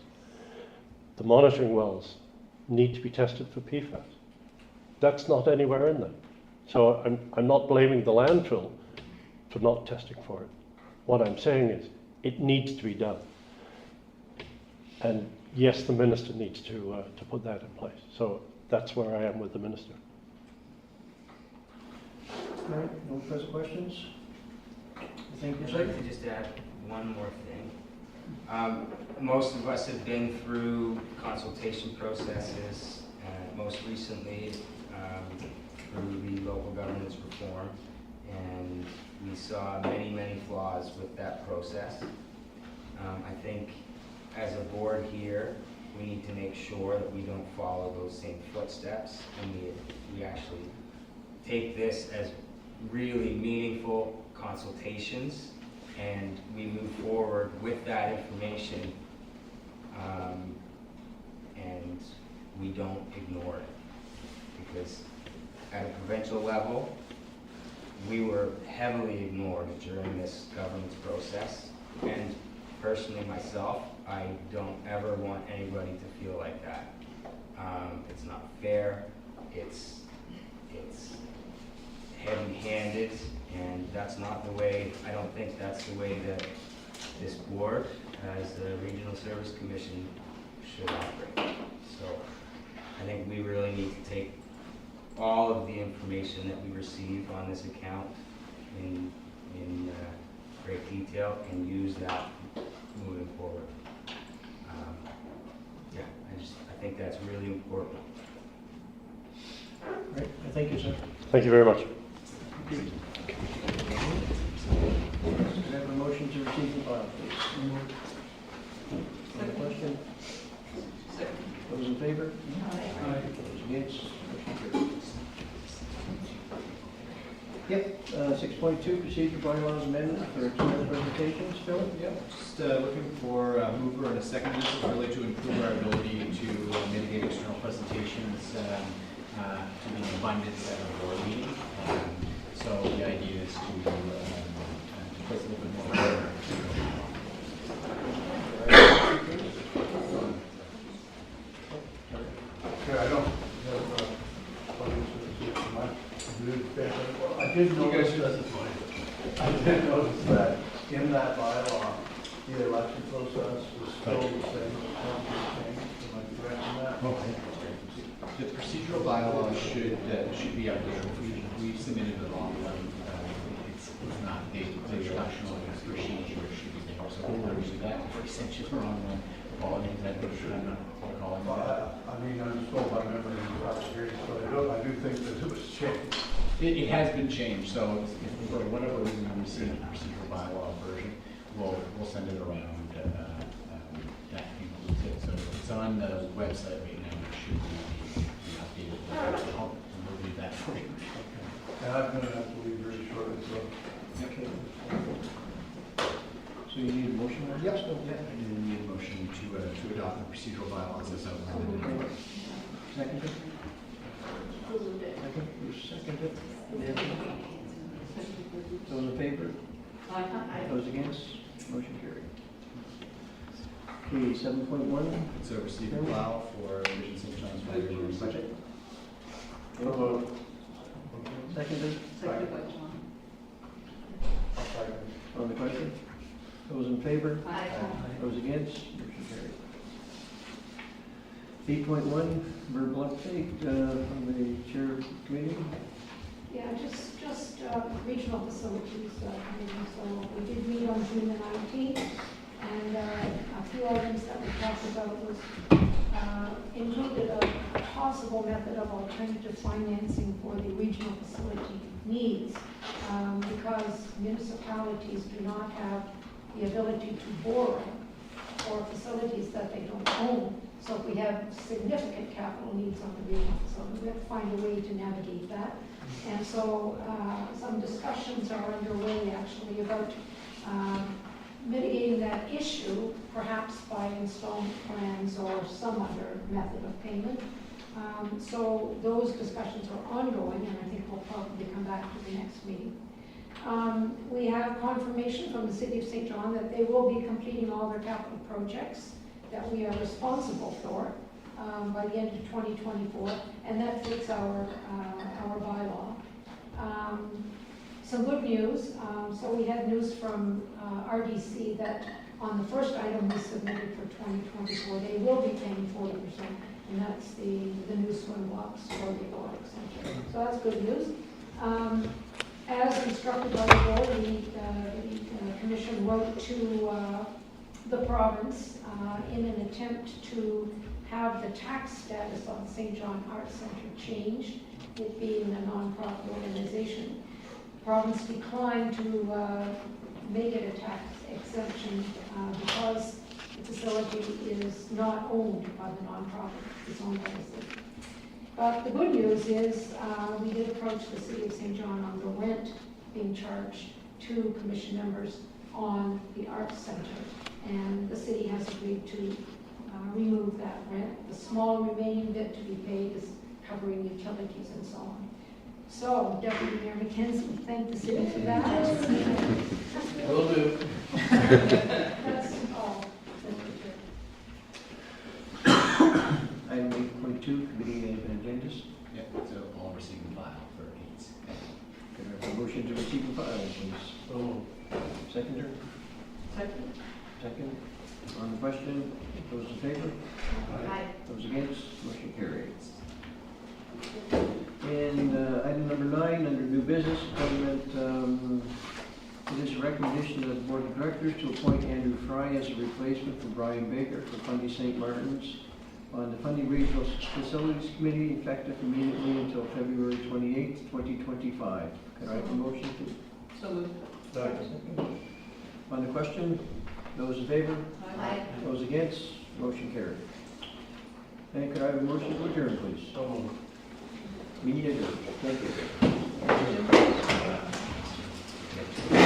The monitoring wells need to be tested for PFAS. That's not anywhere in there. So I'm not blaming the landfill for not testing for it. What I'm saying is it needs to be done. And yes, the Minister needs to put that in place. So that's where I am with the Minister. All right, no further questions? Thank you, I'd sir. like to just add one more thing. Most of us have been through consultation processes, most recently through the local governance reform, and we saw many, many flaws with that process. I think as a board here, we need to make sure that we don't follow those same footsteps, and we actually take this as really meaningful consultations, and we move forward with that information, and we don't ignore it. Because at a provincial level, we were heavily ignored during this governance process, and personally myself, I don't ever want anybody to feel like that. It's not fair, it's heavy-handed, and that's not the way, I don't think that's the way that this board, as the Regional Service Commission, should operate. So I think we really need to take all of the information that we receive on this account in great detail and use that moving forward. Yeah, I think that's really important. Right, thank you, sir. Thank you very much. Can I have a motion to receive and file, please? On the question? Second. Those in favor? Aye. Those against? Motion carried. Yep, 6.2, procedure bylaws amendment for external presentations. Phil? Yep, just looking for a mover and a second. This is really to improve our ability to mitigate external presentations to the abundance at our board meeting. So the idea is to place a little bit more order. Okay, I don't have I did notice that in that bylaw, the election process was still the same. Am I correct in that? Okay. The procedural bylaw should be updated. We submitted it all. It's not the election procedure should be there. So we'll review that. If we sent you the wrong one, apologies. I'm not calling that. I mean, I'm just going by memory of the experience, but I do think that it was changed. It has been changed, so if for whatever reason we receive the procedural bylaw version, we'll send it around. That includes it. So it's on the website right now. It should be updated. I'll review that for you. And I'm going to have to leave very shortly, so. Okay. So you need a motion on Yep. this? Yeah. And then we need a motion to adopt the procedural bylaws as outlined. Seconded? Second, who's seconded? Those in favor? Aye. Those against? Motion carried. Okay, 7.1. So receive and file for Vision St. John's Fire budget. Seconded? Seconded by John. On the question? Those in favor? Aye. Those against? Motion carried. 8.1, verbal update from the chair of the committee. Yeah, just regional facilities committee. So we did meet on June the 19th, and a few items that we talked about was included a possible method of alternative financing for the regional facility needs, because municipalities do not have the ability to borrow for facilities that they don't own. So if we have significant capital needs on the regional facility, we have to find a way to navigate that. And so some discussions are underway actually about mitigating that issue, perhaps by installment plans or some other method of payment. So those discussions are ongoing, and I think we'll probably come back to the next meeting. We have confirmation from the City of St. John that they will be completing all their capital projects that we are responsible for by the end of 2024, and that fits our bylaw. Some good news. So we had news from RDC that on the first item we submitted for 2024, they will be paying 40%, and that's the new swim blocks for the Aquatic Center. So that's good news. As instructed by the board, the commission wrote to the province in an attempt to have the tax status on St. John Arts Center changed, it being a nonprofit organization. The province declined to make it a tax exemption because the facility is not owned by the nonprofit, it's owned by the city. But the good news is we did approach the City of St. John on the rent being charged to commission members on the Arts Center. And the city has agreed to remove that rent. The small remaining bit to be paid is covering utilities and so on. So Deputy Mayor McKenzie, thank the city for that. Will do. That's motion to receive and file, please. Seconder? Second? Second. On the question, those in favor? Aye. Those against, motion carries. And item number 9, under new business, appointment, it is a recommendation of the Board of Directors to appoint Andrew Fry as a replacement for Brian Baker for Fundy St. Martin's on the Fundy Regional Facilities Committee, effective immediately until February 28th, 2025. Could I have a motion, please? So moved. Second. On the question, those in favor? Aye. Those against, motion carried. And could I have a motion to adjourn, please? Meeting adjourned. Thank you.